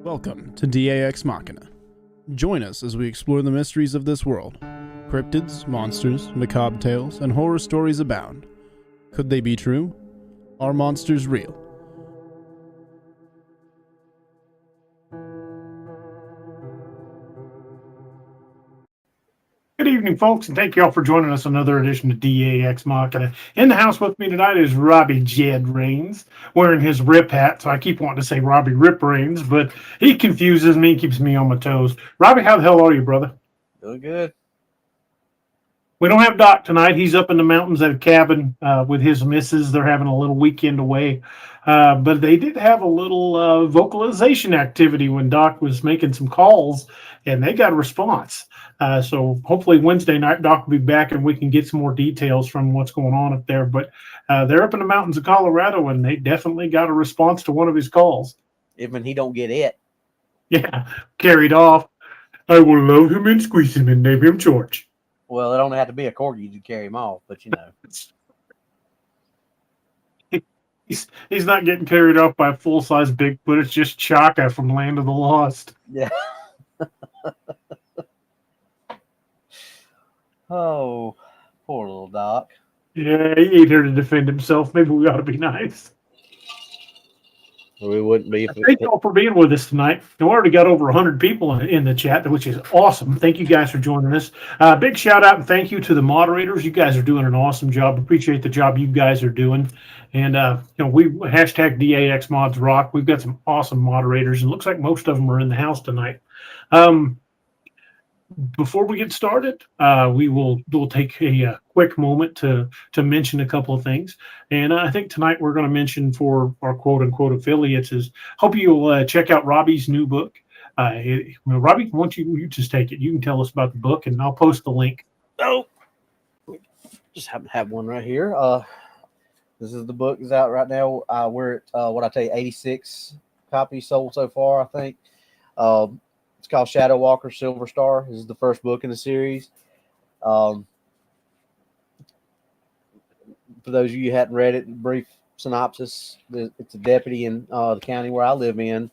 Welcome to DAExMachiNation. Join us as we explore the mysteries of this world. Cryptids, monsters, macabre tales, and horror stories abound. Could they be true? Are monsters real? Good evening, folks, and thank you all for joining us on another edition of DAExMachiNation. In the house with me tonight is Robbie Jed Rains, wearing his Rip hat, so I keep wanting to say Robbie Rip Rains, but he confuses me, keeps me on my toes. Robbie, how the hell are you, brother? Doing good. We don't have Doc tonight. He's up in the mountains at a cabin with his missus. They're having a little weekend away. But they did have a little vocalization activity when Doc was making some calls, and they got a response. So hopefully Wednesday night, Doc will be back, and we can get some more details from what's going on up there. But they're up in the mountains of Colorado, and they definitely got a response to one of his calls. Even he don't get it. Yeah, carried off. I will load him and squeeze him and name him George. Well, it only had to be a corgi to carry him off, but you know. He's not getting carried off by a full-size Bigfoot. It's just Chaka from Land of the Lost. Yeah. Oh, poor little Doc. Yeah, he ain't here to defend himself. Maybe we ought to be nice. We wouldn't be. Thank you all for being with us tonight. We already got over 100 people in the chat, which is awesome. Thank you guys for joining us. Big shout out and thank you to the moderators. You guys are doing an awesome job. Appreciate the job you guys are doing. And we hashtag DAExModsRock. We've got some awesome moderators, and it looks like most of them are in the house tonight. Before we get started, we'll take a quick moment to mention a couple of things. And I think tonight we're going to mention for our quote-unquote affiliates is hope you'll check out Robbie's new book. Robbie, why don't you just take it? You can tell us about the book, and I'll post the link. Oh, just happen to have one right here. This is the book is out right now. We're at 86 copies sold so far, I think. It's called Shadow Walker Silver Star. This is the first book in the series. For those of you who hadn't read it, brief synopsis: it's a deputy in the county where I live in,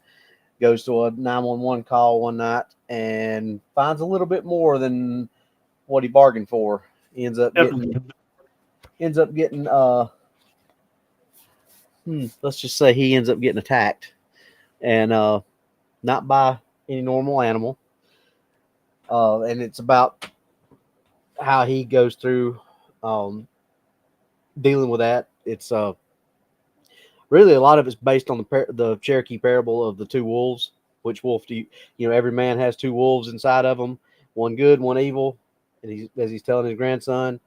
goes to a 911 call one night and finds a little bit more than what he bargained for. He ends up getting let's just say he ends up getting attacked, and not by any normal animal. And it's about how he goes through dealing with that. It's really a lot of it's based on the Cherokee parable of the two wolves. Which wolf do you know? Every man has two wolves inside of him, one good, one evil. And as he's telling his grandson,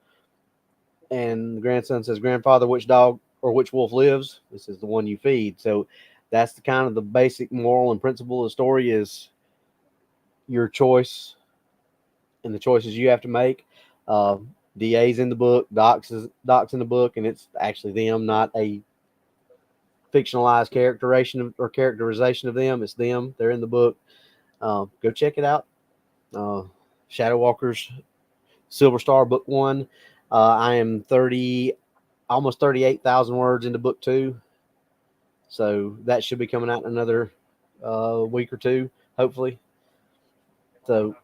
and the grandson says, "Grandfather, which dog or which wolf lives? This is the one you feed." So that's the kind of the basic moral and principle of the story is your choice and the choices you have to make. DA's in the book, Doc's in the book, and it's actually them, not a fictionalized characterization of them. It's them. They're in the book. Go check it out. Shadow Walkers Silver Star Book 1. I am almost 38,000 words into book 2. So that should be coming out in another week or two, hopefully. So,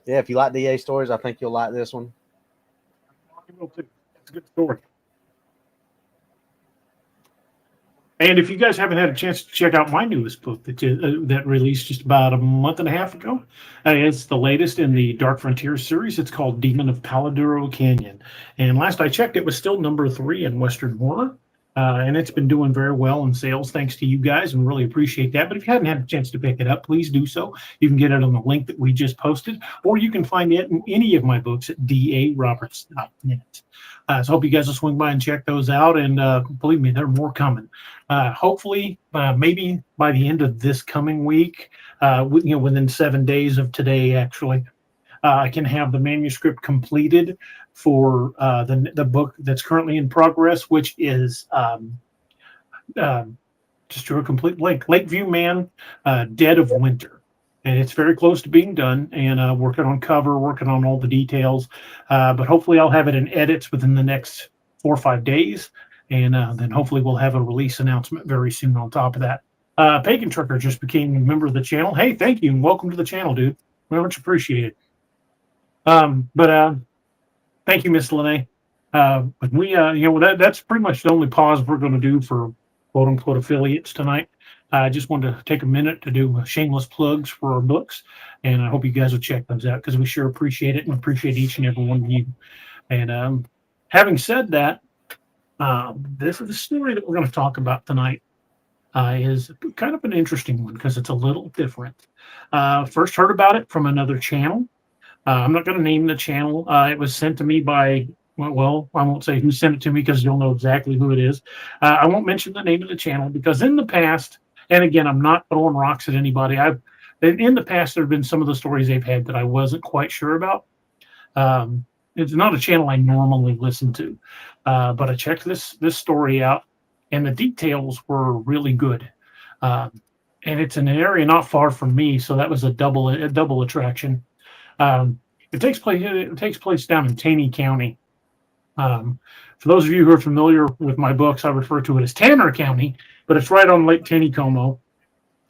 yeah, if you like DA stories, I think you'll like this one. It's a good story. And if you guys haven't had a chance to check out my newest book that released just about a month and a half ago, it's the latest in the Dark Frontier series. It's called Demon of Paladuro Canyon. And last I checked, it was still number 3 in Western horror. And it's been doing very well in sales thanks to you guys, and really appreciate that. But if you hadn't had a chance to pick it up, please do so. You can get it on the link that we just posted, or you can find it in any of my books at DARoberts.net. So I hope you guys will swing by and check those out. And believe me, there are more coming. Hopefully, maybe by the end of this coming week, within 7 days of today, actually, I can have the manuscript completed for the book that's currently in progress, which is just to a complete link, Lakeview Man, Dead of Winter. And it's very close to being done, and working on cover, working on all the details. But hopefully I'll have it in edits within the next 4 or 5 days. And then hopefully we'll have a release announcement very soon on top of that. Pagan Trucker just became a member of the channel. Hey, thank you and welcome to the channel, dude. Very much appreciated. But thank you, Miss Lene. But we, that's pretty much the only pause we're going to do for quote unquote affiliates tonight. I just wanted to take a minute to do shameless plugs for our books, and I hope you guys will check those out because we sure appreciate it and appreciate each and every one of you. And having said that, this is the story that we're going to talk about tonight. Is kind of an interesting one because it's a little different. First heard about it from another channel. I'm not going to name the channel. It was sent to me by, well, I won't say who sent it to me because you'll know exactly who it is. I won't mention the name of the channel because in the past, and again, I'm not throwing rocks at anybody. In the past, there have been some of the stories they've had that I wasn't quite sure about. It's not a channel I normally listen to, but I checked this story out, and the details were really good. And it's in an area not far from me, so that was a double attraction. It takes place down in Taney County. For those of you who are familiar with my books, I refer to it as Tanner County, but it's right on Lake Taneycomo.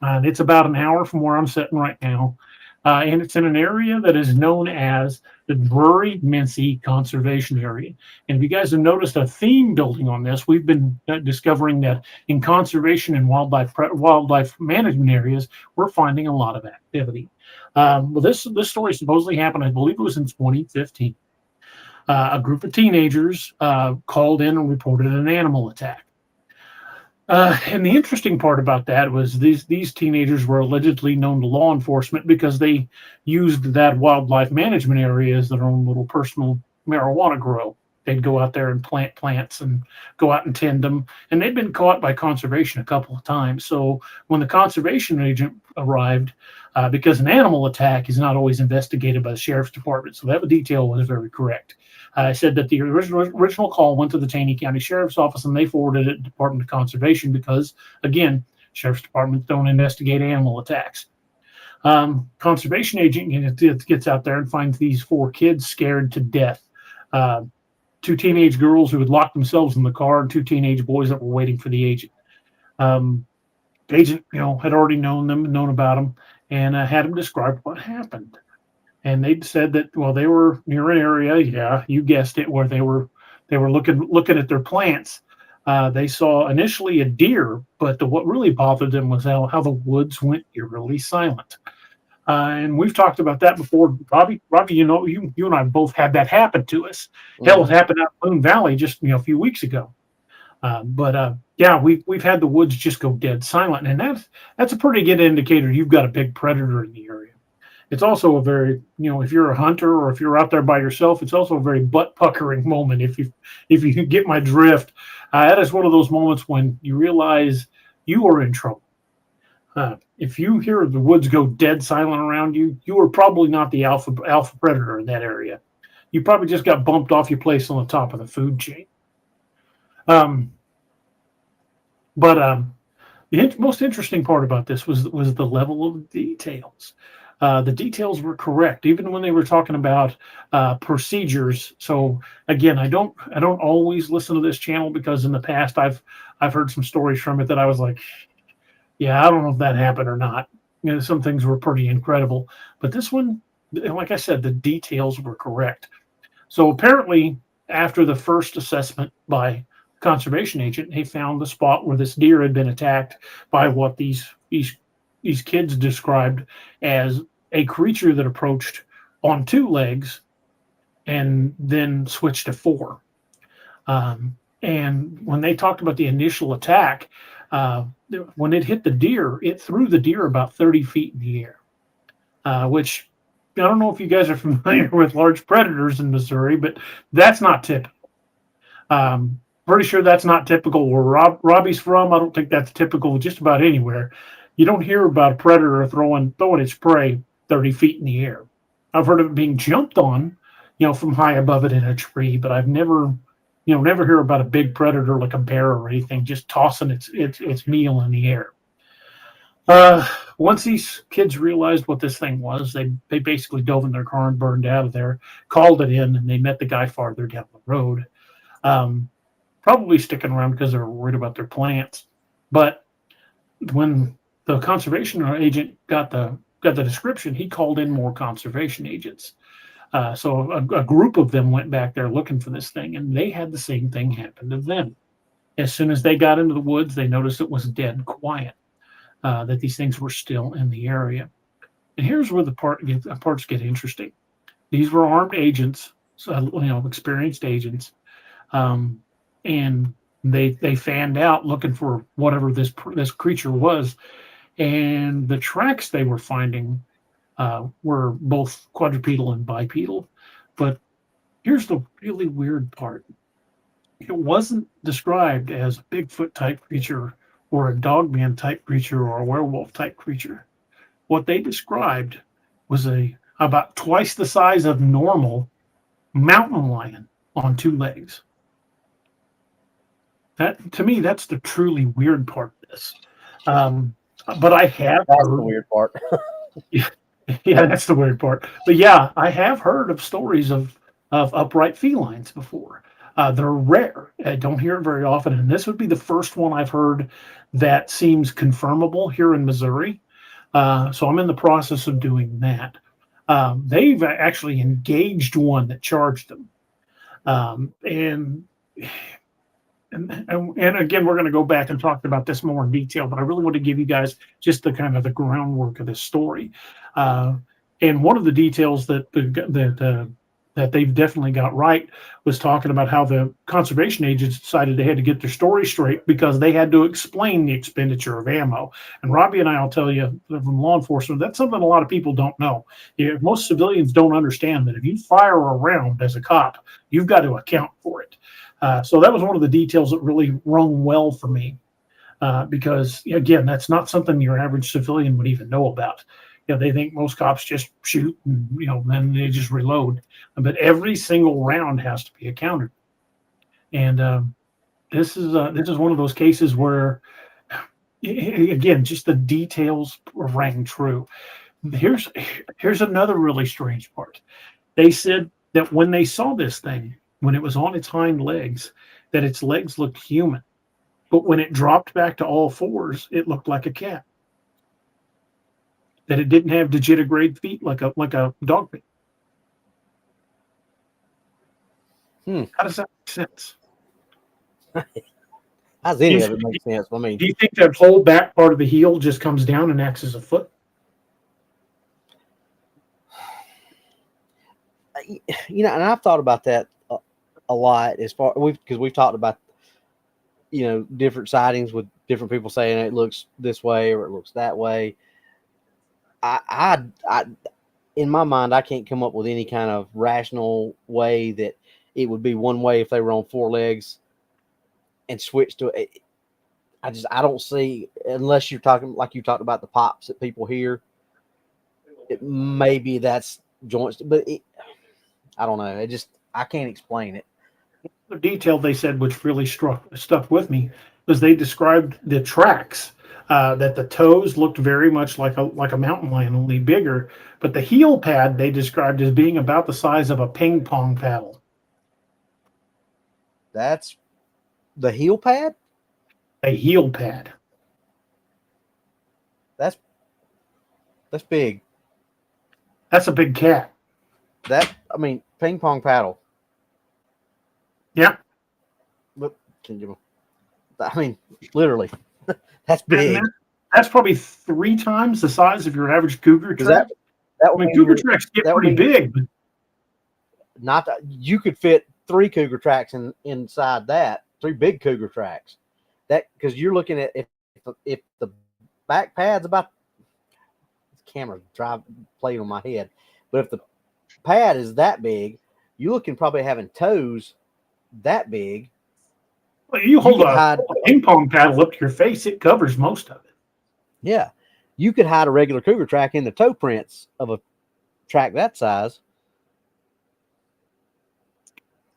And it's about an hour from where I'm sitting right now. And it's in an area that is known as the Drury-Mincy Conservation Area. And if you guys have noticed a theme building on this, we've been discovering that in conservation and wildlife management areas, we're finding a lot of activity. Well, this story supposedly happened, I believe it was in 2015. A group of teenagers called in and reported an animal attack. And the interesting part about that was these teenagers were allegedly known to law enforcement because they used that wildlife management area as their own little personal marijuana grow. They'd go out there and plant plants and go out and tend them. And they'd been caught by conservation a couple of times. So when the conservation agent arrived, because an animal attack is not always investigated by the sheriff's department, so that detail was very correct. I said that the original call went to the Taney County Sheriff's Office, and they forwarded it to the Department of Conservation because, again, sheriff's departments don't investigate animal attacks. Conservation agent gets out there and finds these 4 kids scared to death. 2 teenage girls who had locked themselves in the car and 2 teenage boys that were waiting for the agent. The agent, had already known about them, and had them describe what happened. And they said that, well, they were near an area, yeah, you guessed it, where they were looking at their plants. They saw initially a deer, but what really bothered them was how the woods went eerily silent. And we've talked about that before, Robbie. You and I both had that happen to us. Hell, it happened out in Moon Valley just a few weeks ago. Yeah, we've had the woods just go dead silent, and that's a pretty good indicator you've got a big predator in the area. It's also a very, if you're a hunter or if you're out there by yourself, it's also a very butt puckering moment. If you get my drift, that is one of those moments when you realize you are in trouble. If you hear the woods go dead silent around you, you are probably not the alpha predator in that area. You probably just got bumped off your place on the top of the food chain. The most interesting part about this was the level of details. The details were correct, even when they were talking about procedures. So again, I don't always listen to this channel because in the past I've heard some stories from it that I was like, yeah, I don't know if that happened or not. Some things were pretty incredible, but this one, like I said, the details were correct. So apparently, after the first assessment by conservation agent, he found the spot where this deer had been attacked by what these kids described as a creature that approached on 2 legs and then switched to 4. And when they talked about the initial attack, when it hit the deer, it threw the deer about 30 feet in the air, which I don't know if you guys are familiar with large predators in Missouri, but that's not typical. Pretty sure that's not typical where Robbie's from. I don't think that's typical just about anywhere. You don't hear about a predator throwing its prey 30 feet in the air. I've heard of it being jumped on, from high above it in a tree, but I've never hear about a big predator like a bear or anything just tossing its meal in the air. Once these kids realized what this thing was, they basically dove in their car and burned out of there, called it in, and they met the guy farther down the road. Probably sticking around because they were worried about their plants. But when the conservation agent got the description, he called in more conservation agents. So a group of them went back there looking for this thing, and they had the same thing happen to them. As soon as they got into the woods, they noticed it was dead quiet, that these things were still in the area. And here's where the parts get interesting. These were armed agents, so, experienced agents, and they fanned out looking for whatever this creature was, and the tracks they were finding were both quadrupedal and bipedal. But here's the really weird part. It wasn't described as a Bigfoot type creature or a dogman type creature or a werewolf type creature. What they described was about twice the size of normal mountain lion on 2 legs. That, to me, that's the truly weird part of this. But I have That's the weird part. Yeah, that's the weird part. But yeah, I have heard of stories of upright felines before. They're rare. I don't hear it very often, and this would be the first one I've heard that seems confirmable here in Missouri. So I'm in the process of doing that. They've actually engaged one that charged them, and again, we're going to go back and talk about this more in detail, but I really want to give you guys just the kind of the groundwork of this story. And one of the details that they've definitely got right was talking about how the conservation agents decided they had to get their story straight because they had to explain the expenditure of ammo. And Robbie and I will tell you from law enforcement, that's something a lot of people don't know. Most civilians don't understand that if you fire a round as a cop, you've got to account for it. So that was one of the details that really rung well for me, because, again, that's not something your average civilian would even know about. They think most cops just shoot and, then they just reload. But every single round has to be accounted. And this is one of those cases where, again, just the details rang true. Here's another really strange part. They said that when they saw this thing, when it was on its hind legs, that its legs looked human. But when it dropped back to all fours, it looked like a cat. That it didn't have digitigrade feet like a dog feet. How does that make sense? How does any of it make sense? I mean, do you think that whole back part of the heel just comes down and acts as a foot? And I've thought about that a lot because we've talked about different sightings with different people saying it looks this way or it looks that way. I in my mind, I can't come up with any kind of rational way that it would be one way if they were on 4 legs and switched to it. I don't see, unless you're talking like you talked about the pops that people hear. Maybe that's joints, but I don't know. I can't explain it. The detail they said, which really stuck with me, was they described the tracks. That the toes looked very much like a mountain lion, only bigger. But the heel pad they described as being about the size of a ping pong paddle. That's the heel pad? A heel pad. That's big. That's a big cat. Ping pong paddle. Yeah. But literally. That's big. That's probably 3 times the size of your average cougar track. Cougar tracks get pretty big. You could fit 3 cougar tracks inside that. 3 big cougar tracks. That because you're looking at if the back pad's about this camera playing on my head, but if the pad is that big, you're looking probably having toes that big. Well, you hold a ping pong paddle up to your face, it covers most of it. Yeah. You could hide a regular cougar track in the toe prints of a track that size.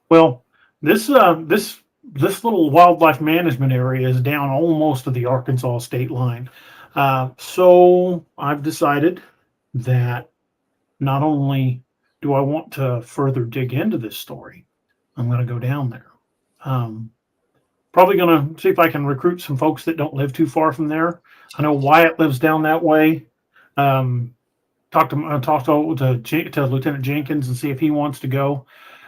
Well, this little wildlife management area is down almost to the Arkansas state line. So I've decided that not only do I want to further dig into this story, I'm going to go down there. Probably going to see if I can recruit some folks that don't live too far from there. I know Wyatt lives down that way. Talk to Lieutenant Jenkins and see if he wants to go.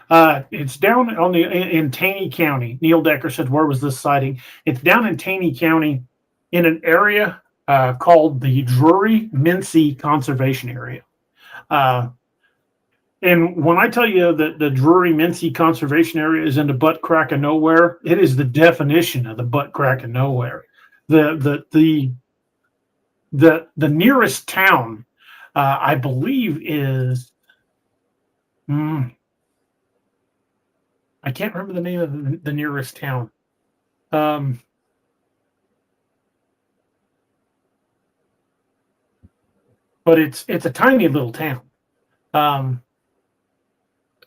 It's down in Taney County. Neil Decker said, "Where was this sighting?" It's down in Taney County, in an area called the Drury-Mincy Conservation Area. And when I tell you that the Drury-Mincy Conservation Area is in the butt crack of nowhere, it is the definition of the butt crack of nowhere. The nearest town, I believe, is I can't remember the name of the nearest town. But it's a tiny little town.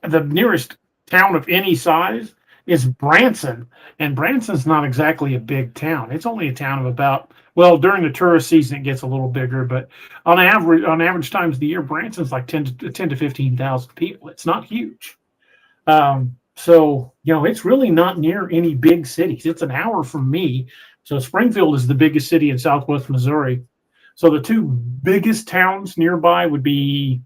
The nearest town of any size is Branson, and Branson's not exactly a big town. It's only a town of about, well, during the tourist season it gets a little bigger, but on average times of the year, Branson's like 10 to 15,000 people. It's not huge. So, it's really not near any big cities. It's an hour from me. So Springfield is the biggest city in Southwest Missouri. So the two biggest towns nearby would be,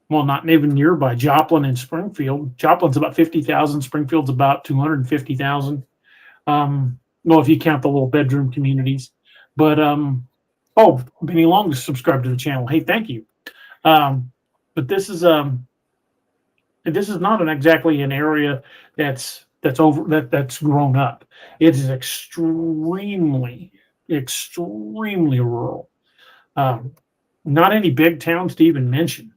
well, not even nearby, Joplin and Springfield. Joplin's about 50,000. Springfield's about 250,000. Well, if you count the little bedroom communities. But, Benny Long just subscribed to the channel. Hey, thank you. But this is not exactly an area that's grown up. It is extremely rural. Not any big towns to even mention.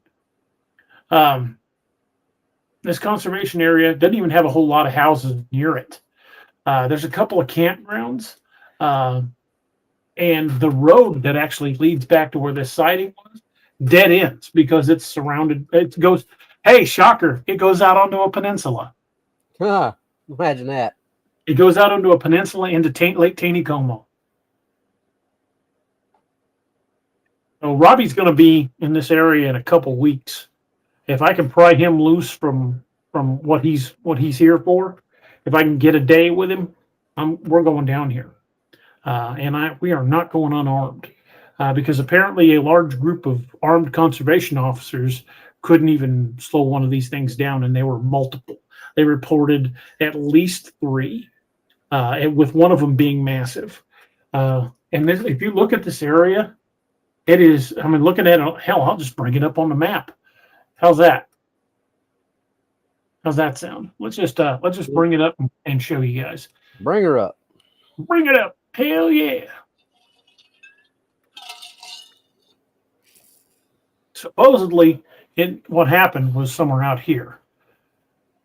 This conservation area doesn't even have a whole lot of houses near it. There's a couple of campgrounds, and the road that actually leads back to where this sighting was dead ends because it's surrounded. It goes, hey, shocker! It goes out onto a peninsula. Imagine that. It goes out onto a peninsula into Lake Taneycomo. So Robbie's going to be in this area in a couple weeks. If I can pry him loose from what he's here for, if I can get a day with him, we're going down here, and we are not going unarmed, because apparently a large group of armed conservation officers couldn't even slow one of these things down, and they were multiple. They reported at least 3, with one of them being massive. And if you look at this area, it is. I mean, looking at it, hell, I'll just bring it up on the map. How's that? How's that sound? Let's just bring it up and show you guys. Bring her up. Bring it up. Hell yeah. Supposedly, what happened was somewhere out here.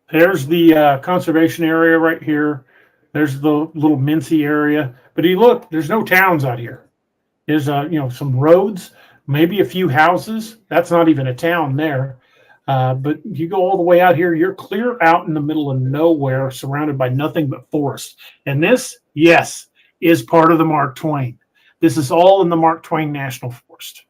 There's the conservation area right here. There's the little Mincy area. But you look, there's no towns out here. There's some roads, maybe a few houses. That's not even a town there. But you go all the way out here, you're clear out in the middle of nowhere, surrounded by nothing but forest. And this, yes, is part of the Mark Twain. This is all in the Mark Twain National Forest.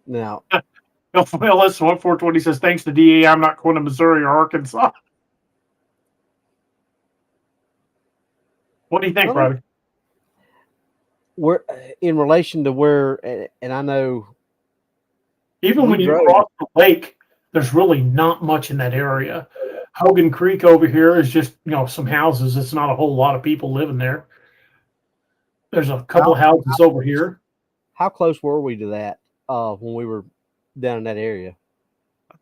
Now, LS 1420 says, thanks to DA, I'm not going to Missouri or Arkansas. What do you think, Robbie? We're in relation to where, and I know, even when you cross the lake, there's really not much in that area. Hogan Creek over here is just some houses. It's not a whole lot of people living there. There's a couple houses over here. How close were we to that when we were down in that area?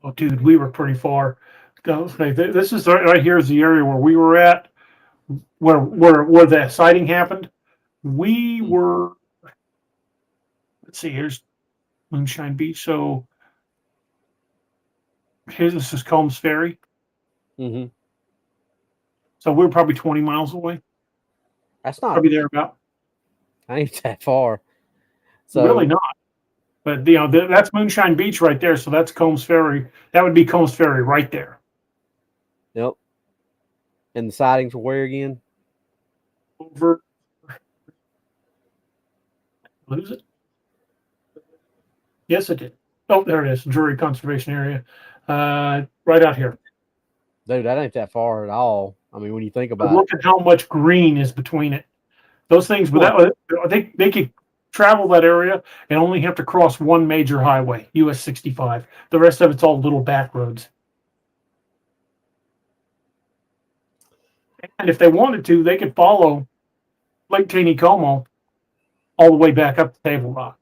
Oh, dude, we were pretty far. This is right here is the area where we were at, where the sighting happened. We were, let's see, here's Moonshine Beach. So this is Combs Ferry. Mm-hmm. So we're probably 20 miles away. That's not probably there about. I ain't that far. So really not. But that's Moonshine Beach right there. So that's Combs Ferry. That would be Combs Ferry right there. Yep. And the sightings were where again? Over. Lose it? Yes, it did. Oh, there it is. Drury Conservation Area. Right out here. Dude, that ain't that far at all. I mean, when you think But about look at how much green is between it. Those things, without they could travel that area and only have to cross one major highway, US 65. The rest of it's all little back roads. And if they wanted to, they could follow Lake Taneycomo all the way back up to Table Rock.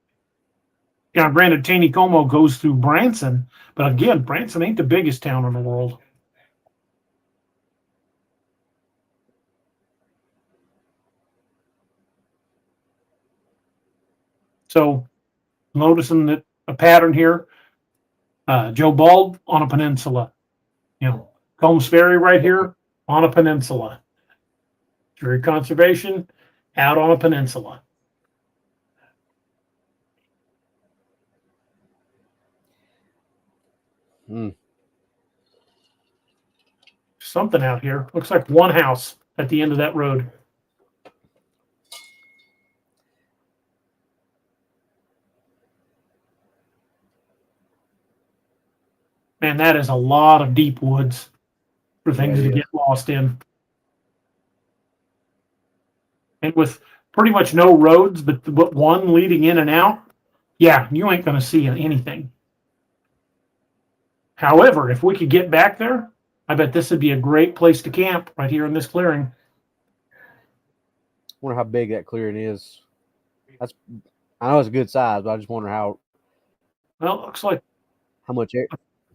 Now, granted, Taneycomo goes through Branson, but again, Branson ain't the biggest town in the world. So, noticing that a pattern here, Joe Bald on a peninsula, Combs Ferry right here on a peninsula. Drury Conservation out on a peninsula. Something out here. Looks like one house at the end of that road. Man, that is a lot of deep woods for things to get lost in. And with pretty much no roads, but one leading in and out, yeah, you ain't going to see anything. However, if we could get back there, I bet this would be a great place to camp right here in this clearing. Wonder how big that clearing is. I know it's a good size, but I just wonder how. Well, it looks like how much air.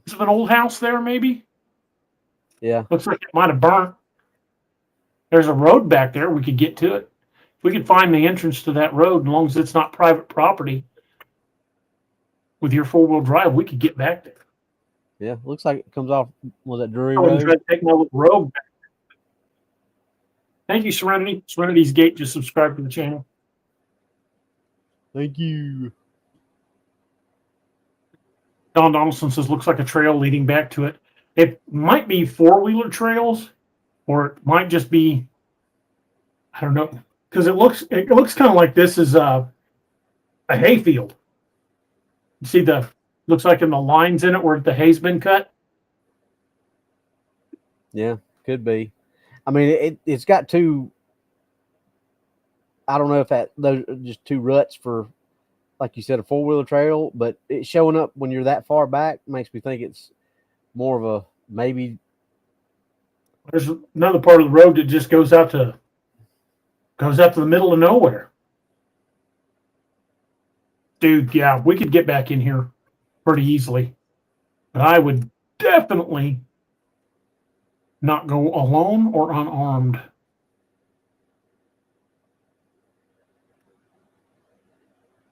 Is it an old house there, maybe? Yeah. Looks like it might have burnt. There's a road back there. We could get to it. If we could find the entrance to that road, as long as it's not private property, with your four-wheel drive, we could get back there. Yeah, looks like it comes off. Was that Drury Road? Road? Take my little road back. Thank you, Serenity. Serenity's Gate just subscribed to the channel. Thank you. Don Donaldson says, looks like a trail leading back to it. It might be four-wheeler trails, or it might just be, I don't know, because it looks kind of like this is a hayfield. You see looks like in the lines in it where the hay's been cut. Yeah, could be. I mean, it's got two. I don't know if those are just two ruts for, like you said, a four-wheeler trail, but it's showing up when you're that far back makes me think it's more of a maybe. There's another part of the road that just goes out to the middle of nowhere. Dude, yeah, we could get back in here pretty easily. But I would definitely not go alone or unarmed.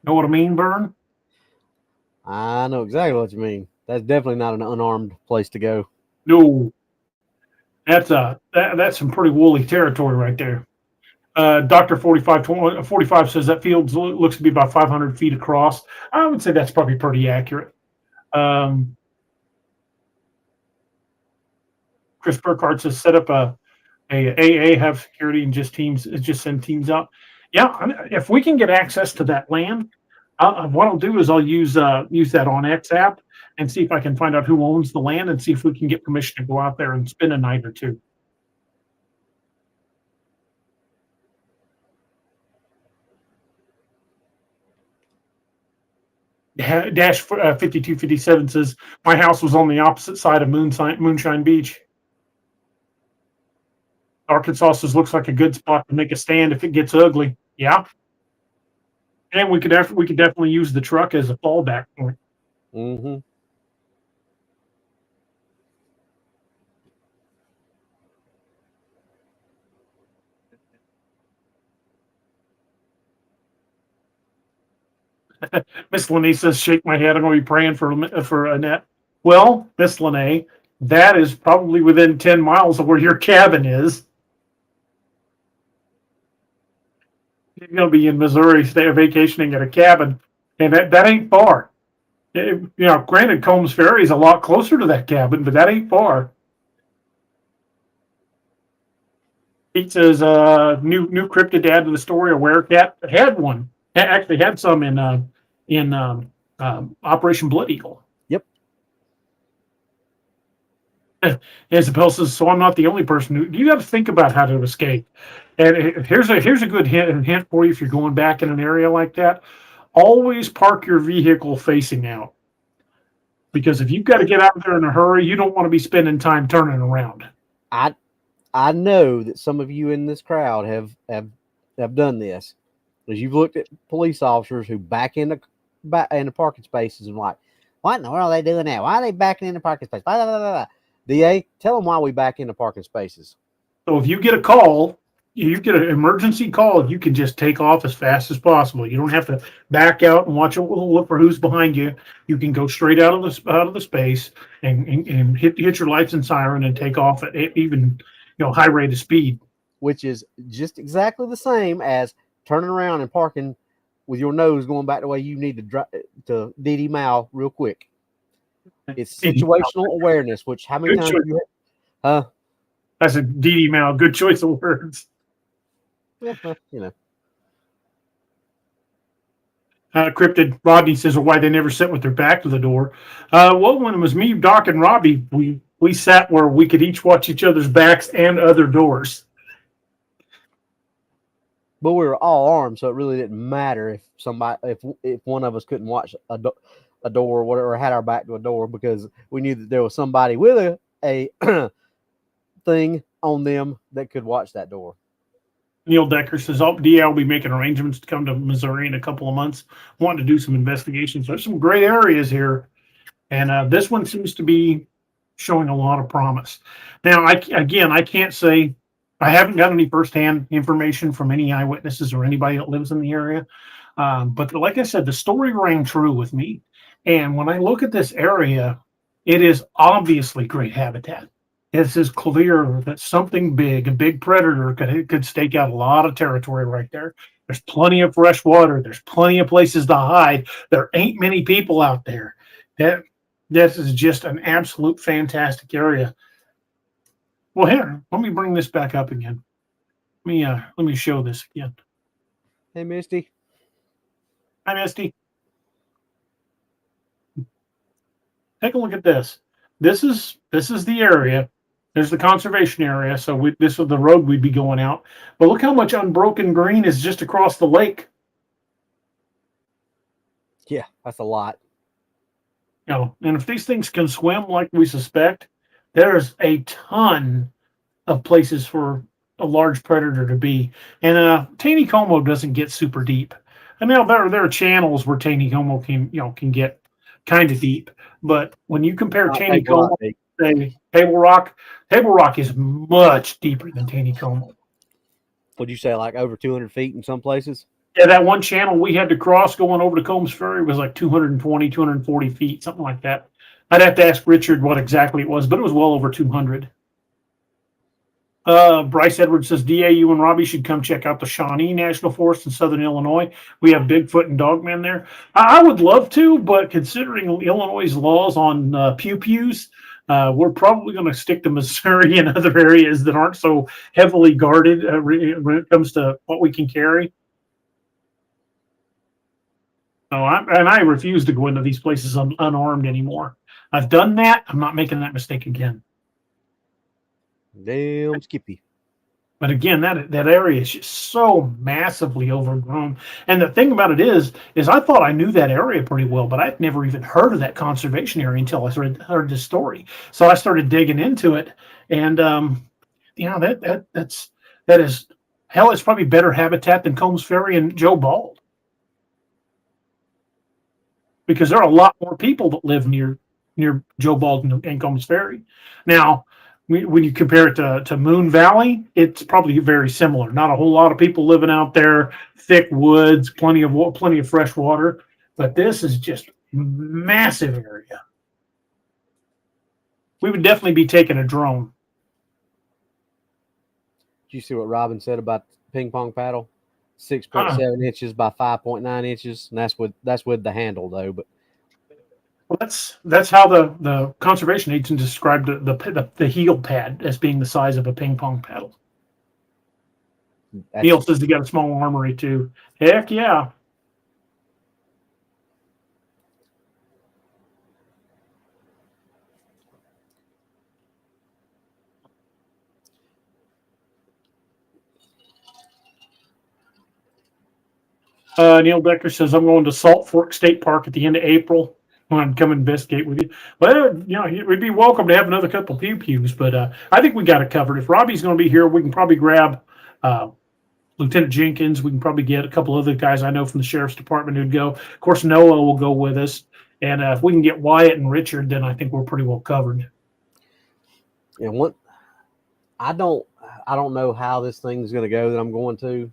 Know what I mean, Bern? I know exactly what you mean. That's definitely not an unarmed place to go. No. That's some pretty woolly territory right there. Dr. 45 says that field looks to be about 500 feet across. I would say that's probably pretty accurate. Chris Burkhardt says set up a AA, have security, and just send teams out. Yeah, if we can get access to that land, what I'll do is I'll use that on X app and see if I can find out who owns the land and see if we can get permission to go out there and spend a night or two. Dash 5257 says my house was on the opposite side of Moonshine Beach. Arkansas says looks like a good spot to make a stand if it gets ugly. Yeah, and we could definitely use the truck as a fallback point. Mm-hmm. Miss Lene says, shake my head. I'm going to be praying for Annette. Well, Miss Lene, that is probably within 10 miles of where your cabin is. You're going to be in Missouri, vacationing at a cabin, and that ain't far. Granted, Combs Ferry is a lot closer to that cabin, but that ain't far. Pete says, new cryptid to add to the story. A werecat had one. Actually had some in Operation Blood Eagle. Yep. Isabel says, so I'm not the only person who, you got to think about how to escape. And here's a good hint for you if you're going back in an area like that. Always park your vehicle facing out. Because if you've got to get out there in a hurry, you don't want to be spending time turning around. I know that some of you in this crowd have done this. Because you've looked at police officers who back in the parking spaces and like, what in the world are they doing now? Why are they backing in the parking space? Blah, blah, blah, blah. DA, tell them why we back in the parking spaces. So if you get a call, you get an emergency call, you can just take off as fast as possible. You don't have to back out and look for who's behind you. You can go straight out of the space and hit your lights and siren and take off at even high rate of speed. Which is just exactly the same as turning around and parking with your nose going back the way you need to DD Mao real quick. It's situational awareness, which how many times you That's a DD Mao. Good choice of words. Yeah, Cryptid Rodney says, why they never sit with their back to the door. Well, when it was me, Doc, and Robbie, we sat where we could each watch each other's backs and other doors. But we were all armed, so it really didn't matter if one of us couldn't watch a door or whatever, or had our back to a door, because we knew that there was somebody with a thing on them that could watch that door. Neil Decker says, DA will be making arrangements to come to Missouri in a couple of months, wanting to do some investigations. There's some great areas here, and this one seems to be showing a lot of promise. Now, I can't say, I haven't got any firsthand information from any eyewitnesses or anybody that lives in the area, but like I said, the story rang true with me. And when I look at this area, it is obviously great habitat. This is clear that something big, a big predator could stake out a lot of territory right there. There's plenty of fresh water. There's plenty of places to hide. There ain't many people out there. This is just an absolute fantastic area. Well, here, let me bring this back up again. Let me show this again. Hey, Misty. Hi, Misty. Take a look at this. This is the area. There's the conservation area. So this is the road we'd be going out. But look how much unbroken green is just across the lake. Yeah, that's a lot. And if these things can swim like we suspect, there's a ton of places for a large predator to be. And Taneycomo doesn't get super deep. And now there are channels where Taneycomo can get kind of deep. But when you compare Taneycomo to Table Rock is much deeper than Taneycomo. Would you say like over 200 feet in some places? Yeah, that one channel we had to cross going over to Combs Ferry was like 220, 240 feet, something like that. I'd have to ask Richard what exactly it was, but it was well over 200. Bryce Edwards says, DA, you and Robbie should come check out the Shawnee National Forest in southern Illinois. We have Bigfoot and Dogman there. I would love to, but considering Illinois' laws on pew-pews, we're probably going to stick to Missouri and other areas that aren't so heavily guarded when it comes to what we can carry. So I refuse to go into these places unarmed anymore. I've done that. I'm not making that mistake again. Damn Skippy. But again, that area is just so massively overgrown. And the thing about it is I thought I knew that area pretty well, but I'd never even heard of that conservation area until I heard this story. So I started digging into it, and that is hell. It's probably better habitat than Combs Ferry and Joe Bald, because there are a lot more people that live near Joe Bald and Combs Ferry. Now, when you compare it to Moon Valley, it's probably very similar. Not a whole lot of people living out there, thick woods, plenty of fresh water. But this is just massive area. We would definitely be taking a drone. Did you see what Robin said about the ping pong paddle? 6.7 inches by 5.9 inches, and that's with the handle though. But that's how the conservation agent described the heel pad as being the size of a ping pong paddle. Neil says they got a small armory too. Heck yeah. Neil Decker says, I'm going to Salt Fork State Park at the end of April. I want to come investigate with you. Well, we'd be welcome to have another couple pew pews, but I think we got it covered. If Robbie's going to be here, we can probably grab Lieutenant Jenkins. We can probably get a couple other guys I know from the sheriff's department who'd go. Of course, Noah will go with us. And if we can get Wyatt and Richard, then I think we're pretty well covered. And what I don't know how this thing's going to go that I'm going to.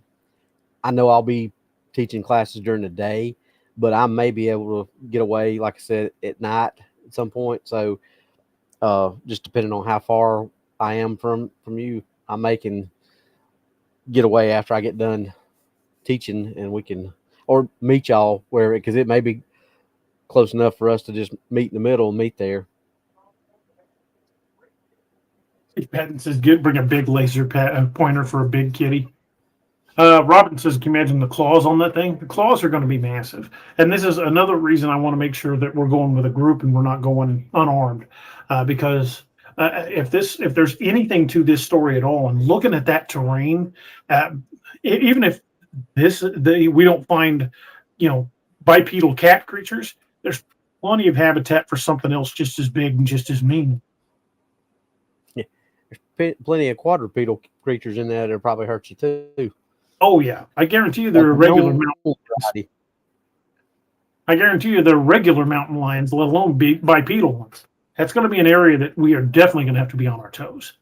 I know I'll be teaching classes during the day, but I may be able to get away, like I said, at night at some point. So just depending on how far I am from you, I may can get away after I get done teaching, and we can or meet y'all where, because it may be close enough for us to just meet in the middle and meet there. Patton says, bring a big laser pointer for a big kitty. Robin says, can you imagine the claws on that thing? The claws are going to be massive. And this is another reason I want to make sure that we're going with a group and we're not going unarmed. Because if there's anything to this story at all, and looking at that terrain, even if we don't find, bipedal cat creatures, there's plenty of habitat for something else just as big and just as mean. Yeah, there's plenty of quadrupedal creatures in there that'll probably hurt you too. Oh yeah, I guarantee you there are regular mountain lions. I guarantee you there are regular mountain lions, let alone bipedal ones. That's going to be an area that we are definitely going to have to be on our toes.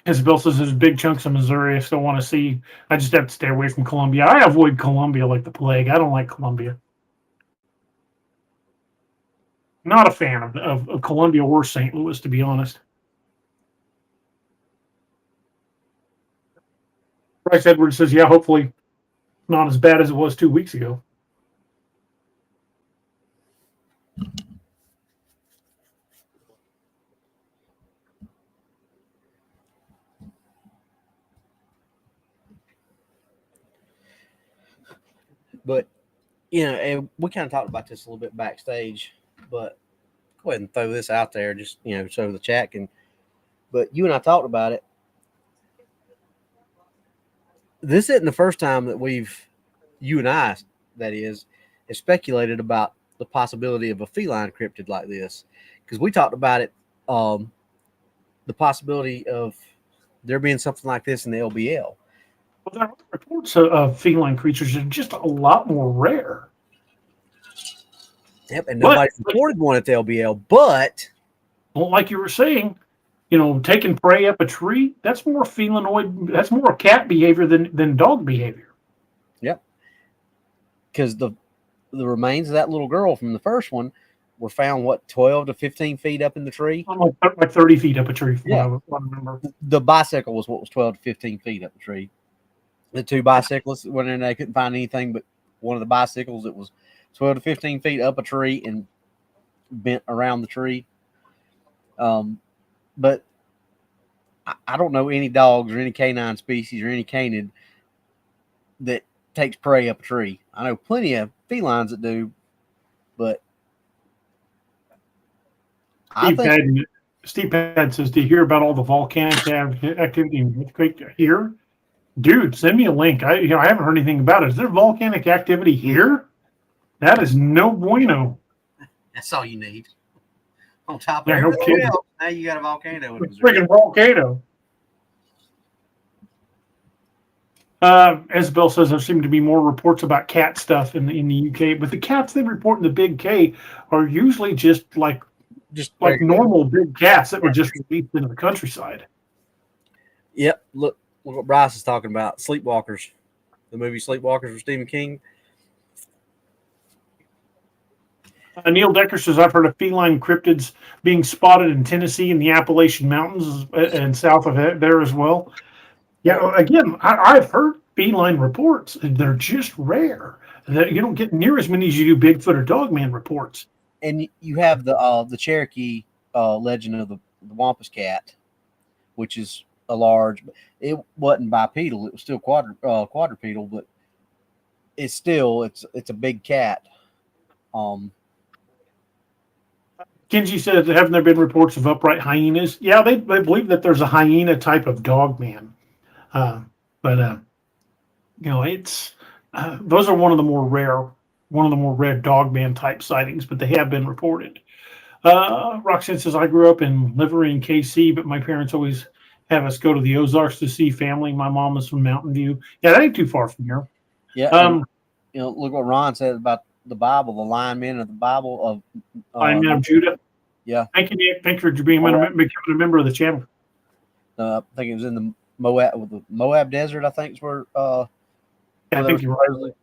Isabel says there's big chunks of Missouri I still want to see. I just have to stay away from Columbia. I avoid Columbia like the plague. I don't like Columbia. Not a fan of Columbia or St. Louis, to be honest. Bryce Edwards says, yeah, hopefully not as bad as it was 2 weeks ago. But, and we kind of talked about this a little bit backstage, but go ahead and throw this out there just, so the chat can. But you and I talked about it. This isn't the first time that you and I, that is, have speculated about the possibility of a feline cryptid like this. Because we talked about it, the possibility of there being something like this in the LBL. Well, there are reports of feline creatures that are just a lot more rare. Yep, and nobody's reported one at the LBL, but... Well, like you were saying, taking prey up a tree, that's more felinoid, that's more cat behavior than dog behavior. Yep. Because the remains of that little girl from the first one were found, 12 to 15 feet up in the tree? Like 30 feet up a tree, from what I remember. The bicycle was what was 12 to 15 feet up the tree. The two bicyclists went in, they couldn't find anything but one of the bicycles that was 12 to 15 feet up a tree and bent around the tree. But I don't know any dogs or any canine species or any canid that takes prey up a tree. I know plenty of felines that do, but Steve Pad says, do you hear about all the volcanic activity in Earthquake here? Dude, send me a link. I haven't heard anything about it. Is there volcanic activity here? That is no bueno. That's all you need. On top of no everything else, now you got a volcano. It's a freaking volcano. Isabel says there seem to be more reports about cat stuff in the UK, but the cats they report in the Big K are usually just like normal big cats that were just released into the countryside. Yep. Look what Bryce is talking about. Sleepwalkers. The movie Sleepwalkers with Stephen King. Neil Decker says, I've heard of feline cryptids being spotted in Tennessee in the Appalachian Mountains and south of it there as well. Yeah, again, I've heard feline reports. They're just rare. You don't get near as many as you do Bigfoot or Dogman reports. And you have the Cherokee legend of the Wampus cat, which is a large. It wasn't bipedal; it was still quadrupedal, but it's a big cat. Kenji said, haven't there been reports of upright hyenas? Yeah, they believe that there's a hyena type of dog man. But it's those are one of the more rare dogman type sightings, but they have been reported. Roxanne says, I grew up in Livery and KC, but my parents always have us go to the Ozarks to see family. My mom is from Mountain View. Yeah, that ain't too far from here. Yeah. And, look what Ron said about the Bible, the linemen of the Bible Linemen of Judah. Yeah. Thank you, Nick. Thanks for becoming a member of the channel. I think it was in the Moab Desert, I think is where. I think you're right.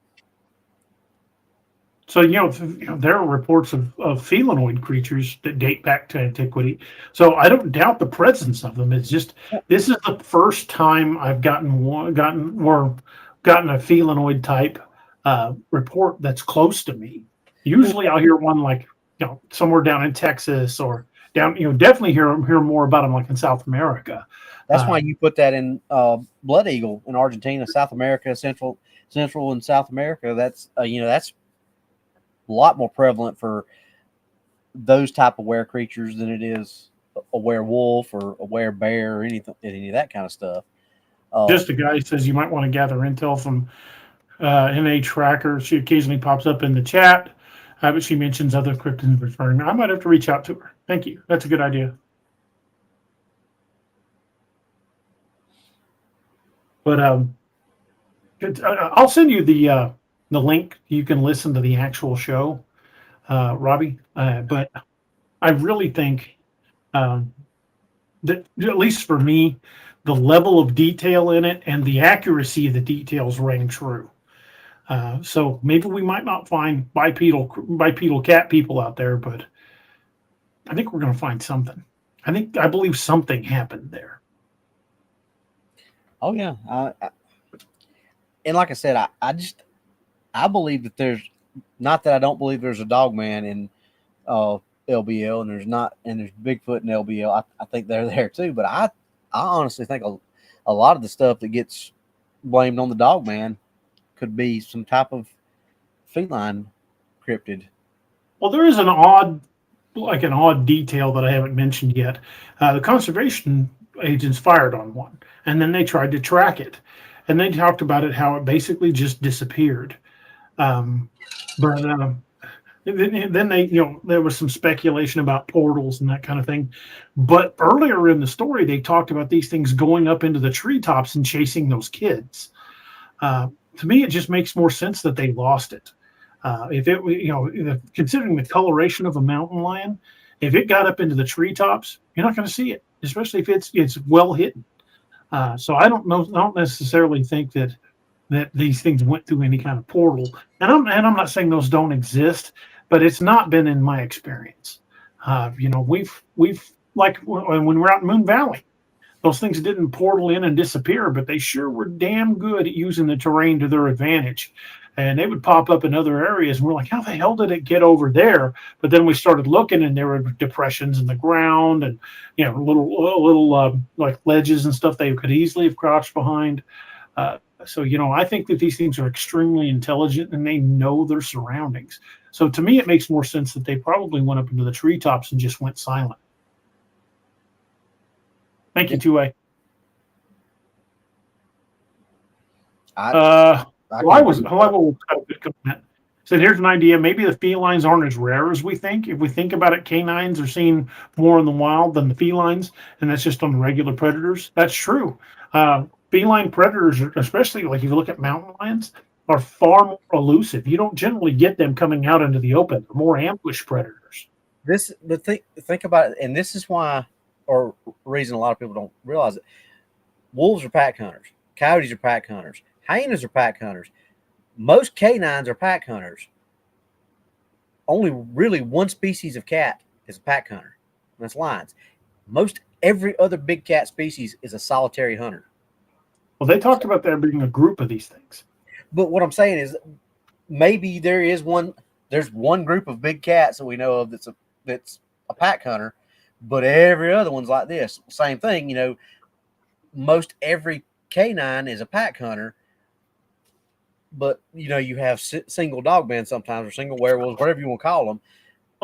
So, there are reports of felinoid creatures that date back to antiquity. So I don't doubt the presence of them. It's just, this is the first time I've gotten a felinoid type report that's close to me. Usually I'll hear one like, somewhere down in Texas or down, definitely hear more about them like in South America. That's why you put that in Blood Eagle in Argentina, South America, Central and South America. That's that's a lot more prevalent for those type of were creatures than it is a werewolf or a werebear or any of that kind of stuff. Just a guy says you might want to gather intel from NA Tracker. She occasionally pops up in the chat, but she mentions other cryptids referring. I might have to reach out to her. Thank you. That's a good idea. But I'll send you the link. You can listen to the actual show, Robbie. But I really think that, at least for me, the level of detail in it and the accuracy of the details rang true. So maybe we might not find bipedal cat people out there, but I think we're going to find something. I believe something happened there. Oh yeah, and like I said, I believe that there's not that I don't believe there's a dogman in LBL and there's Bigfoot in LBL. I think they're there too, but I honestly think a lot of the stuff that gets blamed on the dogman could be some type of feline cryptid. Well, there is an odd detail that I haven't mentioned yet. The conservation agents fired on one, and then they tried to track it, and they talked about it, how it basically just disappeared. Then there was some speculation about portals and that kind of thing. But earlier in the story, they talked about these things going up into the treetops and chasing those kids. To me, it just makes more sense that they lost it. If it, considering the coloration of a mountain lion, if it got up into the treetops, you're not going to see it, especially if it's well hidden. So I don't necessarily think that these things went through any kind of portal. And I'm not saying those don't exist, but it's not been in my experience. We've like when we're out in Moon Valley, those things didn't portal in and disappear, but they sure were damn good at using the terrain to their advantage. And they would pop up in other areas, and we're like, how the hell did it get over there? But then we started looking, and there were depressions in the ground, and little like ledges and stuff they could easily have crouched behind. So I think that these things are extremely intelligent, and they know their surroundings. So to me, it makes more sense that they probably went up into the treetops and just went silent. Thank you, 2A. So here's an idea. Maybe the felines aren't as rare as we think. If we think about it, canines are seen more in the wild than the felines, and that's just on regular predators. That's true. Feline predators, especially like if you look at mountain lions, are far more elusive. You don't generally get them coming out into the open. They're more ambush predators. Think about it, and this is why, or reason a lot of people don't realize it. Wolves are pack hunters. Coyotes are pack hunters. Hyenas are pack hunters. Most canines are pack hunters. Only really one species of cat is a pack hunter. And that's lions. Most every other big cat species is a solitary hunter. Well, they talked about there being a group of these things. But what I'm saying is maybe there's one group of big cats that we know of that's a pack hunter, but every other one's like this. Same thing, most every canine is a pack hunter, but you have single dogmen sometimes, or single werewolves, whatever you want to call them.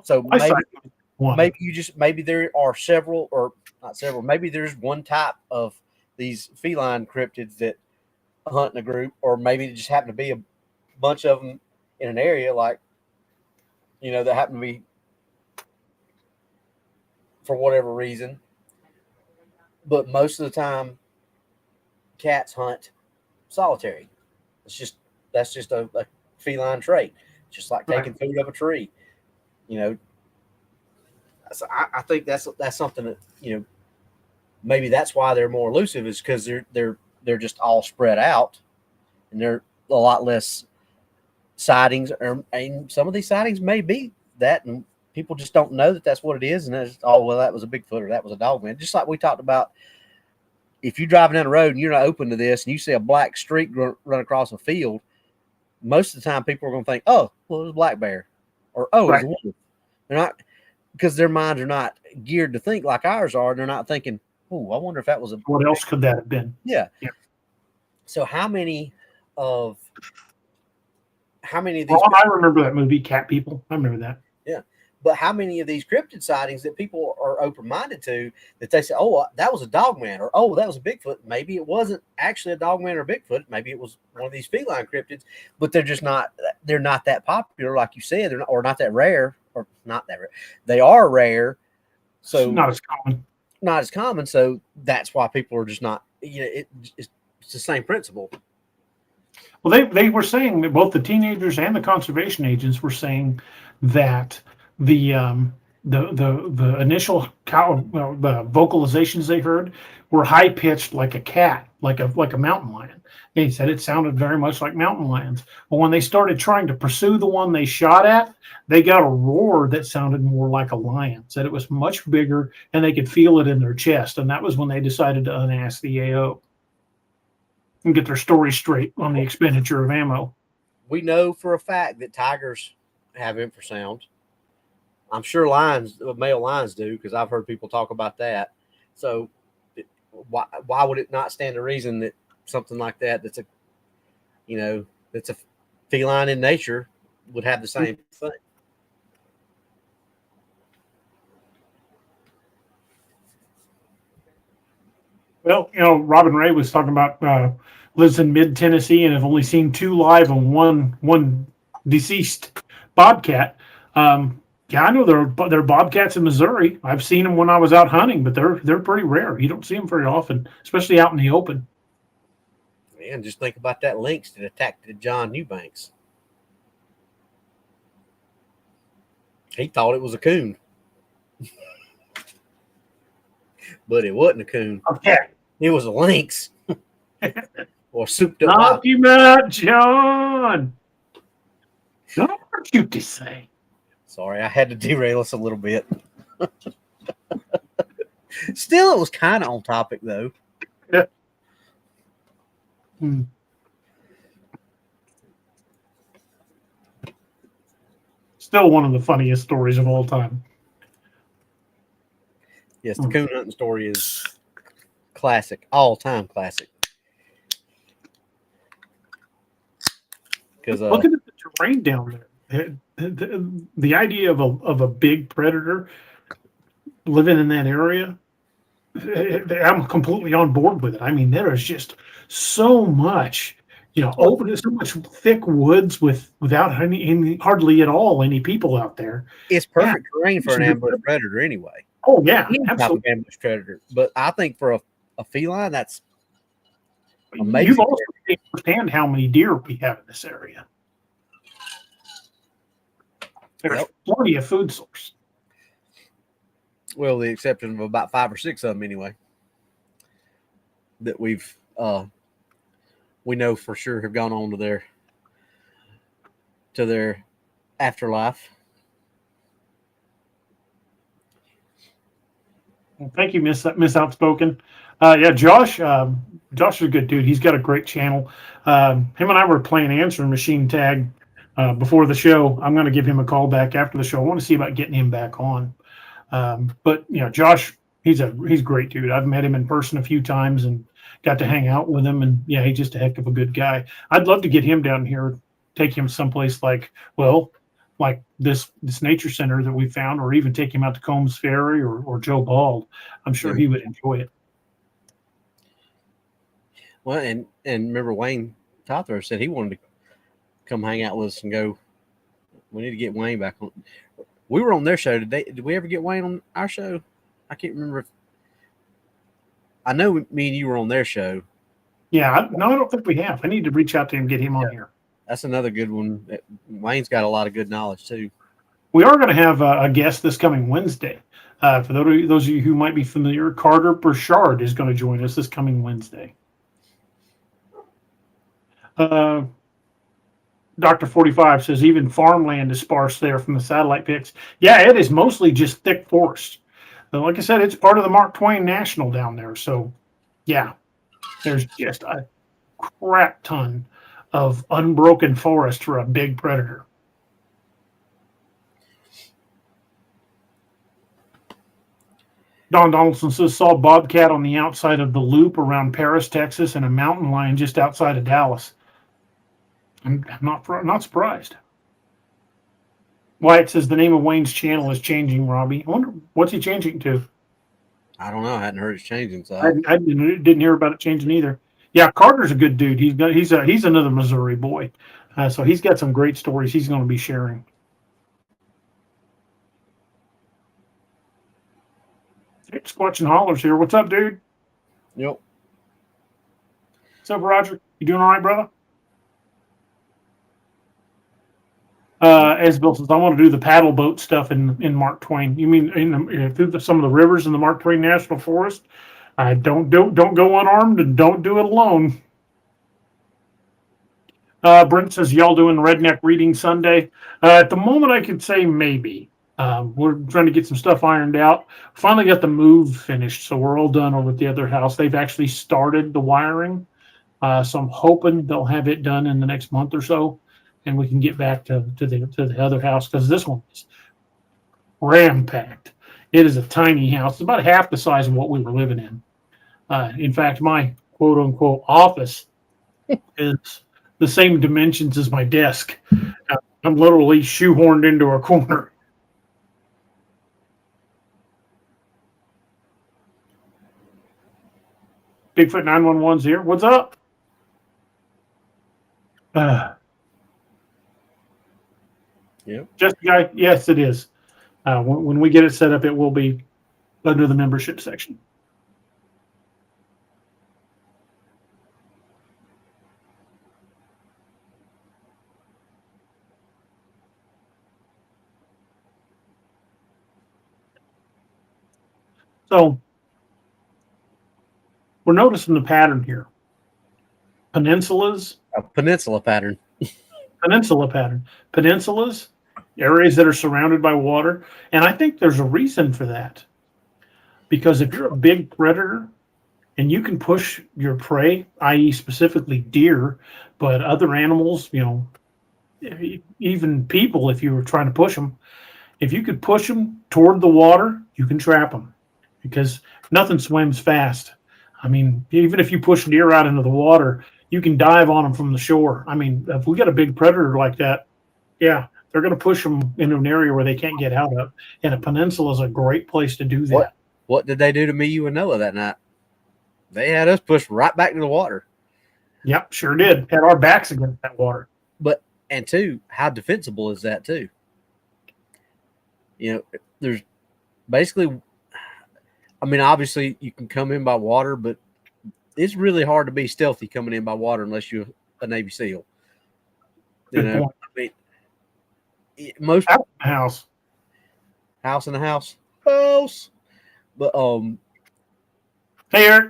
So maybe there are several, or not several. Maybe there's one type of these feline cryptids that hunting a group, or maybe it just happened to be a bunch of them in an area, like, that happen to be for whatever reason. But most of the time, cats hunt solitary. That's just a feline trait, just like taking food up a tree. So I think that's something that maybe that's why they're more elusive, is because they're just all spread out, and they're a lot less sightings. And some of these sightings may be that, and people just don't know that that's what it is, and that's, oh well, that was a Bigfoot or that was a dogman. Just like we talked about, if you're driving down the road and you're not open to this, and you see a black streak run across a field, most of the time people are going to think, oh, well, it was a black bear, or oh, it was a wolf. They're not, because their minds are not geared to think like ours are. They're not thinking, oh, I wonder if that was a. What else could that have been? Yeah. So how many of these? Well, I remember that movie, Cat People. I remember that. Yeah, but how many of these cryptid sightings that people are open-minded to, that they say, oh, that was a dogman, or oh, that was a Bigfoot. Maybe it wasn't actually a dogman or a Bigfoot. Maybe it was one of these feline cryptids, but they're just not. They're not that popular, like you said. They're not, or not that rare, or not that rare. They are rare, so it's not as common. Not as common. So that's why people are just not. It's the same principle. Well, they were saying that both the teenagers and the conservation agents were saying that the initial the vocalizations they heard were high pitched like a cat, like a mountain lion. They said it sounded very much like mountain lions. But when they started trying to pursue the one they shot at, they got a roar that sounded more like a lion. Said it was much bigger and they could feel it in their chest. And that was when they decided to unask the AO and get their story straight on the expenditure of ammo. We know for a fact that tigers have infrasound. I'm sure male lions do, because I've heard people talk about that. So why would it not stand to reason that something like that's a feline in nature would have the same thing? Well, Robin Ray was talking about lives in mid Tennessee and have only seen 2 live and one deceased bobcat. Yeah, I know there are bobcats in Missouri. I've seen them when I was out hunting, but they're pretty rare. You don't see them very often, especially out in the open. Man, just think about that lynx that attacked John Eubanks. He thought it was a coon. But it wasn't a coon. Okay. It was a lynx. Or souped up. Knock him out, John. Don't want you to say. Sorry, I had to derail us a little bit. Still, it was kind of on topic, though. Yeah. Still one of the funniest stories of all time. Yes, the coon hunting story is classic, all-time classic. Because look at the terrain down there. The idea of a big predator living in that area, I'm completely on board with it. I mean, there is just so much, open, so much thick woods without hardly at all any people out there. It's perfect terrain for an ambush predator, anyway. Oh yeah, absolutely. Ambush predator, but I think for a feline, that's amazing. You've also seen firsthand how many deer we have in this area. There's plenty of food source. Well, the exception of about 5 or 6 of them, anyway, that we know for sure have gone on to their afterlife. Well, thank you, Miss Outspoken. Yeah, Josh is a good dude. He's got a great channel. Him and I were playing answering machine tag before the show. I'm going to give him a call back after the show. I want to see about getting him back on. But Josh, he's a great dude. I've met him in person a few times and got to hang out with him. And yeah, he's just a heck of a good guy. I'd love to get him down here, take him someplace like this nature center that we found, or even take him out to Combs Ferry or Joe Bald. I'm sure he would enjoy it. Well, and remember Wayne Tothro said he wanted to come hang out with us and go. We need to get Wayne back on. We were on their show today. Did we ever get Wayne on our show? I can't remember. I know me and you were on their show. Yeah, no, I don't think we have. I need to reach out to him and get him on here. That's another good one. Wayne's got a lot of good knowledge too. We are going to have a guest this coming Wednesday. For those of you who might be familiar, Carter Burchard is going to join us this coming Wednesday. Dr. 45 says even farmland is sparse there from the satellite pics. Yeah, it is mostly just thick forest. But like I said, it's part of the Mark Twain National down there. So, yeah, there's just a crap ton of unbroken forest for a big predator. Don Donaldson says, saw bobcat on the outside of the loop around Paris, Texas, and a mountain lion just outside of Dallas. I'm not surprised. Wyatt says the name of Wayne's channel is changing, Robbie. I wonder what's he changing to? I don't know. I hadn't heard it's changing. So I didn't hear about it changing either. Yeah, Carter's a good dude. He's another Missouri boy, so he's got some great stories he's going to be sharing. Squatch and Hollers here. What's up, dude? Yep. What's up, Roger? You doing all right, brother? As Bill says, I want to do the paddle boat stuff in Mark Twain. You mean through some of the rivers in the Mark Twain National Forest? Don't go unarmed and don't do it alone. Brent says, y'all doing Redneck Reading Sunday? At the moment, I could say maybe. We're trying to get some stuff ironed out. Finally got the move finished, so we're all done over at the other house. They've actually started the wiring, so I'm hoping they'll have it done in the next month or so, and we can get back to the other house, because this one is ram-packed. It is a tiny house. It's about half the size of what we were living in. In fact, my quote-unquote office is the same dimensions as my desk. I'm literally shoehorned into a corner. Bigfoot 911's here. What's up? Yep. Just guy. Yes, it is. When we get it set up, it will be under the membership section. So we're noticing the pattern here. Peninsulas. A peninsula pattern. Peninsulas, areas that are surrounded by water. And I think there's a reason for that. Because if you're a big predator and you can push your prey, i.e. specifically deer, but other animals, even people, if you were trying to push them, if you could push them toward the water, you can trap them. Because nothing swims fast. I mean, even if you push deer out into the water, you can dive on them from the shore. I mean, if we got a big predator like that, yeah, they're going to push them into an area where they can't get out of. And a peninsula is a great place to do that. What did they do to me, you, and Noah that night? They had us pushed right back to the water. Yep, sure did. Had our backs against that water. And two, how defensible is that too? There's basically, I mean, obviously you can come in by water, but it's really hard to be stealthy coming in by water unless you're a Navy SEAL. Good point. I mean, most house in the house. But hey,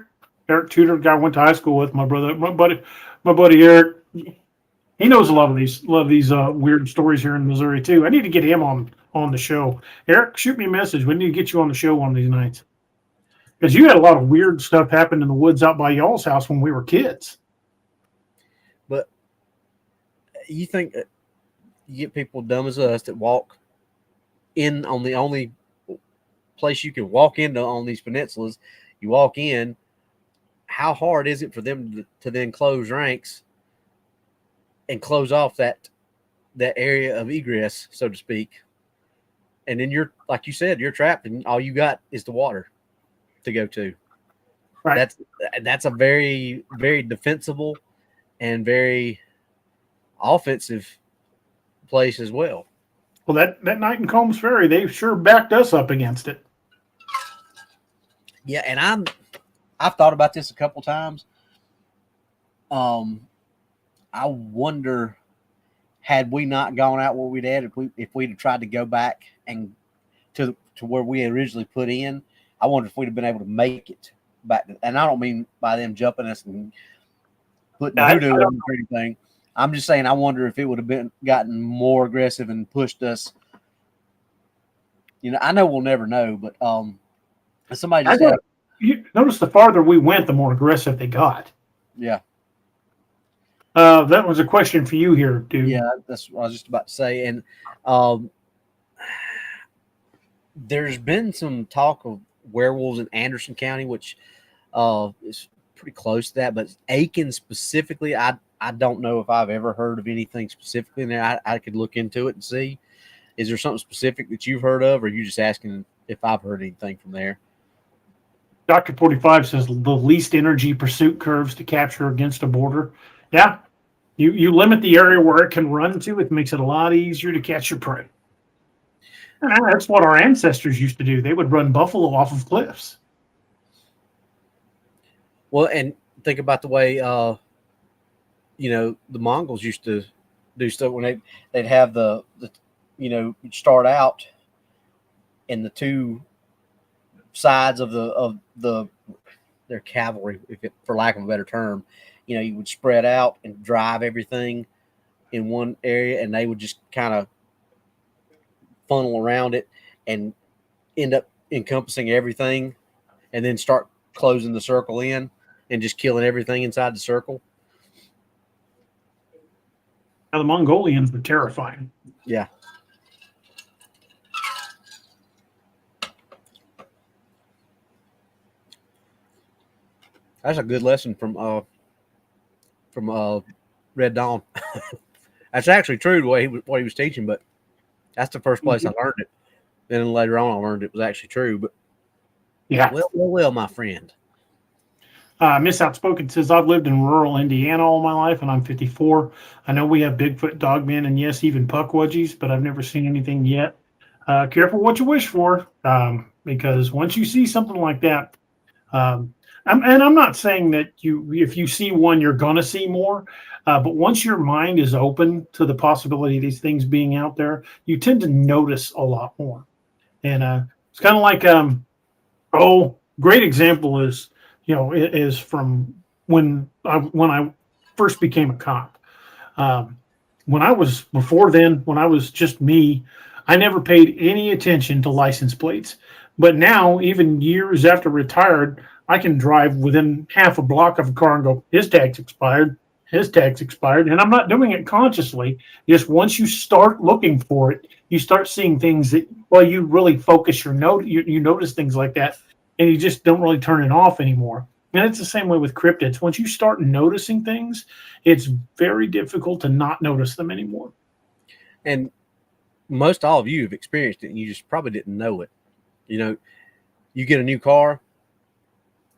Eric Tudor, guy I went to high school with, my buddy Eric. He knows a lot of these weird stories here in Missouri too. I need to get him on the show. Eric, shoot me a message. We need to get you on the show one of these nights. Because you had a lot of weird stuff happen in the woods out by y'all's house when we were kids. But you think you get people dumb as us that walk in on the only place you can walk into on these peninsulas. You walk in. How hard is it for them to then close ranks and close off that area of egress, so to speak? And then you're, like you said, you're trapped, and all you got is the water to go to. Right. That's a very, very defensible and very offensive place as well. Well, that night in Combs Ferry, they sure backed us up against it. Yeah, and I've thought about this a couple times. I wonder, had we not gone out where we'd at, if we'd have tried to go back and to where we originally put in, I wonder if we'd have been able to make it back. And I don't mean by them jumping us and putting voodoo on or anything. I'm just saying I wonder if it would have gotten more aggressive and pushed us. You know, I know we'll never know, but somebody just said, you notice the farther we went, the more aggressive they got. Yeah. That was a question for you here, dude. Yeah, that's what I was just about to say. And there's been some talk of werewolves in Anderson County, which is pretty close to that. But Aiken specifically, I don't know if I've ever heard of anything specifically in there. I could look into it and see. Is there something specific that you've heard of, or are you just asking if I've heard anything from there? Dr. 45 says the least energy pursuit curves to capture against a border. Yeah. You limit the area where it can run to, it makes it a lot easier to catch your prey. And that's what our ancestors used to do. They would run buffalo off of cliffs. Well, and think about the way, the Mongols used to do stuff when they'd have the start out in the two sides of their cavalry, for lack of a better term. You would spread out and drive everything in one area, and they would just kind of funnel around it and end up encompassing everything, and then start closing the circle in and just killing everything inside the circle. Now, the Mongolians were terrifying. Yeah. That's a good lesson from Red Dawn. That's actually true what he was teaching, but that's the first place I learned it. Then later on, I learned it was actually true. But yeah, well, my friend. Miss Outspoken says, I've lived in rural Indiana all my life, and I'm 54. I know we have Bigfoot, dogmen, and yes, even puckwudgies, but I've never seen anything yet. Careful what you wish for, because once you see something like that, I'm not saying that if you see one, you're going to see more. But once your mind is open to the possibility of these things being out there, you tend to notice a lot more. And it's kind of like, great example is from when I first became a cop. When I was just me, I never paid any attention to license plates. But now, even years after retired, I can drive within half a block of a car and go, his tag's expired. And I'm not doing it consciously. Just once you start looking for it, you start seeing things that, you really focus you notice things like that, and you just don't really turn it off anymore. And it's the same way with cryptids. Once you start noticing things, it's very difficult to not notice them anymore. And most all of you have experienced it, and you just probably didn't know it. You get a new car,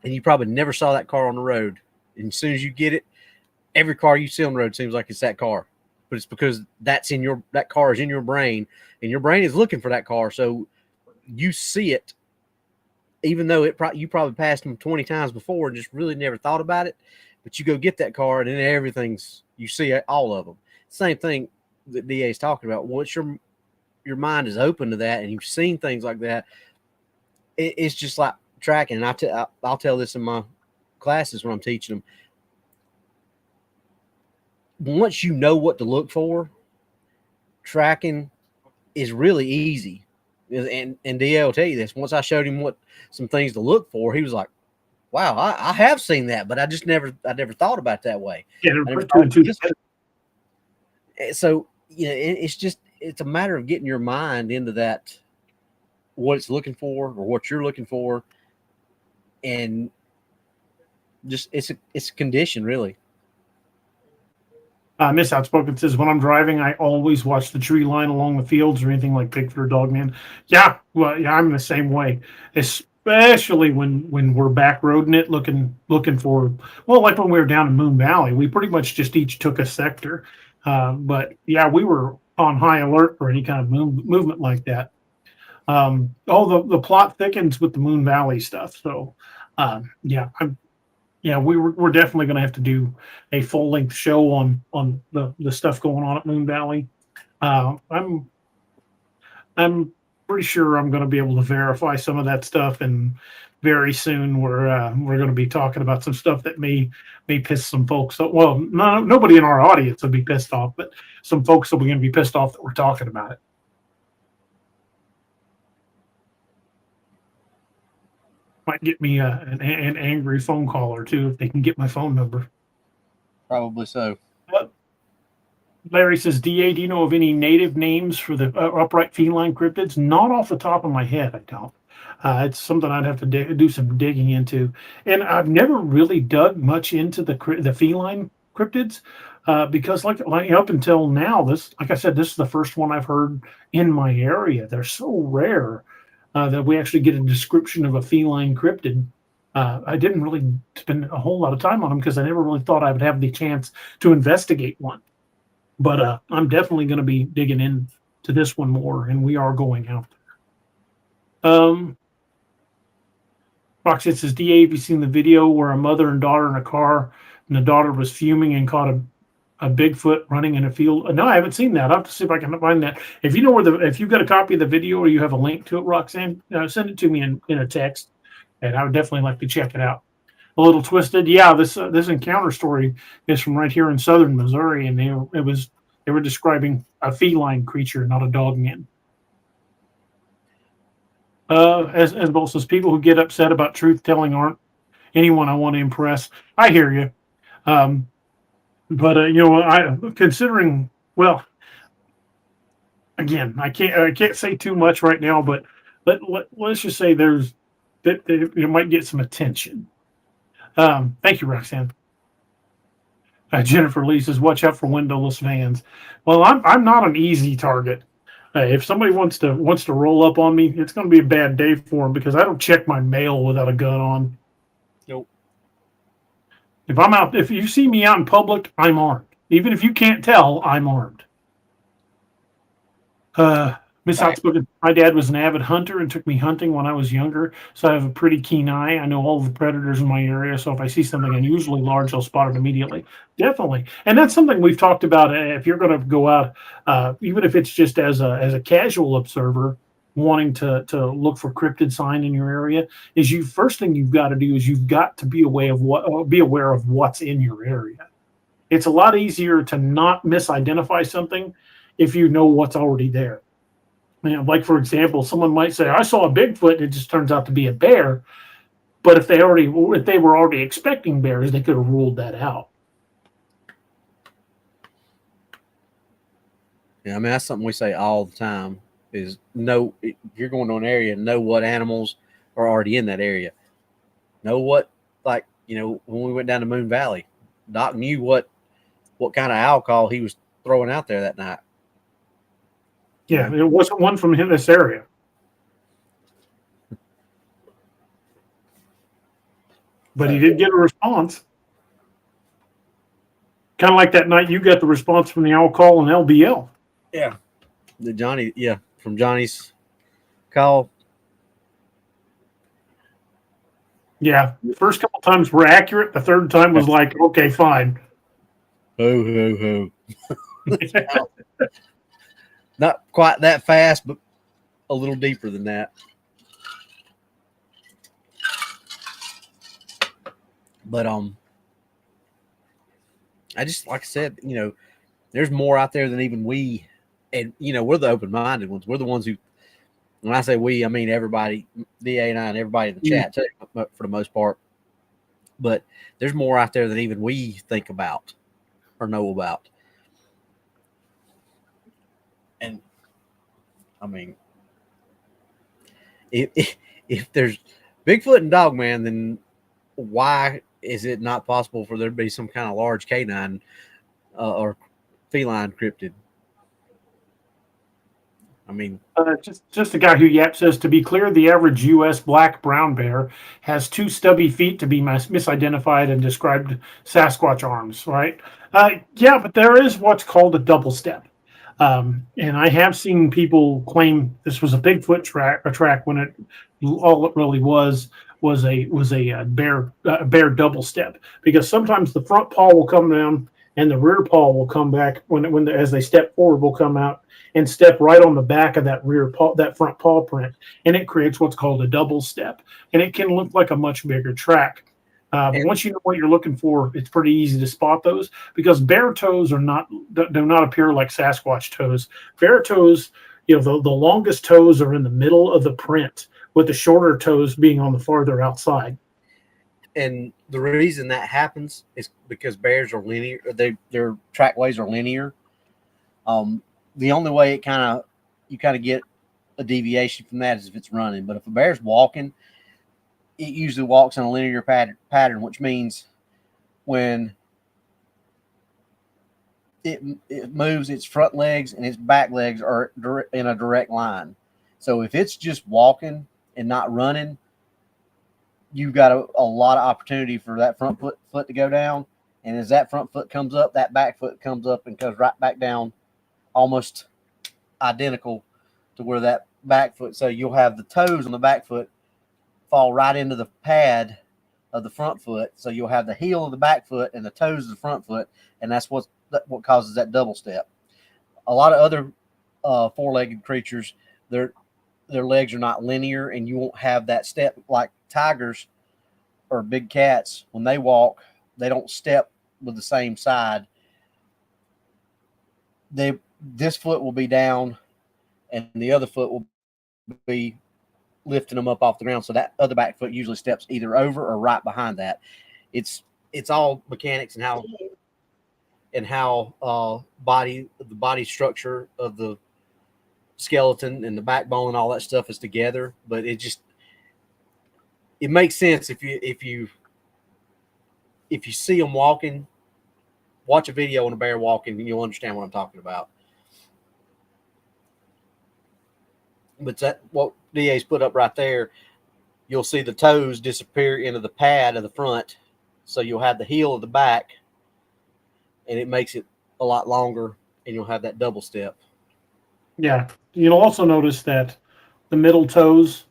and you probably never saw that car on the road. And as soon as you get it, every car you see on the road seems like it's that car. But it's because that car is in your brain, and your brain is looking for that car. So you see it, even though you probably passed them 20 times before and just really never thought about it. But you go get that car, and then you see all of them. Same thing that DA is talking about. Once your mind is open to that, and you've seen things like that, it's just like tracking. And I'll tell this in my classes when I'm teaching them. Once you know what to look for, tracking is really easy. And DA will tell you this. Once I showed him some things to look for, he was like, wow, I have seen that, but I never thought about it that way. Yeah, so it's a matter of getting your mind into that, what it's looking for or what you're looking for, and just it's a condition, really. Miss Outspoken says, when I'm driving, I always watch the tree line along the fields or anything like Bigfoot or Dogman. Yeah, I'm the same way. especially when we're back roading it, looking for, well, like when we were down in Moon Valley, we pretty much just each took a sector. But yeah, we were on high alert for any kind of movement like that. The plot thickens with the Moon Valley stuff. So yeah, we're definitely going to have to do a full length show on the stuff going on at Moon Valley. I'm pretty sure I'm going to be able to verify some of that stuff, and very soon we're going to be talking about some stuff that may piss some folks. Well, nobody in our audience will be pissed off, but some folks will be going to be pissed off that we're talking about it. Might get me an angry phone call or two if they can get my phone number. Probably so. But Larry says, DA, do you know of any native names for the upright feline cryptids? Not off the top of my head, I don't. It's something I'd have to do some digging into. And I've never really dug much into the feline cryptids because like up until now, like I said, this is the first one I've heard in my area. They're so rare that we actually get a description of a feline cryptid. I didn't really spend a whole lot of time on them because I never really thought I would have the chance to investigate one. But I'm definitely going to be digging into this one more, and we are going out there. Roxette says, DA, have you seen the video where a mother and daughter in a car, and the daughter was fuming and caught a Bigfoot running in a field? No, I haven't seen that. I'll have to see if I can find that. If you know if you've got a copy of the video or you have a link to it, Roxanne, send it to me in a text, and I would definitely like to check it out. A Little Twisted, yeah. This encounter story is from right here in southern Missouri, and they were describing a feline creature, not a dog man. As Bo says, people who get upset about truth telling aren't anyone I want to impress. I hear you, but I considering, well, again, I can't say too much right now, but let's just say it might get some attention. Thank you, Roxanne. Jennifer Lee says, "Watch out for windowless vans." Well, I'm not an easy target. If somebody wants to roll up on me, it's going to be a bad day for them because I don't check my mail without a gun on. Nope. If you see me out in public, I'm armed. Even if you can't tell, I'm armed. Miss Outspoken, my dad was an avid hunter and took me hunting when I was younger, so I have a pretty keen eye. I know all the predators in my area, so if I see something unusually large, I'll spot it immediately. Definitely. And that's something we've talked about. If you're going to go out, even if it's just as a casual observer, wanting to look for cryptid sign in your area, first thing you've got to do is you've got to be aware of what's in your area. It's a lot easier to not misidentify something if you know what's already there. Like, for example, someone might say, I saw a Bigfoot, and it just turns out to be a bear. But if they were already expecting bears, they could have ruled that out. Yeah, I mean, that's something we say all the time is if you're going to an area, know what animals are already in that area. Know what, when we went down to Moon Valley, Doc knew what kind of alcohol he was throwing out there that night. Yeah, it wasn't one from this area. But he did get a response. Kind of like that night you got the response from the owl call and LBL. Yeah. From Johnny's call. Yeah, the first couple times were accurate. The third time was like, okay, fine. Ho. Not quite that fast, but a little deeper than that. But I just, like I said, there's more out there than even we, and we're the open-minded ones. We're the ones who, when I say we, I mean everybody, DA and I, and everybody in the chat too, for the most part. But there's more out there than even we think about or know about. And I mean, if there's Bigfoot and Dogman, then why is it not possible for there to be some kind of large canine or feline cryptid? I mean, Just a guy who Yap says, to be clear, the average U.S. black brown bear has 2 stubby feet to be misidentified and described Sasquatch arms, right? Yeah, but there is what's called a double step. And I have seen people claim this was a Bigfoot track when all it really was a bear double step, because sometimes the front paw will come down and the rear paw will come back as they step forward, will come out and step right on the back of that front paw print, and it creates what's called a double step, and it can look like a much bigger track. But once you know what you're looking for, it's pretty easy to spot those, because bear toes do not appear like Sasquatch toes. Bear toes, the longest toes are in the middle of the print, with the shorter toes being on the farther outside. And the reason that happens is because bears are linear. Their trackways are linear. The only way you kind of get a deviation from that is if it's running. But if a bear's walking, it usually walks in a linear pattern, which means when it moves, its front legs and its back legs are in a direct line. So if it's just walking and not running, you've got a lot of opportunity for that front foot to go down. And as that front foot comes up, that back foot comes up and goes right back down, almost identical to where that back foot. So you'll have the toes on the back foot fall right into the pad of the front foot. So you'll have the heel of the back foot and the toes of the front foot, and that's what causes that double step. A lot of other four-legged creatures, their legs are not linear, and you won't have that step like tigers or big cats. When they walk, they don't step with the same side. This foot will be down, and the other foot will be lifting them up off the ground. So that other back foot usually steps either over or right behind that. It's all mechanics and how the body structure of the skeleton and the backbone and all that stuff is together. But it makes sense if you see them walking. Watch a video on a bear walking, and you'll understand what I'm talking about. But that what DA's put up right there, you'll see the toes disappear into the pad of the front, so you'll have the heel of the back, and it makes it a lot longer, and you'll have that double step. Yeah, you'll also notice that the middle toes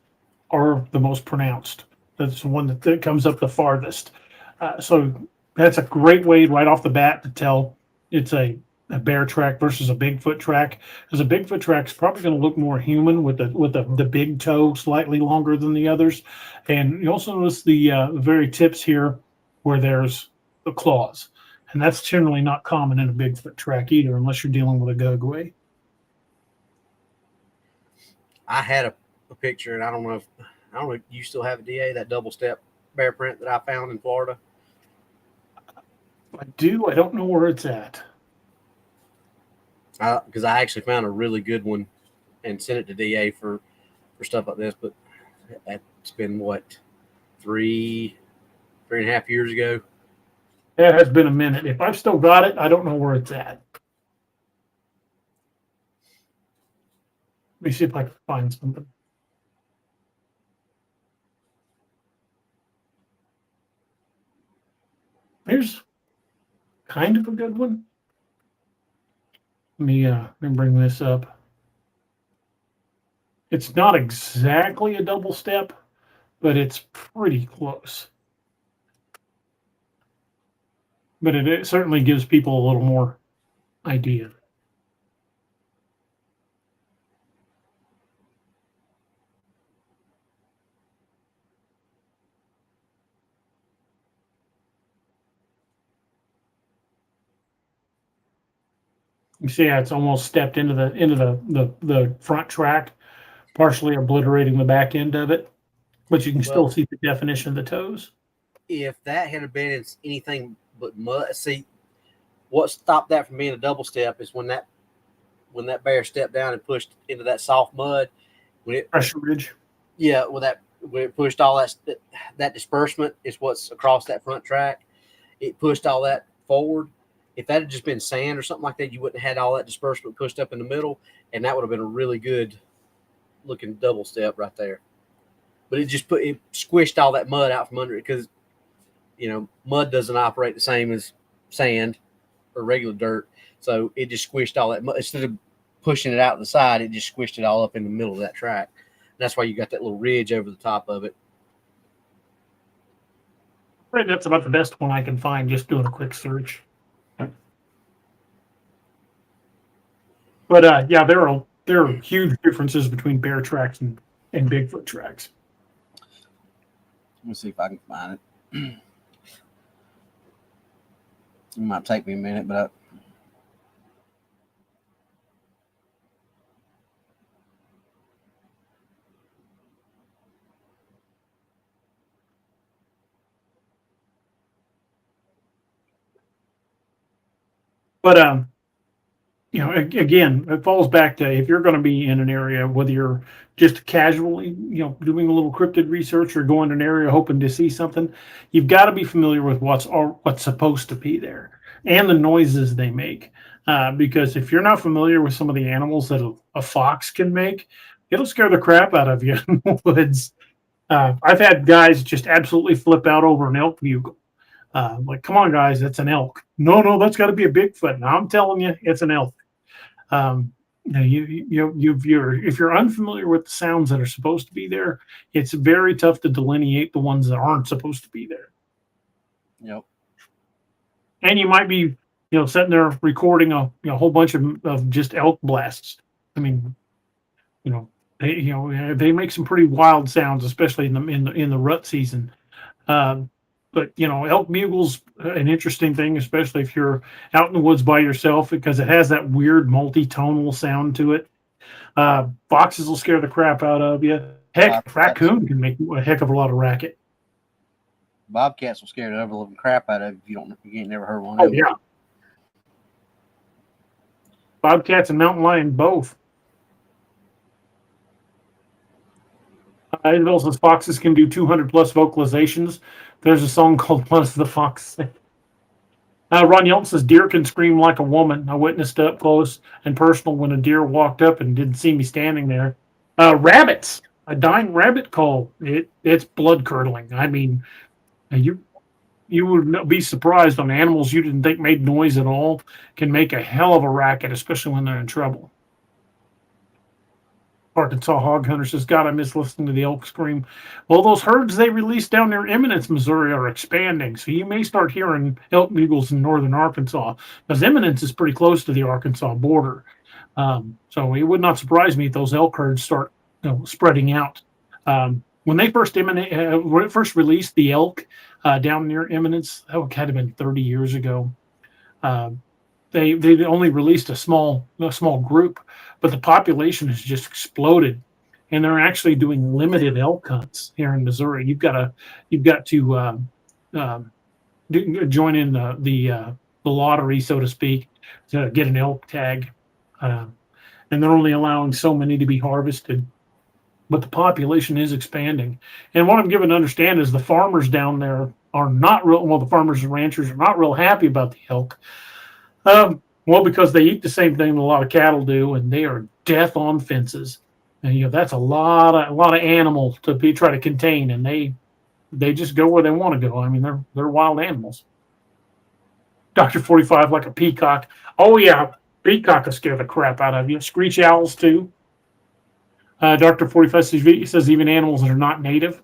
are the most pronounced. That's the one that comes up the farthest. So that's a great way right off the bat to tell it's a bear track versus a Bigfoot track, because a Bigfoot track is probably going to look more human with the big toe slightly longer than the others. And you also notice the very tips here where there's the claws, and that's generally not common in a Bigfoot track either, unless you're dealing with a gugway. I had a picture, and I don't know if you still have a DA, that double step bear print that I found in Florida. I do. I don't know where it's at. Because I actually found a really good one and sent it to DA for stuff like this, but it's been what, 3.5 years ago. It has been a minute. If I've still got it, I don't know where it's at. Let me see if I can find something. Here's kind of a good one. Let me bring this up. It's not exactly a double step, but it's pretty close. But it certainly gives people a little more idea. You see how it's almost stepped into the front track, partially obliterating the back end of it, but you can still see the definition of the toes. If that had been anything but mud, see, what stopped that from being a double step is when that bear stepped down and pushed into that soft mud, Pressure ridge. Yeah, when it pushed all that disbursement is what's across that front track. It pushed all that forward. if that had just been sand or something like that, you wouldn't have had all that disbursement pushed up in the middle, and that would have been a really good looking double step right there. But it squished all that mud out from under it because, mud doesn't operate the same as sand or regular dirt. So it just squished all that mud. Instead of pushing it out the side, it just squished it all up in the middle of that track. And that's why you got that little ridge over the top of it. Right, that's about the best one I can find just doing a quick search. But yeah, there are huge differences between bear tracks and Bigfoot tracks. Let me see if I can find it. It might take me a minute, but again, it falls back to if you're going to be in an area, whether you're just casually, doing a little cryptid research or going to an area hoping to see something, you've got to be familiar with what's supposed to be there and the noises they make. Because if you're not familiar with some of the animals that a fox can make, it'll scare the crap out of you in the woods. I've had guys just absolutely flip out over an elk bugle. Like, come on, guys, that's an elk. No, that's got to be a Bigfoot. Now I'm telling you, it's an elk. If you're unfamiliar with the sounds that are supposed to be there, it's very tough to delineate the ones that aren't supposed to be there. Yep. And you might be, sitting there recording a whole bunch of just elk blasts. I mean, they make some pretty wild sounds, especially in the rut season. But elk bugle's an interesting thing, especially if you're out in the woods by yourself, because it has that weird multi-tonal sound to it. Foxes will scare the crap out of you. Heck, raccoon can make a heck of a lot of racket. Bobcats will scare the ever living crap out of you if you ain't never heard one. Oh yeah, bobcats and mountain lion both. It also says foxes can do 200 plus vocalizations. There's a song called "What Is the Fox Say?" Ron Yelton says deer can scream like a woman. I witnessed up close and personal when a deer walked up and didn't see me standing there. Rabbits, a dying rabbit call. It's blood curdling. I mean, you would be surprised on animals you didn't think made noise at all can make a hell of a racket, especially when they're in trouble. Arkansas Hog Hunter says, God, I miss listening to the elk scream. Well, those herds they released down near Eminence, Missouri are expanding. So you may start hearing elk bugles in northern Arkansas, because Eminence is pretty close to the Arkansas border. So it would not surprise me if those elk herds start spreading out. When they first released the elk down near Eminence, that had to have been 30 years ago. They only released a small group, but the population has just exploded, and they're actually doing limited elk hunts here in Missouri. You've got to join in the lottery, so to speak, to get an elk tag, and they're only allowing so many to be harvested. But the population is expanding, and what I'm given to understand is the farmers down there are not real. Well, the farmers and ranchers are not real happy about the elk. Well, because they eat the same thing that a lot of cattle do, and they are death on fences. And that's a lot of animals to try to contain, and they just go where they want to go. I mean, they're wild animals. Dr. 45 like a peacock. Oh yeah, peacock will scare the crap out of you. Screech owls too. Dr. 45 says even animals that are not native.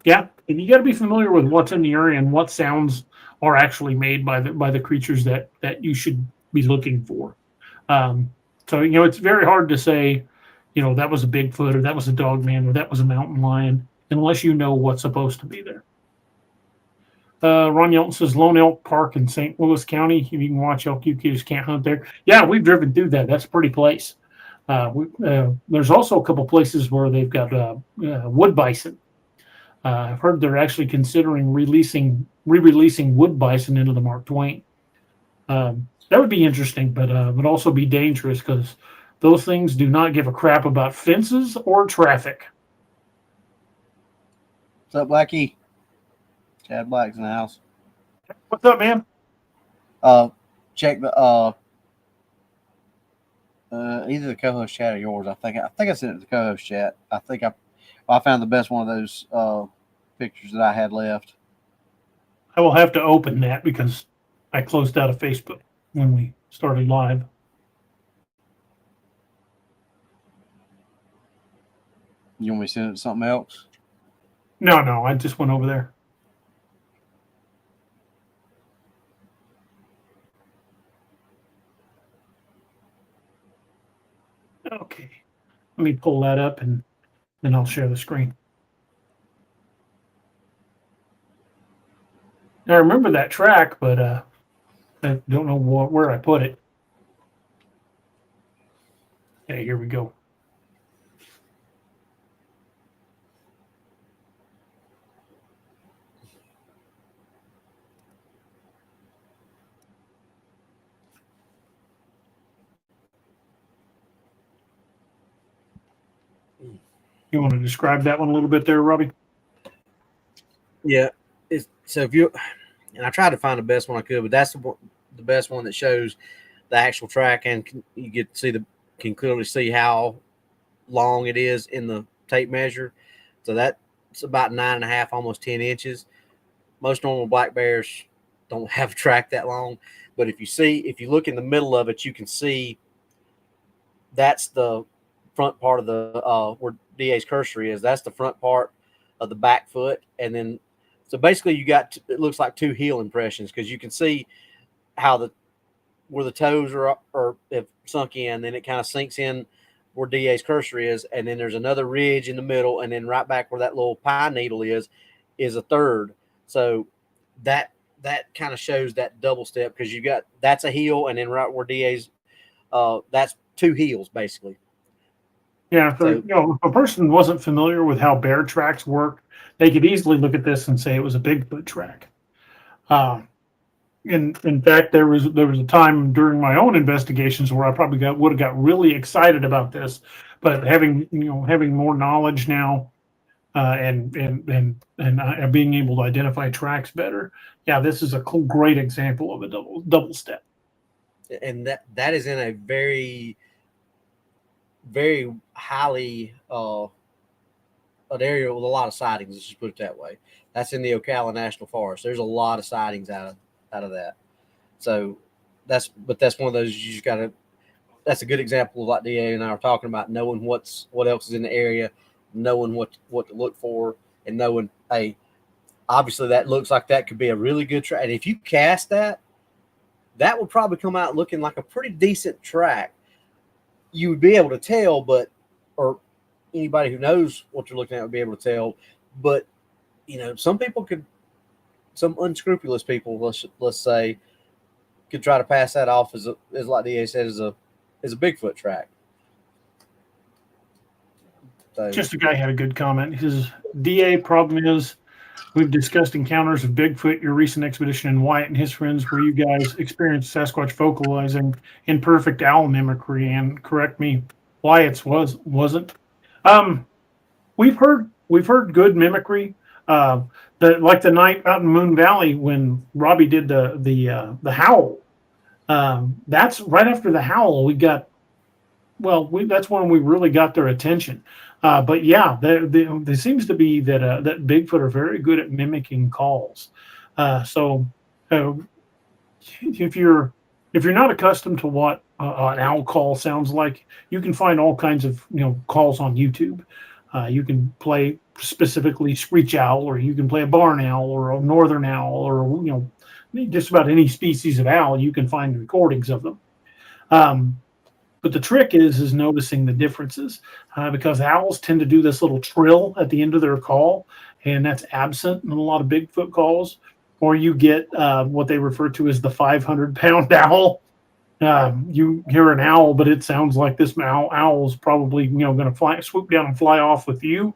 Yeah, and you got to be familiar with what's in the area and what sounds are actually made by the creatures that you should be looking for. So it's very hard to say, that was a Bigfoot or that was a dogman or that was a mountain lion unless you know what's supposed to be there. Ron Yelton says Lone Elk Park in St. Louis County. If you can watch elk, you just can't hunt there. Yeah, we've driven through that. That's a pretty place. There's also a couple places where they've got wood bison. I've heard they're actually considering re-releasing wood bison into the Mark Twain. That would be interesting, but would also be dangerous because those things do not give a crap about fences or traffic. What's up, Blackie? Chad Black's in the house. What's up, man? check the either the co-host chat or yours. I think I sent it to the co-host chat. I found the best one of those pictures that I had left. I will have to open that because I closed out of Facebook when we started live. You want me to send it to something else? No, I just went over there. Okay, let me pull that up and then I'll share the screen. I remember that track, but I don't know where I put it. Okay, here we go. You want to describe that one a little bit there, Robbie? Yeah. So if you, and I tried to find the best one I could, but that's the best one that shows the actual track, and you get to see can clearly see how long it is in the tape measure. So that's about 9.5, almost 10 inches. Most normal black bears don't have a track that long, but if you look in the middle of it, you can see that's the front part of the where DA's cursory is. That's the front part of the back foot, and then so basically you got it looks like two heel impressions because you can see how where the toes are have sunk in, then it kind of sinks in where DA's cursory is, and then there's another ridge in the middle, and then right back where that little pine needle is a third. So that kind of shows that double step because you got that's a heel, and then right where DA's that's two heels basically. Yeah, so if a person wasn't familiar with how bear tracks work, they could easily look at this and say it was a Bigfoot track. In fact, there was a time during my own investigations where I probably would have got really excited about this, but having more knowledge now, and being able to identify tracks better, yeah, this is a great example of a double step. And that is in a very, very highly an area with a lot of sightings. Let's just put it that way. That's in the Ocala National Forest. There's a lot of sightings out of that. So that's one of those you just got to. That's a good example of like DA and I were talking about, knowing what else is in the area, knowing what to look for, and knowing, hey, obviously that looks like that could be a really good track. And if you cast that would probably come out looking like a pretty decent track. You would be able to tell, or anybody who knows what you're looking at would be able to tell. But some unscrupulous people, let's say, could try to pass that off as like DA said, as a Bigfoot track. So, just a guy had a good comment. His DA problem is we've discussed encounters of Bigfoot, your recent expedition, and Wyatt and his friends where you guys experienced Sasquatch vocalizing in perfect owl mimicry. And correct me, Wyatt's wasn't. We've heard good mimicry. Like the night out in Moon Valley when Robbie did the howl. That's right after the howl. That's when we really got their attention. But yeah, there seems to be that Bigfoot are very good at mimicking calls. So if you're not accustomed to what an owl call sounds like, you can find all kinds of calls on YouTube. You can play specifically screech owl, or you can play a barn owl, or a northern owl, or just about any species of owl. You can find recordings of them. But the trick is noticing the differences, because owls tend to do this little trill at the end of their call, and that's absent in a lot of Bigfoot calls. Or you get what they refer to as the 500-pound owl. You hear an owl, but it sounds like this owl is probably going to swoop down and fly off with you.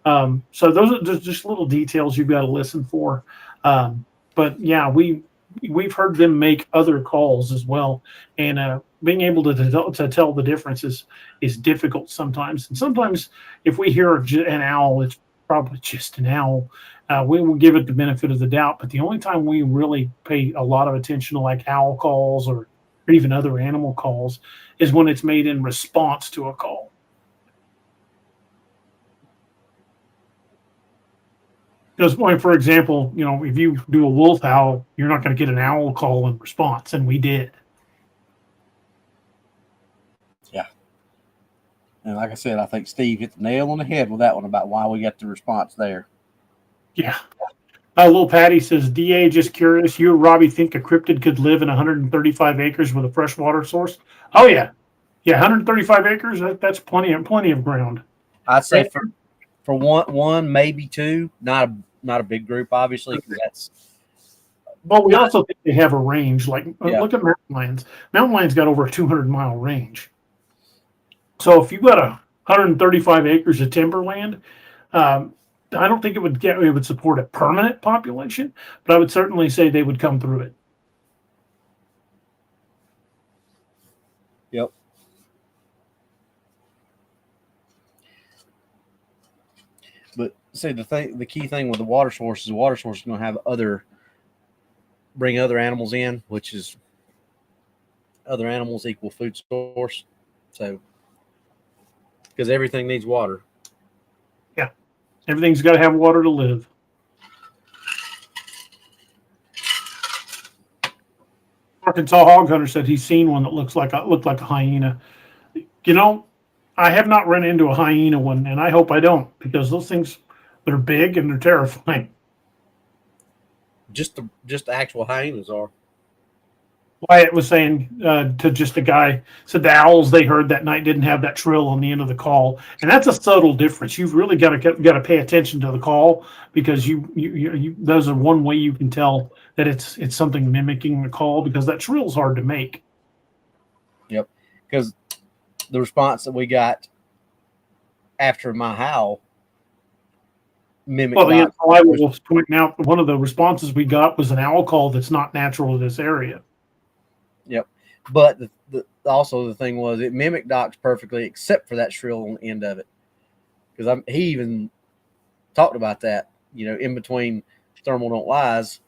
So those are just little details you've got to listen for. But yeah, we've heard them make other calls as well, and being able to tell the differences is difficult sometimes. And sometimes if we hear an owl, it's probably just an owl. we will give it the benefit of the doubt. But the only time we really pay a lot of attention to like owl calls or even other animal calls is when it's made in response to a call. Because, for example, if you do a wolf howl, you're not going to get an owl call in response, and we did. Yeah. And like I said, I think Steve hit the nail on the head with that one about why we got the response there. Yeah. Little Patty says, DA, just curious, you or Robbie think a cryptid could live in 135 acres with a freshwater source? Oh, yeah. Yeah, 135 acres, that's plenty of ground. I'd say for one, maybe two, not a big group, obviously, because that's. Well, we also think they have a range. Like, look at mountain lions. Mountain lions got over a 200-mile range. So if you got 135 acres of timberland, I don't think it would support a permanent population, but I would certainly say they would come through it. Yep. But see, the key thing with the water source is going to have bring other animals in, which is other animals equal food source. So, because everything needs water. Yeah, everything's got to have water to live. Arkansas Hog Hunter said he's seen one that looked like a hyena. I have not run into a hyena one, and I hope I don't, because those things, they're big and they're terrifying. Just the actual hyenas are. Wyatt was saying to just a guy, said the owls they heard that night didn't have that trill on the end of the call, and that's a subtle difference. You've really got to pay attention to the call, because you those are one way you can tell that it's something mimicking the call, because that trill's hard to make. Yep, because the response that we got after my howl mimicked. Well, I was pointing out one of the responses we got was an owl call that's not natural to this area. Yep, but also the thing was it mimicked Doc's perfectly, except for that shrill on the end of it, because he even talked about that. In between thermal don't lies,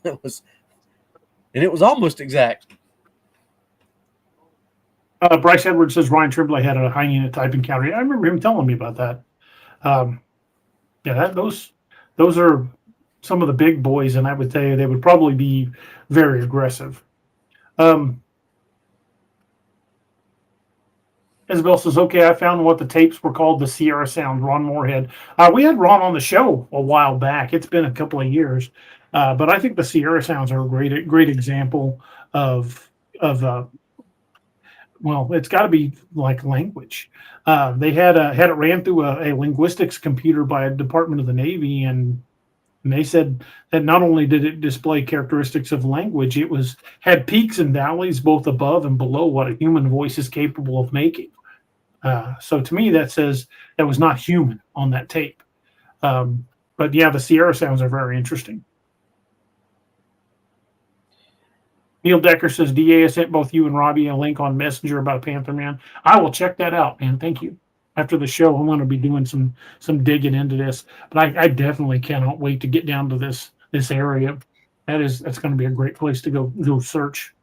it was almost exact. Bryce Edwards says Ryan Tremblay had a hyena type encounter. I remember him telling me about that. Those are some of the big boys, and I would tell you they would probably be very aggressive. Isabel says, okay, I found what the tapes were called, the Sierra Sound, Ron Moorhead. We had Ron on the show a while back. It's been a couple of years. But I think the Sierra Sounds are a great example of it's got to be like language. They had it ran through a linguistics computer by a Department of the Navy, and they said that not only did it display characteristics of language, it had peaks and valleys both above and below what a human voice is capable of making. So to me, that says that was not human on that tape. But yeah, the Sierra Sounds are very interesting. Neil Decker says, DA, I sent both you and Robbie a link on Messenger about a Panther Man. I will check that out, man. Thank you. After the show, I'm going to be doing some digging into this. But I definitely cannot wait to get down to this area. That's going to be a great place to go search.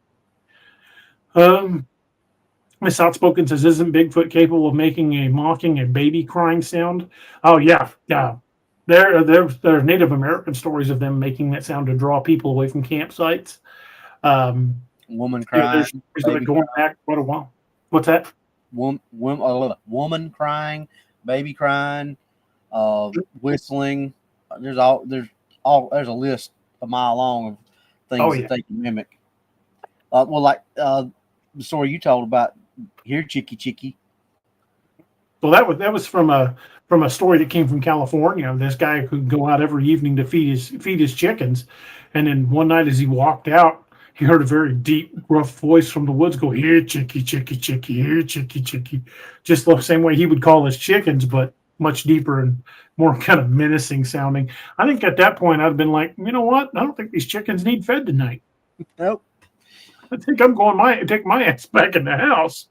Miss Outspoken says, isn't Bigfoot capable of mocking a baby crying sound? Oh, yeah. There are Native American stories of them making that sound to draw people away from campsites. Woman crying. There's going back quite a while. What's that? Woman crying, baby crying, whistling. There's a list a mile long of things that they can mimic. The story you told about here, Chicky. Well, that was from a story that came from California. This guy who'd go out every evening to feed his chickens, and then one night as he walked out, he heard a very deep, rough voice from the woods go, here, chicky, chicky, chicky, here, chicky, chicky. Just the same way he would call his chickens, but much deeper and more kind of menacing sounding. I think at that point, I'd been like, you know what? I don't think these chickens need fed tonight. Nope. I think I'm going to take my ass back in the house.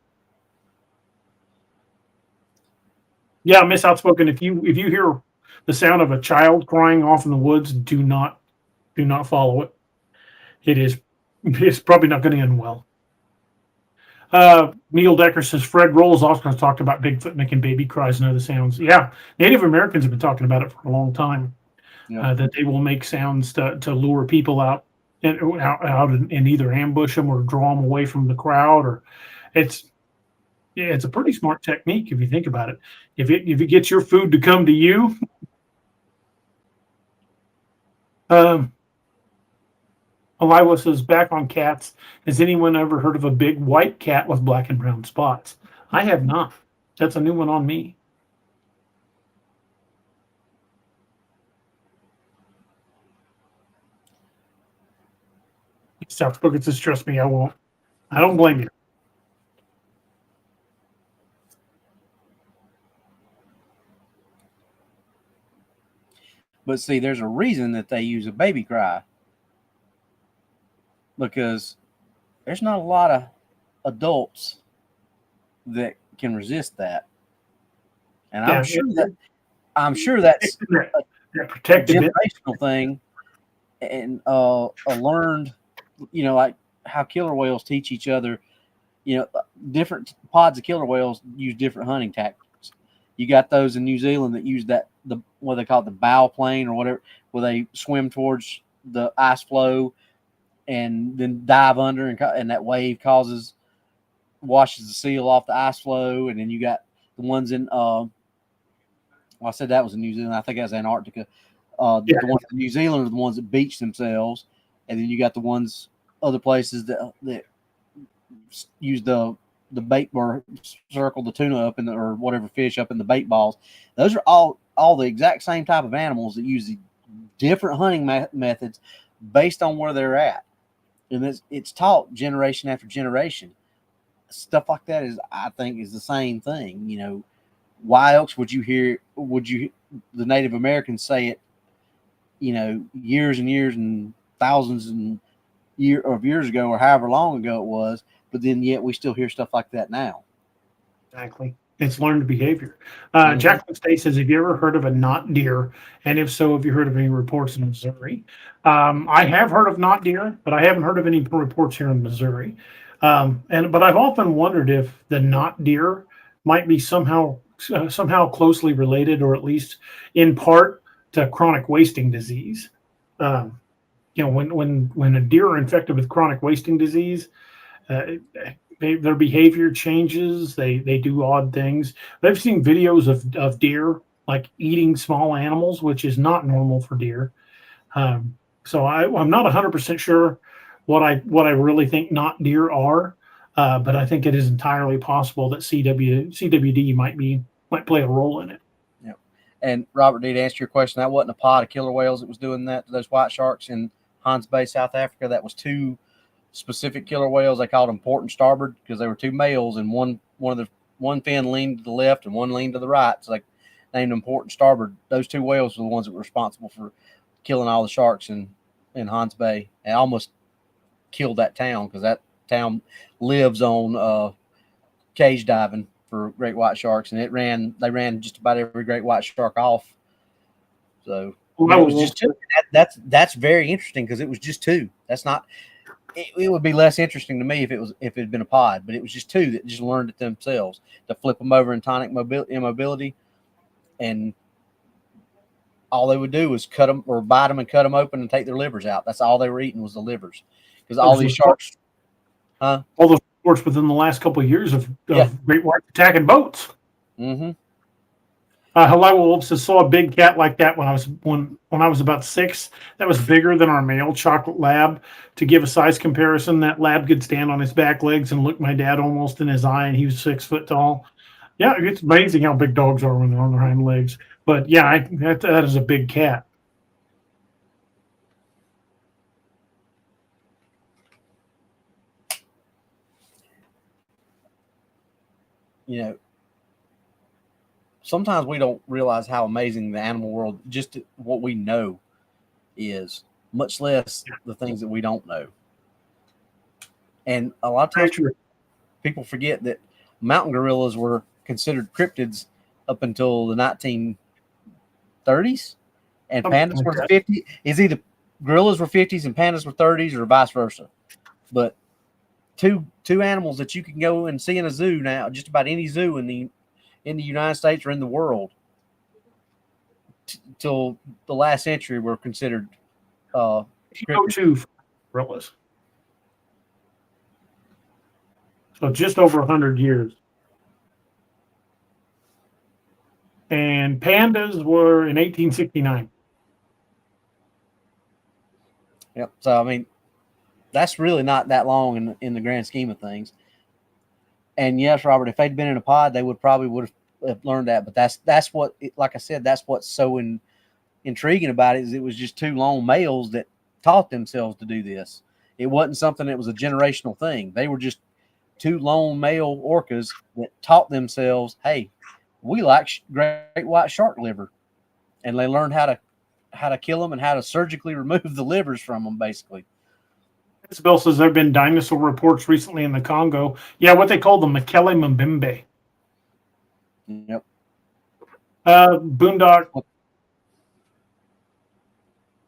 Yeah, Miss Outspoken, if you hear the sound of a child crying off in the woods, do not follow it. It's probably not going to end well. Neil Decker says Fred Rolls also talked about Bigfoot making baby cries and other sounds. Yeah, Native Americans have been talking about it for a long time. Yep. That they will make sounds to lure people out and either ambush them or draw them away from the crowd. Or it's a pretty smart technique if you think about it. If it gets your food to come to you. Eliwa says, back on cats, has anyone ever heard of a big white cat with black and brown spots? I have not. That's a new one on me. South Booker says, trust me, I won't. I don't blame you. But see, there's a reason that they use a baby cry. Because there's not a lot of adults that can resist that. And Yeah, I'm sure that's that a protective generational thing, and a learned, like how killer whales teach each other. Different pods of killer whales use different hunting tactics. You got those in New Zealand that use what they call it, the bow plane or whatever, where they swim towards the ice flow and then dive under, and that wave washes the seal off the ice flow. And then you got the ones in I said that was in New Zealand. I think that was Antarctica. The ones in New Zealand are the ones that beach themselves, and then you got the ones other places that use the bait or circle the tuna up or whatever fish up in the bait balls. Those are all the exact same type of animals that use the different hunting methods based on where they're at. And it's taught generation after generation. Stuff like that I think is the same thing. Why else would you the Native Americans say it, years and years and thousands and years ago, or however long ago it was, but then yet we still hear stuff like that now. Exactly. It's learned behavior. Jacqueline State says, have you ever heard of a knot deer? And if so, have you heard of any reports in Missouri? I have heard of knot deer, but I haven't heard of any reports here in Missouri. But I've often wondered if the knot deer might be somehow closely related, or at least in part, to chronic wasting disease. When a deer are infected with chronic wasting disease, their behavior changes. They do odd things. I've seen videos of deer like eating small animals, which is not normal for deer. So I'm not 100% sure what I really think knot deer are, but I think it is entirely possible that CWD might play a role in it. Yeah. And Robert, did answer your question. That wasn't a pod of killer whales that was doing that to those white sharks in Hans Bay, South Africa. That was two specific killer whales. They called them port and starboard because they were two males, and one fin leaned to the left and one leaned to the right. So they named them port and starboard. Those two whales were the ones that were responsible for killing all the sharks in Hans Bay, and almost killed that town, because that town lives on cage diving for great white sharks, and they ran just about every great white shark off. So it was just two. That's very interesting, because it was just two. That's not. It would be less interesting to me if it had been a pod, but it was just two that just learned it themselves to flip them over in tonic immobility, and all they would do was cut them or bite them and cut them open and take their livers out. That's all they were eating, was the livers, because all these sharks. All those reports within the last couple of years of great whites attacking boats. Mm-hmm. Hello Wolves saw a big cat like that when I was about 6. That was bigger than our male chocolate lab. To give a size comparison, that lab could stand on his back legs and look my dad almost in his eye, and he was 6 foot tall. Yeah, it's amazing how big dogs are when they're on their hind legs. But yeah, that is a big cat. Sometimes we don't realize how amazing the animal world, just what we know, is, much less the things that we don't know. And a lot of times people forget that mountain gorillas were considered cryptids up until the 1930s 30s, and Something pandas like were that. 50s. It's either gorillas were 50s and pandas were 30s, or vice versa. But two animals that you can go and see in a zoo now, just about any zoo in the United States or in the world, till the last century, were considered You go to gorillas. So just over 100 years. And pandas were in 1869. Yep. So I mean, that's really not that long in the grand scheme of things. And yes, Robert, if they'd been in a pod, they would have learned that. But that's what, like I said, that's what's so intriguing about it, is it was just two lone males that taught themselves to do this. It wasn't something that was a generational thing. They were just two lone male orcas that taught themselves, hey, we like great white shark liver, and they learned how to kill them and how to surgically remove the livers from them, basically. Isabel says there have been dinosaur reports recently in the Congo. Yeah, what they call the Mekele Mbembe. Yep. Boondock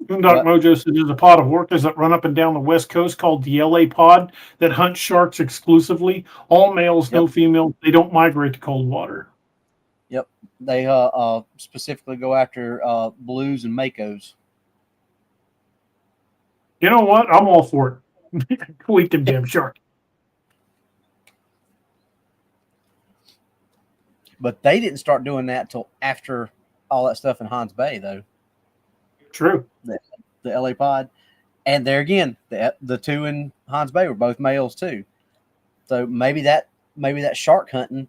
Mojo says there's a pod of orcas that run up and down the west coast called the LA pod that hunt sharks exclusively. All males, no females. They don't migrate to cold water. Yep. They specifically go after blues and makos. You know what? I'm all for it. Go eat them damn shark. But they didn't start doing that till after all that stuff in Hans Bay, though. True. The LA pod. And there again, the two in Hans Bay were both males too. So maybe that shark hunting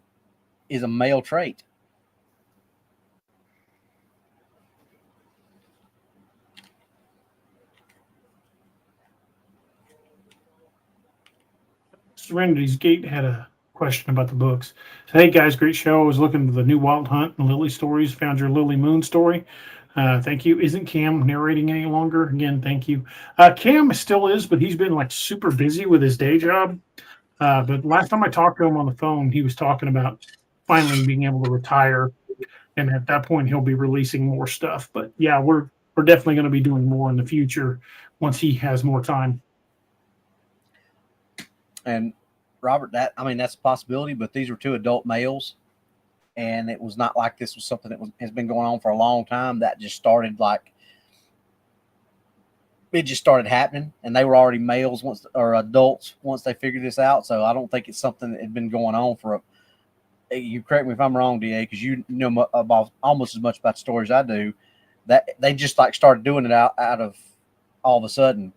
is a male trait. Serenity's Gate had a question about the books. So, hey guys, great show. I was looking at the new Wild Hunt and Lily stories. Found your Lily Moon story. Thank you. Isn't Cam narrating any longer? Again, thank you. Cam still is, but he's been like super busy with his day job. But last time I talked to him on the phone, he was talking about finally being able to retire, and at that point he'll be releasing more stuff. But yeah, we're definitely going to be doing more in the future once he has more time. And Robert, that's a possibility, but these were two adult males, and it was not like this was something that has been going on for a long time. That just started happening, and they were already males or adults once they figured this out. So I don't think it's something that had been going on for you correct me if I'm wrong, DA, because you know about almost as much about stories I do. That they just started doing it out of all of a sudden.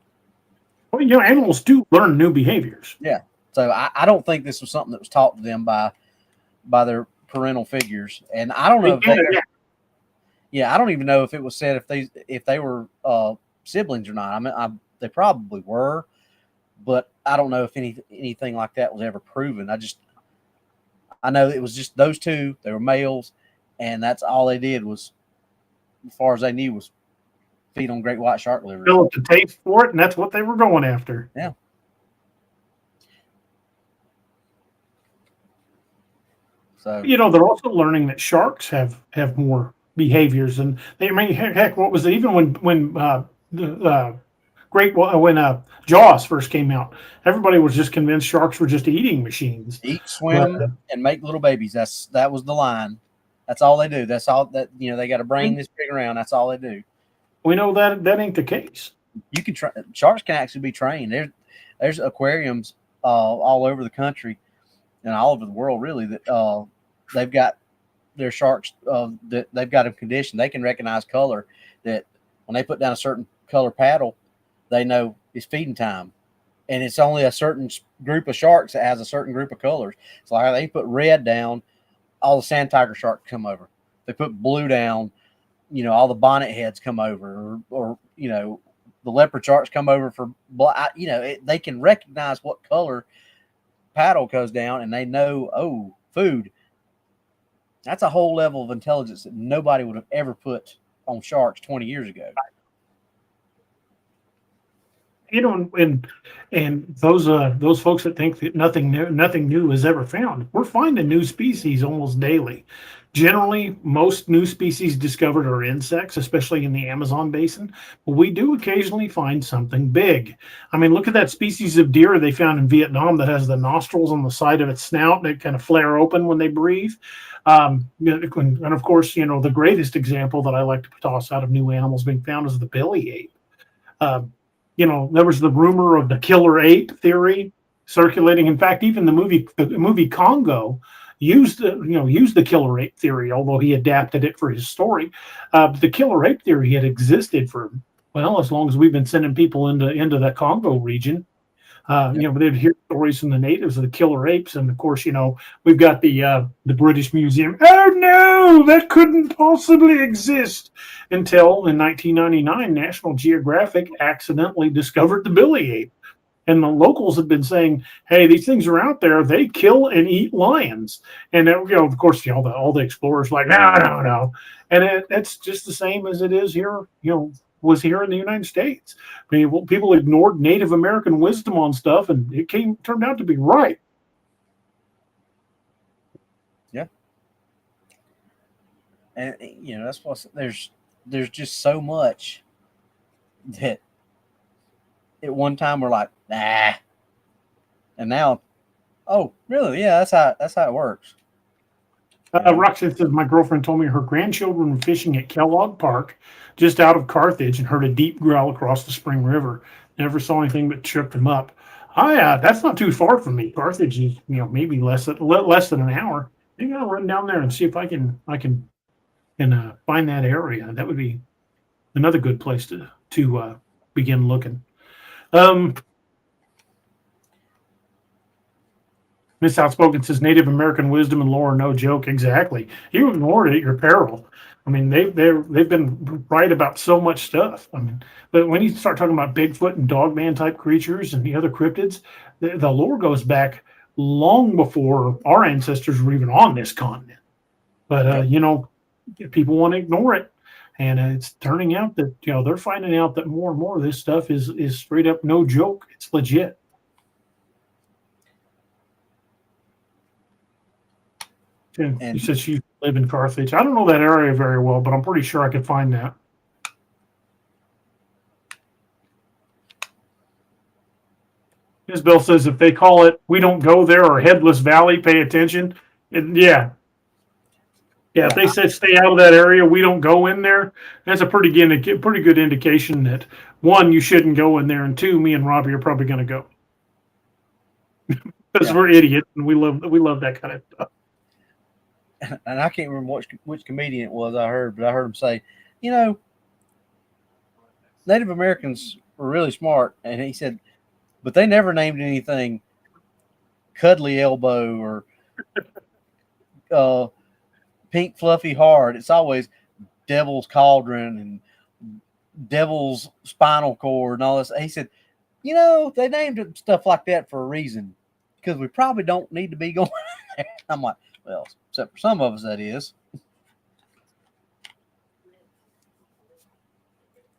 Well, animals do learn new behaviors. Yeah. So I don't think this was something that was taught to them by their parental figures. And I don't know I don't even know if it was said if they were siblings or not. I mean, they probably were, but I don't know if anything like that was ever proven. I know it was just those two. They were males, and that's all they did was, as far as they knew, was feed on great white shark liver. Developed the taste for it, and that's what they were going after. Yeah. So they're also learning that sharks have more behaviors, and heck, what was it? Even when Jaws first came out, everybody was just convinced sharks were just eating machines. Eat, swim, and make little babies. That was the line. That's all they do. That's all that they got a brain this big around. That's all they do. We know that ain't the case. You can sharks can actually be trained. There's aquariums all over the country and all over the world, really, that they've got their sharks that they've got them conditioned. They can recognize color. That when they put down a certain color paddle, they know it's feeding time, and it's only a certain group of sharks that has a certain group of colors. So like they put red down, all the sand tiger sharks come over. They put blue down, all the bonnet heads come over, or the leopard sharks come over for black. They can recognize what color paddle goes down, and they know, food. That's a whole level of intelligence that nobody would have ever put on sharks 20 years ago. And those folks that think that nothing new is ever found, we're finding new species almost daily. Generally, most new species discovered are insects, especially in the Amazon basin. But we do occasionally find something big. I mean, look at that species of deer they found in Vietnam that has the nostrils on the side of its snout that kind of flare open when they breathe. And of course, you know, the greatest example that I like to toss out of new animals being found is the belly ape. You know, there was the rumor of the killer ape theory circulating. In fact, even the movie Congo used the killer ape theory, although he adapted it for his story. The killer ape theory had existed for, well, as long as we've been sending people into the Congo region. You know, they'd hear stories from the natives of the killer apes, and of course, you know, we've got the British Museum. Oh no, that couldn't possibly exist until in 1999, National Geographic accidentally discovered the belly ape, and the locals have been saying, "Hey, these things are out there. They kill and eat lions." And you know, of course, you know, all the explorers like, no, and it's just the same as it is here. You know, was here in the United States. I mean, well, people ignored Native American wisdom on stuff, and it turned out to be right. Yeah, and you know that's what there's just so much that at one time we're like, nah, and now, oh, really? Yeah, that's how it works. Roxanne says, my girlfriend told me her grandchildren were fishing at Kellogg Park just out of Carthage and heard a deep growl across the Spring River. Never saw anything but tripped them up. That's not too far from me. Carthage is, you know, maybe less than an hour. I think I'll run down there and see if I can find that area. That would be another good place to begin looking. Miss Outspoken says Native American wisdom and lore are no joke. Exactly. You ignored it at your peril. I mean, they've been right about so much stuff. I mean, but when you start talking about Bigfoot and Dogman type creatures and the other cryptids, the lore goes back long before our ancestors were even on this continent. But you know, people want to ignore it, and it's turning out that, you know, they're finding out that more and more of this stuff is straight up no joke. It's legit. And she said she live in Carthage. I don't know that area very well, but I'm pretty sure I could find that. Isabel says if they call it "We Don't Go There" or "Headless Valley," pay attention. And yeah. If they said stay out of that area, we don't go in there. That's a pretty good indication that, one, you shouldn't go in there, and two, me and Robbie are probably going to go because we're idiots and we love that kind of stuff. And I can't remember which comedian it was I heard, but I heard him say, you know, Native Americans were really smart, and he said, but they never named anything Cuddly Elbow or Pink Fluffy Heart. It's always Devil's Cauldron and Devil's Spinal Cord and all this. He said, you know, they named stuff like that for a reason, because we probably don't need to be going there. I'm like, well, except for some of us, that is.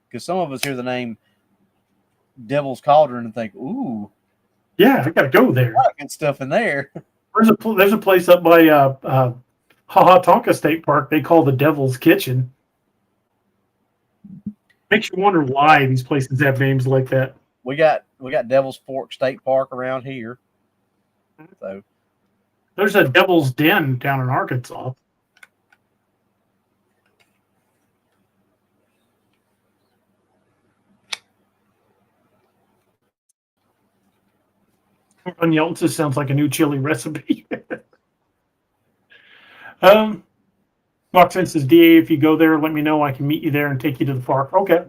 Because some of us hear the name Devil's Cauldron and think, ooh. Yeah, I got to go there. A lot of good stuff in there. There's a place up by Haha Tonka State Park they call the Devil's Kitchen. Makes you wonder why these places have names like that. We got Devil's Fork State Park around here. So there's a Devil's Den down in Arkansas. On Yeltsin, this sounds like a new chili recipe. Roxanne says, DA, if you go there, let me know. I can meet you there and take you to the park. Okay.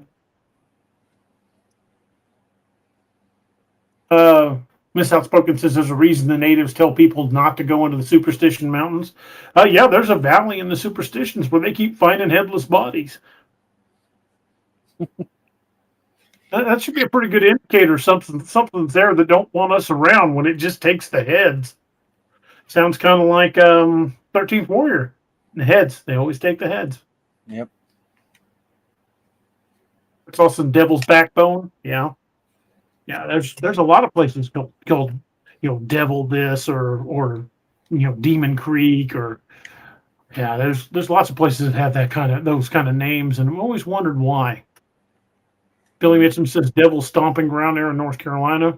Miss Outspoken says there's a reason the natives tell people not to go into the Superstition Mountains. Yeah, there's a valley in the Superstitions where they keep finding headless bodies. That should be a pretty good indicator. Something's there that don't want us around when it just takes the heads. Sounds kind of like 13th Warrior. The heads. They always take the heads. Yep. It's also Devil's Backbone. Yeah. Yeah, there's a lot of places called, you know, Devil this or you know, Demon Creek or Yeah, there's lots of places that have those kind of names, and I've always wondered why. Billy Mitchum says Devil's Stomping Ground there in North Carolina.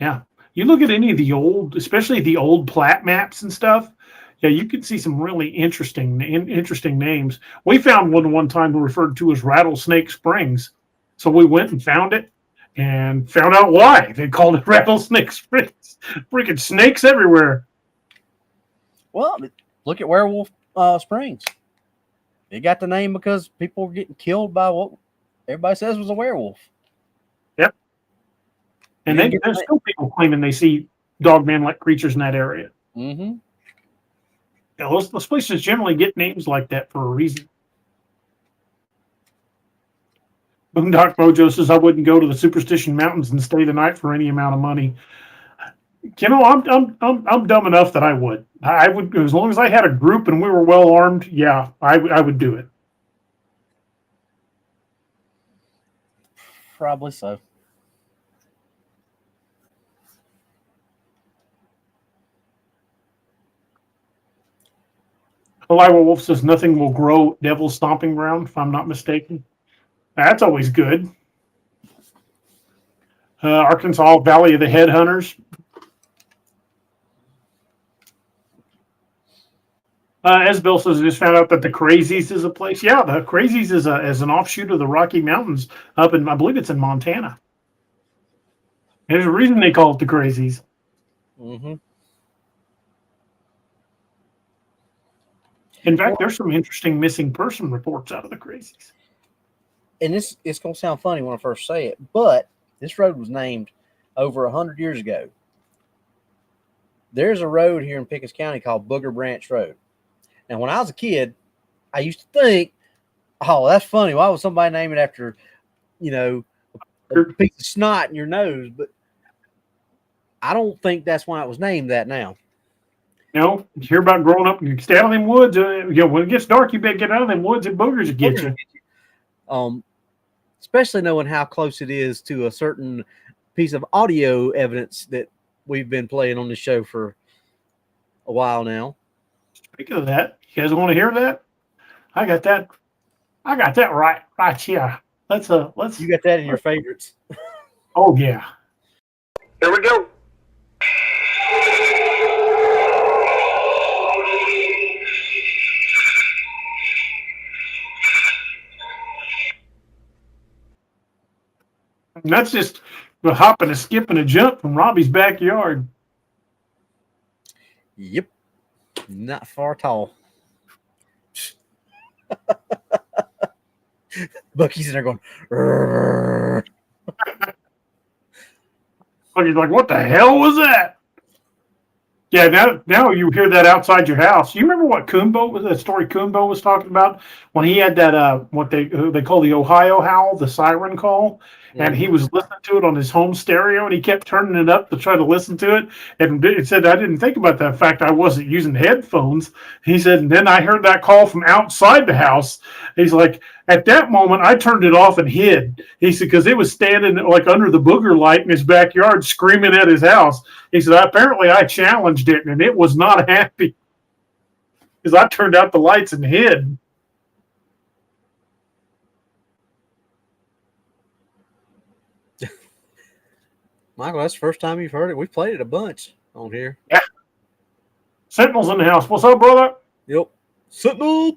Yeah. You look at any of the old, especially the old plat maps and stuff, yeah, you can see some really interesting names. We found one time referred to as Rattlesnake Springs. So we went and found it and found out why they called it Rattlesnake Springs. Freaking snakes everywhere. Well, look at Werewolf Springs. It got the name because people were getting killed by what everybody says was a werewolf. Yep. And there's still people claiming they see dog-man-like creatures in that area. Mm-hmm. Yeah, those places generally get names like that for a reason. Boondock Mojo says, I wouldn't go to the Superstition Mountains and stay the night for any amount of money. You know, I'm dumb enough that I would. I would, as long as I had a group and we were well armed. Yeah, I would do it. Probably so. Eliwa Wolf says nothing will grow Devil's Stomping Ground, if I'm not mistaken. That's always good. Arkansas Valley of the Headhunters. As Bill says, I just found out that the Crazies is a place. Yeah, the Crazies is an offshoot of the Rocky Mountains up in, I believe it's in Montana. There's a reason they call it the Crazies. Mm-hmm. In fact, there's some interesting missing person reports out of the Crazies. And it's going to sound funny when I first say it, but this road was named over 100 years ago. There's a road here in Pickens County called Booger Branch Road. Now, when I was a kid, I used to think, oh, that's funny. Why would somebody name it after, a piece of snot in your nose? But I don't think that's why it was named that now. You know, you hear about growing up, you stay out of them woods. When it gets dark, you better get out of them woods and boogers will get you. Especially knowing how close it is to a certain piece of audio evidence that we've been playing on the show for a while now. Speaking of that, you guys want to hear that? I got that right here. Let's. You got that in your favorites. Oh yeah. Here we go. And that's just a hop and a skip and a jump from Robbie's backyard. Yep. Not far at all. Bucky's in there going, Bucky's like, what the hell was that? Yeah, now you hear that outside your house. You remember what that story Coonbo was talking about when he had that what they call the Ohio howl, the siren call, and he was listening to it on his home stereo, and he kept turning it up to try to listen to it. And it said, I didn't think about that fact. I wasn't using headphones. He said, and then I heard that call from outside the house. He's like, at that moment, I turned it off and hid. He said, because it was standing like under the booger light in his backyard screaming at his house. He said, apparently I challenged it, and it was not happy because I turned out the lights and hid. Michael, that's the first time you've heard it. We played it a bunch on here. Yeah. Sentinel's in the house. What's up, brother? Yep. Sentinel.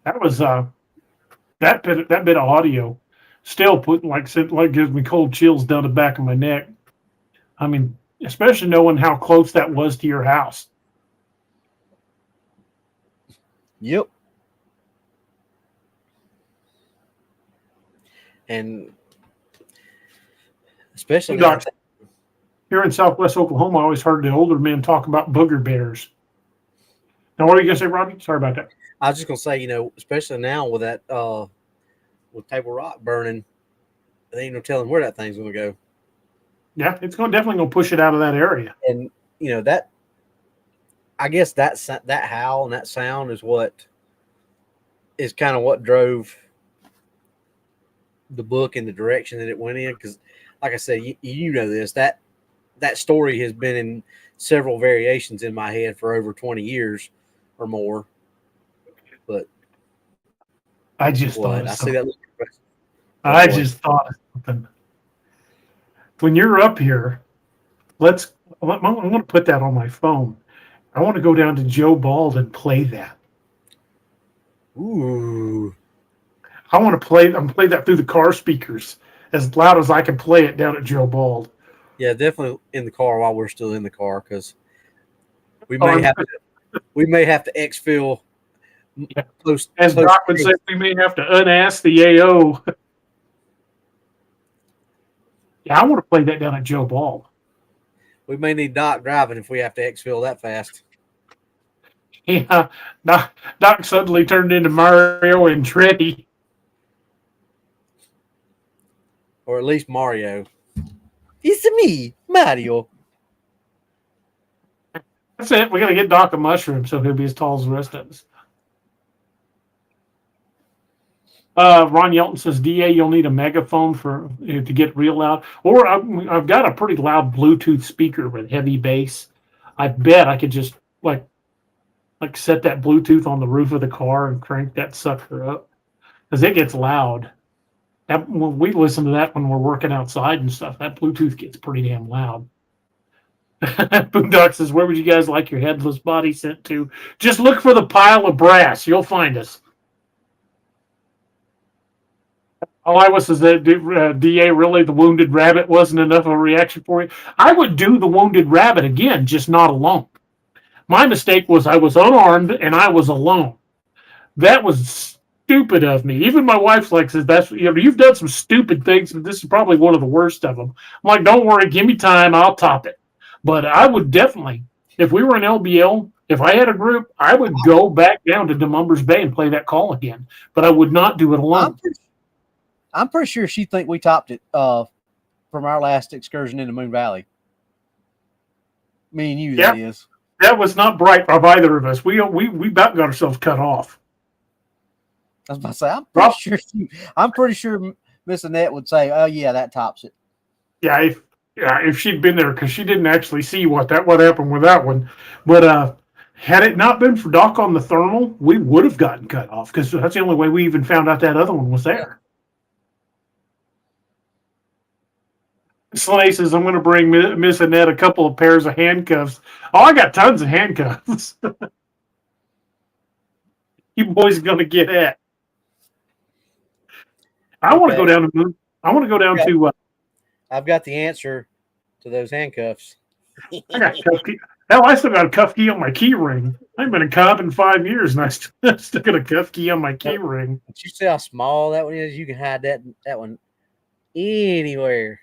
That was that bit of audio still gives me cold chills down the back of my neck. I mean, especially knowing how close that was to your house. Yep. And especially here in Southwest Oklahoma, I always heard the older men talk about booger bears. Now, what are you gonna say, Robbie? Sorry about that. I was just gonna say, especially now with that with Table Rock burning, there ain't no telling where that thing's gonna go. Yeah, it's definitely gonna push it out of that area. And that, I guess that howl and that sound is what is kind of what drove the book and the direction that it went in. Because, like I said, you know this, that story has been in several variations in my head for over 20 years or more. But I just what? thought I of see something. that. I just thought of something. When you're up here, I'm going to put that on my phone. I want to go down to Joe Bald and play that. Ooh. I want to play that through the car speakers as loud as I can play it down at Joe Bald. Yeah, definitely in the car while we're still in the car, because we may have to exfil. Yeah. As Doc would say, we may have to unask the AO. Yeah, I want to play that down at Joe Bald. We may need Doc driving if we have to exfil that fast. Yeah, Doc suddenly turned into Mario and Andretti. Or at least Mario. It's me, Mario. That's it. We got to get Doc a mushroom so he'll be as tall as the rest of us. Ron Yelton says, DA, you'll need a megaphone to get real loud. Or I've got a pretty loud Bluetooth speaker with heavy bass. I bet I could just like set that Bluetooth on the roof of the car and crank that sucker up, because it gets loud. When we listen to that when we're working outside and stuff, that Bluetooth gets pretty damn loud. Boondock says, where would you guys like your headless body sent to? Just look for the pile of brass. You'll find us. Iowa says that DA, really, the wounded rabbit wasn't enough of a reaction for you. I would do the wounded rabbit again, just not alone. My mistake was I was unarmed and I was alone. That was stupid of me. Even my wife's like, says, that's, you've done some stupid things, but this is probably one of the worst of them. I'm like, don't worry, give me time, I'll top it. But I would definitely, if we were in LBL, if I had a group, I would go back down to Demumbers Bay and play that call again. But I would not do it alone. I'm pretty sure she think we topped it from our last excursion into Moon Valley. Me and you, that is. That was not bright of either of us. We about got ourselves cut off. I was about to say, I'm pretty sure Miss Annette would say, "Oh yeah, that tops it." Yeah, if she'd been there, because she didn't actually see what happened with that one. But had it not been for Doc on the thermal, we would have gotten cut off, because that's the only way we even found out that other one was there. Slay says, I'm going to bring Miss Annette a couple of pairs of handcuffs. Oh, I got tons of handcuffs. You boys are going to get at. I want to go down to. I want to go down to. I've got the answer to those handcuffs. I got cuff key. Hell, I still got a cuff key on my key ring. I've been a cop in 5 years, and I still got a cuff key on my key ring. Did you see how small that one is? You can hide that one anywhere.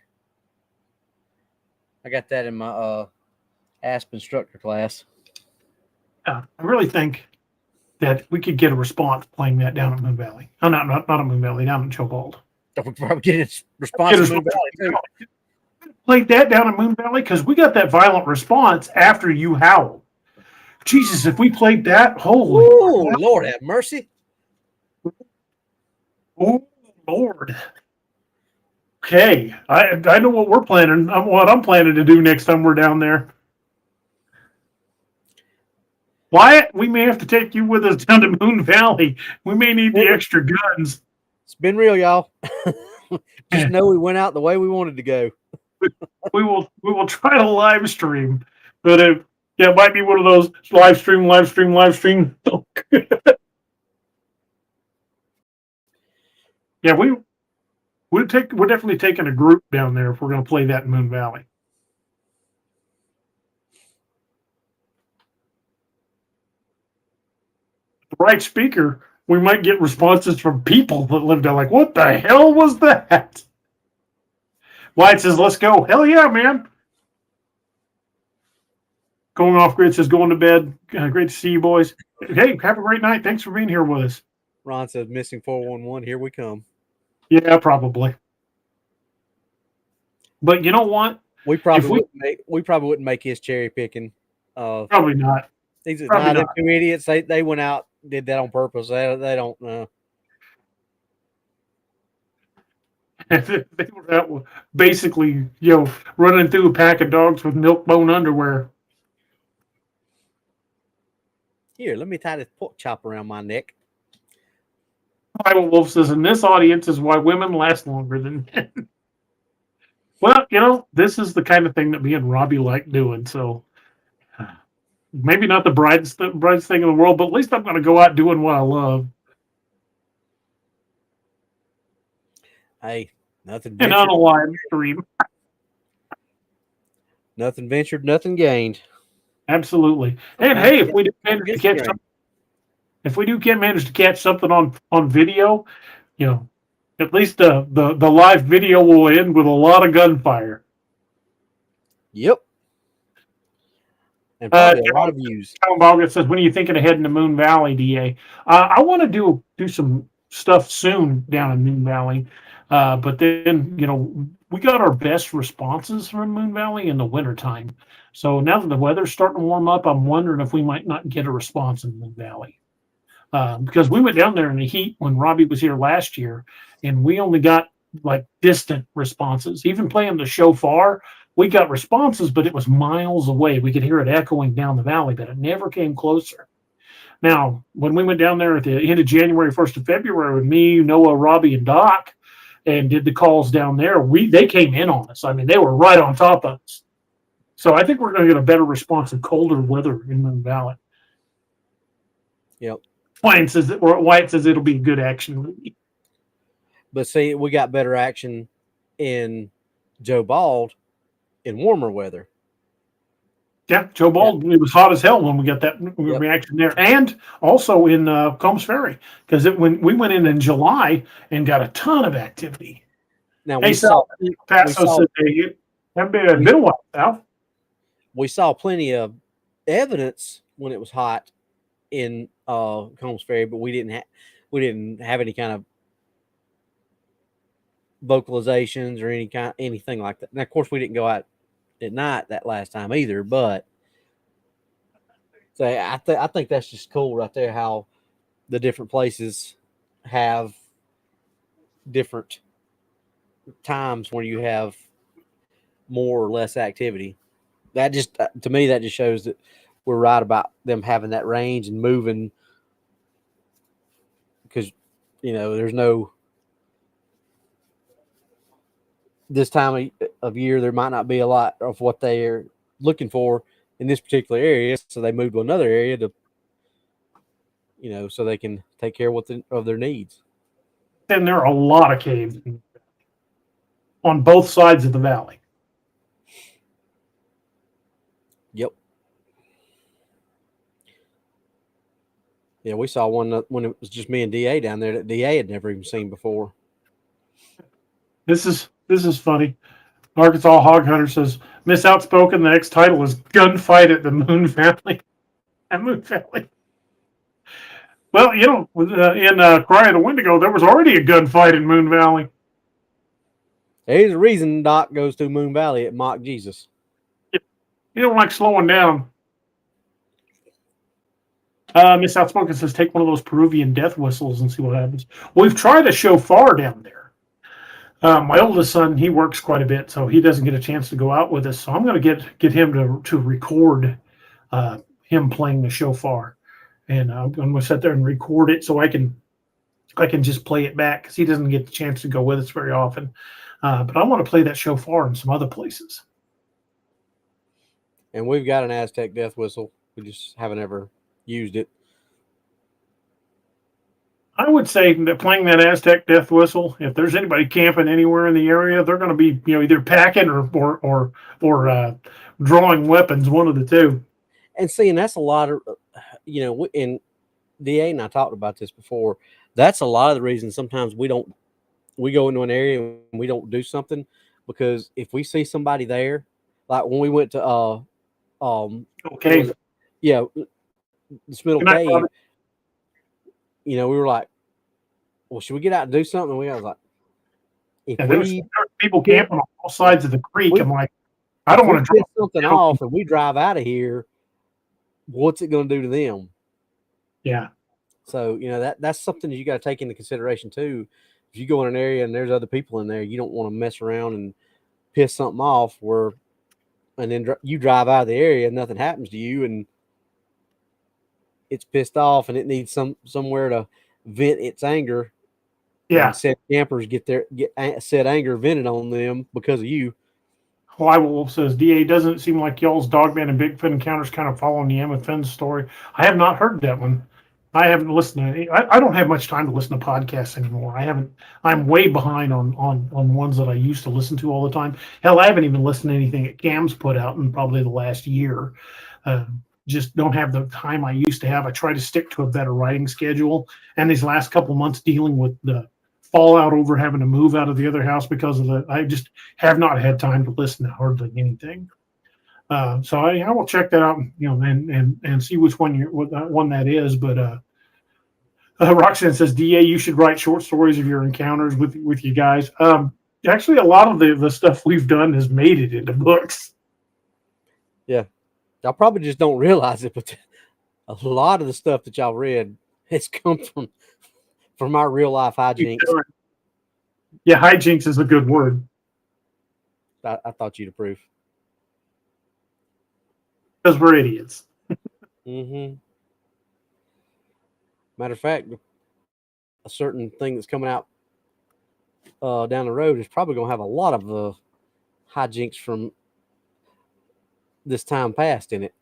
I got that in my ASP instructor class. I really think that we could get a response playing that down at Moon Valley. Oh, not at Moon Valley, down at Joe Bald. We probably get a response at Moon Valley too. Played that down at Moon Valley, because we got that violent response after you howled. Jesus, if we played that, holy Lord have mercy. Oh Lord. Okay, I know what we're planning. What I'm planning to do next time we're down there. Wyatt, we may have to take you with us down to Moon Valley. We may need the extra guns. It's been real, y'all. Just know we went out the way we wanted to go. We will try to live stream, but it might be one of those live stream. Yeah, we're definitely taking a group down there if we're going to play that in Moon Valley. The right speaker, we might get responses from people that live down. Like, what the hell was that? Wyatt says, let's go. Hell yeah, man. Going off grid says, going to bed. Great to see you, boys. Hey, have a great night. Thanks for being here with us. Ron says, missing 411. Here we come. Yeah, probably. But you know what? We probably wouldn't make his cherry picking. Probably not. These are not them two idiots. They went out, did that on purpose. They don't know. And they were out basically, running through a pack of dogs with milk bone underwear. Here, let me tie this pork chop around my neck. Bible Wolf says, and this audience is why women last longer than men. Well, this is the kind of thing that me and Robbie like doing. So maybe not the brightest thing in the world, but at least I'm going to go out doing what I love. Hey, nothing And ventured, on a live stream. nothing ventured, nothing gained. Absolutely. And hey, if we do manage to catch something, on video, at least the live video will end with a lot of gunfire. Yep. And probably a lot of views. Tom Boggett says, when are you thinking of heading to Moon Valley, DA? I want to do some stuff soon down in Moon Valley. But then, we got our best responses from Moon Valley in the wintertime. So now that the weather's starting to warm up, I'm wondering if we might not get a response in Moon Valley. Because we went down there in the heat when Robbie was here last year, and we only got like distant responses. Even playing the shofar, we got responses, but it was miles away. We could hear it echoing down the valley, but it never came closer. Now, when we went down there at the end of January, 1st of February, with me, Noah, Robbie, and Doc, and did the calls down there, they came in on us. I mean, they were right on top of us. So I think we're going to get a better response in colder weather in Moon Valley. Yep. Wyatt says it'll be a good action movie. But see, we got better action in Joe Bald in warmer weather. Yeah, Joe Bald, It was hot as hell when we got that reaction there. And also in Combs Ferry, because when we went in July and got a ton of activity. Now, Hey, Sal, Paso said it hasn't been a while, Sal. We saw plenty of evidence when it was hot in Combs Ferry, but we didn't have any kind of vocalizations or anything like that. Now, of course, we didn't go out at night that last time either, but so I think that's just cool right there, how the different places have different times where you have more or less activity. That just, to me, that just shows that we're right about them having that range and moving, because there's no, this time of year there might not be a lot of what they're looking for in this particular area, so they moved to another area to so they can take care of their needs. And there are a lot of caves on both sides of the valley. Yep. Yeah, we saw one when it was just me and DA down there that DA had never even seen before. This is funny. Arkansas Hog Hunter says, Miss Outspoken, the next title is Gunfight at the Moon Valley. At Moon Valley. Well, in Cry of the Wendigo, there was already a gunfight in Moon Valley. There's a reason Doc goes to Moon Valley at Mock Jesus. You don't like slowing down. Miss Outspoken says, take one of those Peruvian death whistles and see what happens. We've tried a shofar down there. My oldest son, he works quite a bit, so he doesn't get a chance to go out with us. So I'm going to get him to record him playing the shofar, and I'm going to sit there and record it so I can just play it back, because he doesn't get the chance to go with us very often. But I want to play that shofar in some other places. And we've got an Aztec death whistle. We just haven't ever used it. I would say that playing that Aztec death whistle, if there's anybody camping anywhere in the area, they're going to be, either packing or drawing weapons, one of the two. And seeing that's a lot of, and DA and I talked about this before. That's a lot of the reason sometimes we go into an area and we don't do something, because if we see somebody there, like when we went to Okay. This middle cave, we were like, well, should we get out and do something? And we was like, there were people camping on all sides of the creek. I'm like, I don't want to drop something off and we drive out of here. What's it going to do to them? Yeah. So, that's something that you got to take into consideration too. if you go in an area and there's other people in there, you don't want to mess around and piss something off and then you drive out of the area and nothing happens to you and it's pissed off and it needs somewhere to vent its anger. Yeah. And said campers get said anger vented on them because of you. Hawaii Wolf says, DA, doesn't it seem like y'all's Dogman and Bigfoot encounters kind of following the Emma Finn story? I have not heard that one. I haven't listened to it. I don't have much time to listen to podcasts anymore. I'm way behind on ones that I used to listen to all the time. Hell, I haven't even listened to anything that Cam's put out in probably the last year. Just don't have the time I used to have. I try to stick to a better writing schedule. And these last couple months dealing with the fallout over having to move out of the other house because of I just have not had time to listen to hardly anything. So I will check that out, and see which one one that is. But Roxanne says, DA, you should write short stories of your encounters with you guys. Actually, a lot of the stuff we've done has made it into books. Yeah, y'all probably just don't realize it, but a lot of the stuff that y'all read has come from our real life hijinks. Yeah, hijinks is a good word. I thought you'd approve. Because we're idiots. Mm-hmm. Matter of fact, a certain thing that's coming out down the road is probably going to have a lot of hijinks from this time past in it.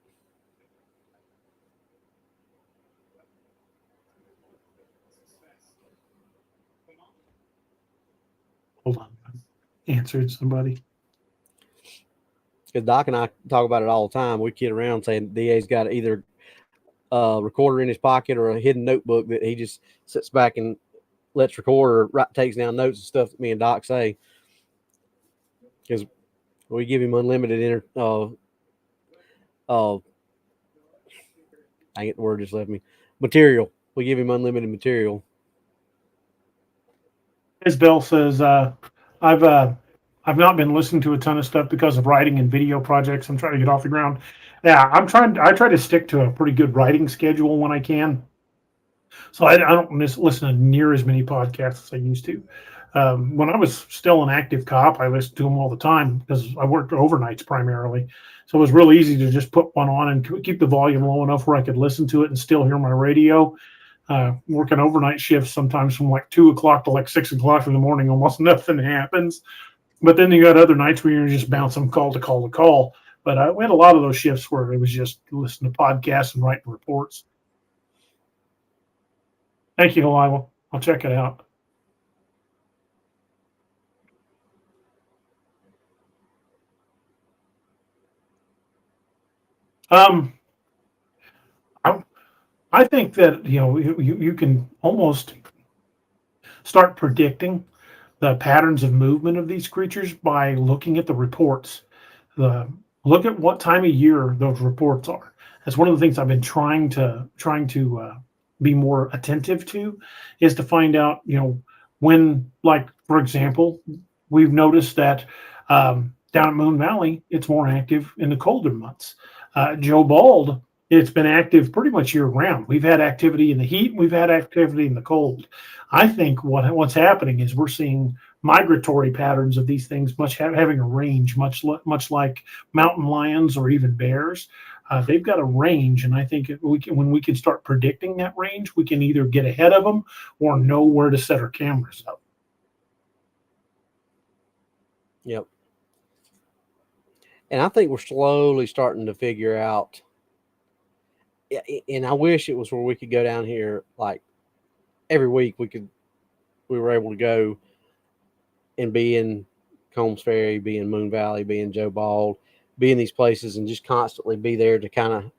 Hold on. Answered somebody. Because Doc and I talk about it all the time. We kid around saying DA's got either a recorder in his pocket or a hidden notebook that he just sits back and lets record or takes down notes and stuff that me and Doc say. Because we give him unlimited dang it, the word just left me. Material. We give him unlimited material. Isabel says, I've not been listening to a ton of stuff because of writing and video projects. I'm trying to get off the ground. Yeah, I try to stick to a pretty good writing schedule when I can. So I don't listen to near as many podcasts as I used to. When I was still an active cop, I listened to them all the time because I worked overnights primarily. So it was real easy to just put one on and keep the volume low enough where I could listen to it and still hear my radio. Working overnight shifts sometimes from like 2 o'clock to like 6 o'clock in the morning, almost nothing happens. But then you got other nights where you're just bouncing call to call to call. But we had a lot of those shifts where it was just listening to podcasts and writing reports. Thank you, Hawaii. I'll check it out. I think that you can almost start predicting the patterns of movement of these creatures by looking at the reports. Look at what time of year those reports are. That's one of the things I've been trying to be more attentive to, is to find out when, like, for example, we've noticed that down at Moon Valley it's more active in the colder months. Joe Bald, it's been active pretty much year round. We've had activity in the heat, we've had activity in the cold. I think what's happening is we're seeing migratory patterns of these things, having a range, much like mountain lions or even bears. They've got a range, and I think when we can start predicting that range, we can either get ahead of them or know where to set our cameras up. Yep. And I think we're slowly starting to figure out, and I wish it was where we could go down here like every week. We were able to go and be in Combs Ferry, be in Moon Valley, be in Joe Bald, be in these places and just constantly be there to kind of,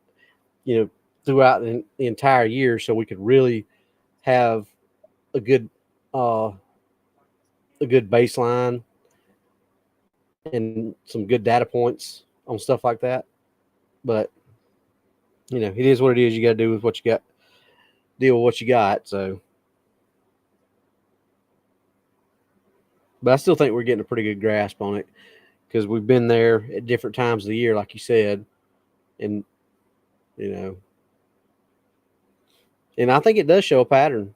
throughout the entire year, so we could really have a good baseline and some good data points on stuff like that. But it is what it is. You got to do with what you got, deal with what you got. So, but I still think we're getting a pretty good grasp on it because we've been there at different times of the year, like you said, and and I think it does show a pattern.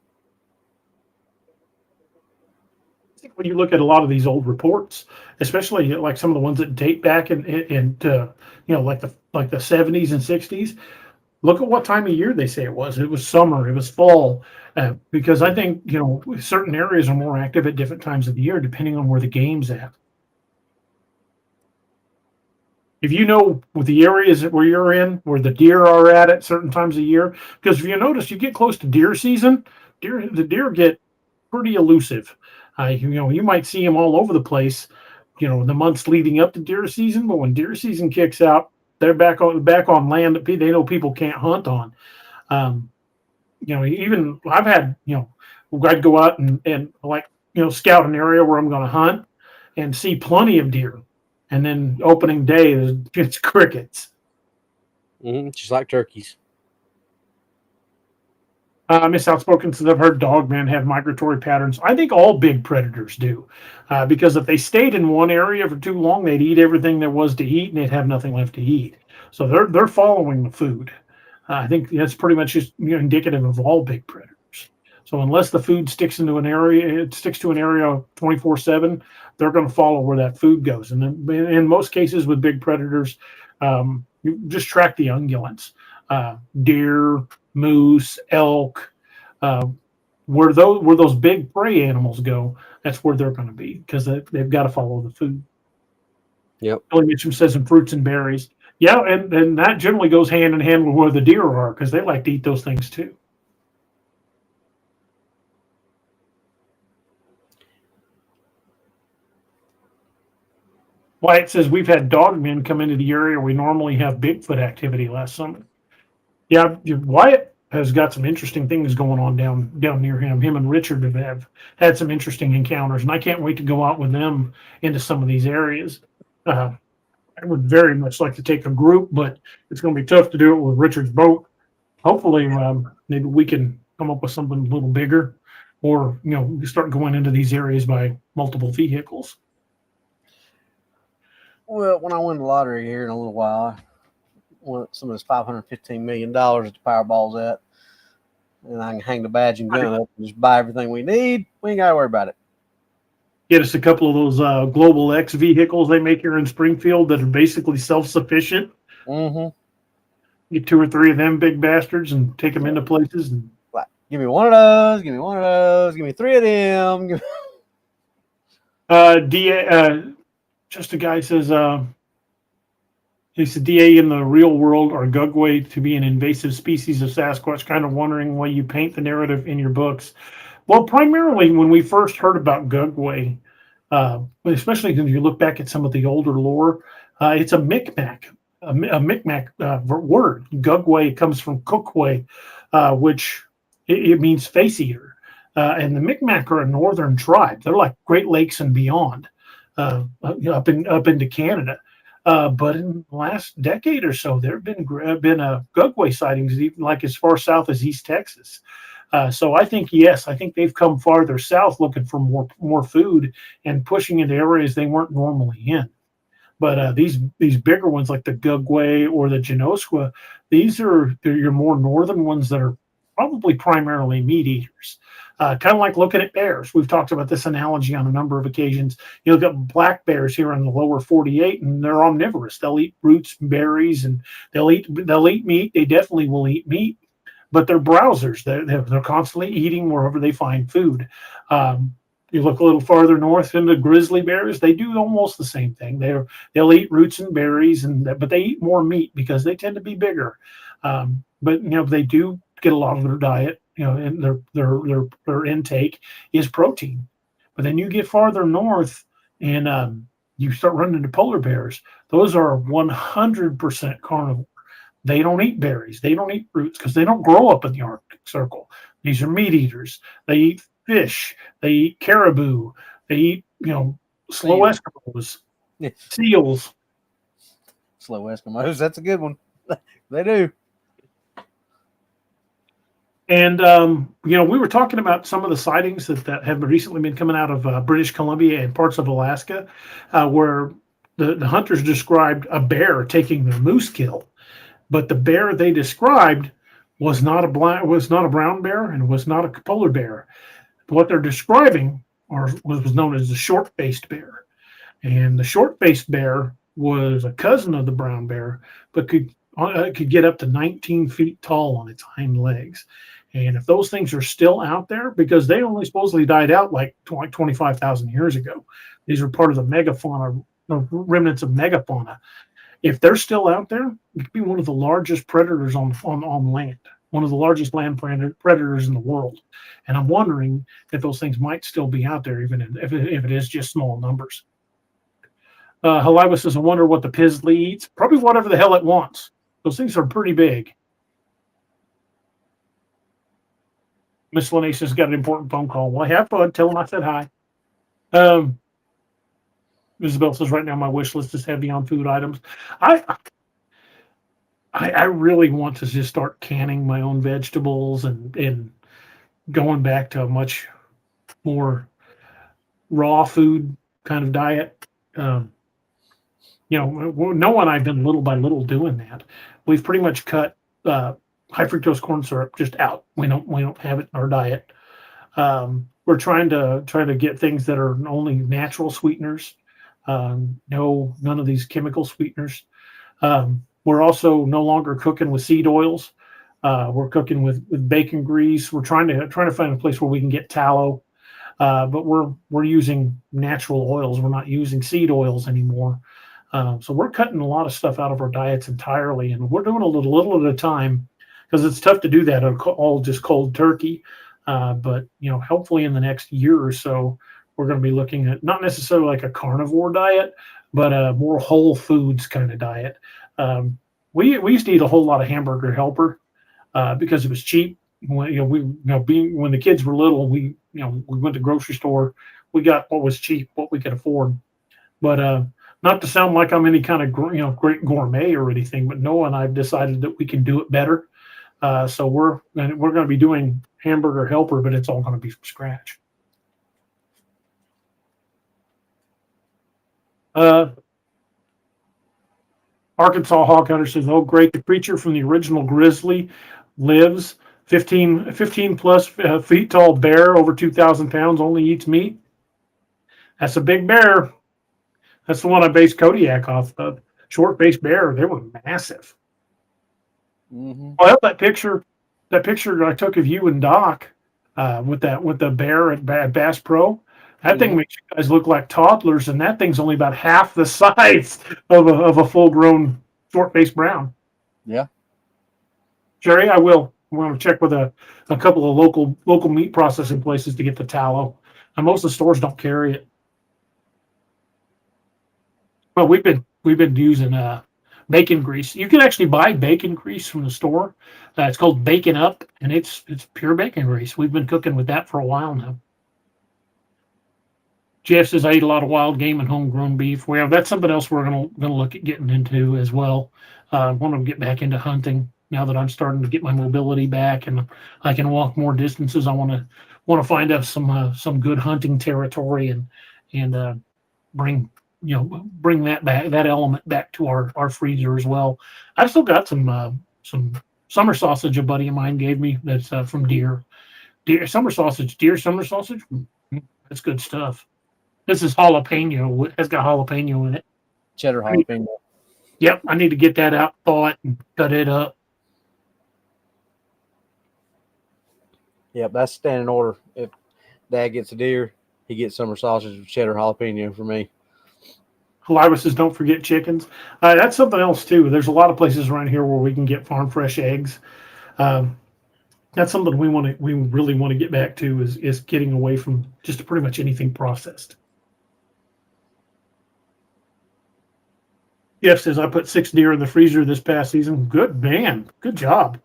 when you look at a lot of these old reports, especially like some of the ones that date back like the 70s and 60s, look at what time of year they say it was. It was summer, it was fall, because I think certain areas are more active at different times of the year depending on where the game's at. If you know with the areas where you're in, where the deer are at certain times of year, because if you notice, you get close to deer season, the deer get pretty elusive. You might see them all over the place, the months leading up to deer season, but when deer season kicks out, they're back on land that they know people can't hunt on. Even I've had, I'd go out and scout an area where I'm going to hunt and see plenty of deer. And then opening day, it's crickets. Just like turkeys. Miss Outspoken says, I've heard dogmen have migratory patterns. I think all big predators do. Because if they stayed in one area for too long, they'd eat everything there was to eat, and they'd have nothing left to eat. So they're following the food. I think that's pretty much just indicative of all big predators. So unless the food sticks to an area 24/7, they're going to follow where that food goes. And then in most cases with big predators, you just track the ungulates, deer, moose, elk, where those big prey animals go. That's where they're going to be because they've got to follow the food. Yep. Billy Mitchum says in fruits and berries. Yeah, and that generally goes hand in hand with where the deer are because they like to eat those things too. Wyatt says we've had dogmen come into the area. We normally have Bigfoot activity last summer. Yeah, Wyatt has got some interesting things going on down near him. Him and Richard have had some interesting encounters, and I can't wait to go out with them into some of these areas. I would very much like to take a group, but it's going to be tough to do it with Richard's boat. Hopefully, maybe we can come up with something a little bigger, or start going into these areas by multiple vehicles. Well, when I win the lottery here in a little while, I want some of this $515 million that the Powerball's at, and I can hang the badge and gun up and just buy everything we need. We ain't got to worry about it. Get us a couple of those Global X vehicles they make here in Springfield that are basically self-sufficient. Mm-hmm. Get 2 or 3 of them big bastards and take them into places. And give me one of those. Give me one of those. Give me 3 of them. Just a guy says, he said, DA in the real world are Gugway to be an invasive species of Sasquatch, kind of wondering why you paint the narrative in your books. Well, primarily when we first heard about Gugway, especially when you look back at some of the older lore, it's a Micmac word. Gugway comes from Cookway, which it means face eater. And the Micmac are a northern tribe. They're like Great Lakes and beyond. Up into Canada, but in the last decade or so, there have been Gugway sightings, even like as far south as East Texas. So I think they've come farther south looking for more food and pushing into areas they weren't normally in. But these bigger ones like the Gugway or the Genosqua, these are your more northern ones that are probably primarily meat eaters. Kind of like looking at bears. We've talked about this analogy on a number of occasions. You look at black bears here in the lower 48, and they're omnivorous. They'll eat roots and berries, and they'll eat meat. They definitely will eat meat, but they're browsers. They're constantly eating wherever they find food. You look a little farther north into grizzly bears. They do almost the same thing. They'll eat roots and berries, but they eat more meat because they tend to be bigger. But they do get a lot of their diet. And their intake is protein. But then you get farther north and you start running into polar bears. Those are 100% carnivore. They don't eat berries. They don't eat fruits because they don't grow up in the Arctic Circle. These are meat eaters. They eat fish. They eat caribou. They eat, slow Eskimos, seals. Slow Eskimos. That's a good one. They do. And, we were talking about some of the sightings that have recently been coming out of British Columbia and parts of Alaska, where the hunters described a bear taking their moose kill. But the bear they described was not a brown bear and was not a polar bear. What they're describing or was known as the short-faced bear. And the short-faced bear was a cousin of the brown bear, but could get up to 19 feet tall on its hind legs. And if those things are still out there, because they only supposedly died out like 25,000 years ago, these are part of the megafauna, remnants of megafauna. If they're still out there, it could be one of the largest predators on land, one of the largest land predators in the world. And I'm wondering if those things might still be out there, even if it is just small numbers. Halibut says, I wonder what the pizzly eats. Probably whatever the hell it wants. Those things are pretty big. Miscellaneous has got an important phone call. Well, have fun. Tell him I said hi. Isabel says, right now my wish list is heavy on food items. I really want to just start canning my own vegetables and going back to a much more raw food kind of diet. No one I've been little by little doing that. We've pretty much cut high fructose corn syrup just out. We don't have it in our diet. We're trying to get things that are only natural sweeteners. None of these chemical sweeteners. We're also no longer cooking with seed oils. We're cooking with bacon grease. We're trying to find a place where we can get tallow. But we're using natural oils. We're not using seed oils anymore. So we're cutting a lot of stuff out of our diets entirely, and we're doing a little at a time because it's tough to do that all just cold turkey. But hopefully in the next year or so, we're going to be looking at not necessarily like a carnivore diet, but a more whole foods kind of diet. We used to eat a whole lot of hamburger helper because it was cheap. When the kids were little, we went to the grocery store. We got what was cheap, what we could afford. But not to sound like I'm any kind of great gourmet or anything, but Noah and I've decided that we can do it better. So we're going to be doing hamburger helper, but it's all going to be from scratch. Arkansas Hawk Hunter says, "Oh, great! The creature from the original grizzly lives. 15 plus feet tall bear, over 2,000 pounds, only eats meat. That's a big bear. That's the one I based Kodiak off of. Short-faced bear. They were massive. Mm-hmm. Well, that picture I took of you and Doc with the bear at Bass Pro. That thing makes you guys look like toddlers, and that thing's only about half the size of a full-grown short-faced brown. Yeah. Jerry, I will. We're going to check with a couple of local meat processing places to get the tallow. And most of the stores don't carry it. Well, we've been using bacon grease. You can actually buy bacon grease from the store. It's called Bacon Up, and it's pure bacon grease. We've been cooking with that for a while now. Jeff says, I eat a lot of wild game and homegrown beef. Well, that's something else we're going to look at getting into as well. I want to get back into hunting now that I'm starting to get my mobility back and I can walk more distances. I want to find out some good hunting territory and bring that back, that element back to our freezer as well. I've still got some summer sausage a buddy of mine gave me that's from deer summer sausage. That's good stuff. This is jalapeno. It's got jalapeno in it. Cheddar jalapeno. Yep, I need to get that out, thaw it, and cut it up. Yep, that's standing order. If Dad gets a deer, he gets summer sausage with cheddar jalapeno for me. Halibut says, don't forget chickens. That's something else, too. There's a lot of places around here where we can get farm fresh eggs. That's something we really want to get back to is getting away from just pretty much anything processed. Jeff says, I put 6 deer in the freezer this past season. Good man. Good job.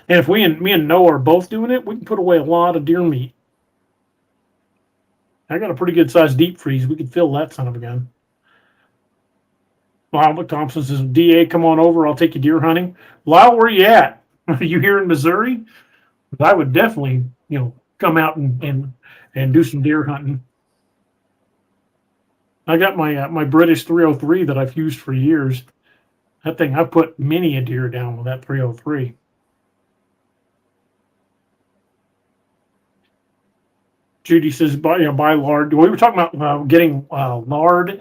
And if me and Noah are both doing it, we can put away a lot of deer meat. I got a pretty good sized deep freeze. We could fill that son of a gun. Lyle Thompson says, DA, come on over. I'll take you deer hunting. Lyle, where you at? Are you here in Missouri? I would definitely, come out and do some deer hunting. I got my British 303 that I've used for years. That thing, I put many a deer down with that 303. Judy says, buy lard. We were talking about getting lard,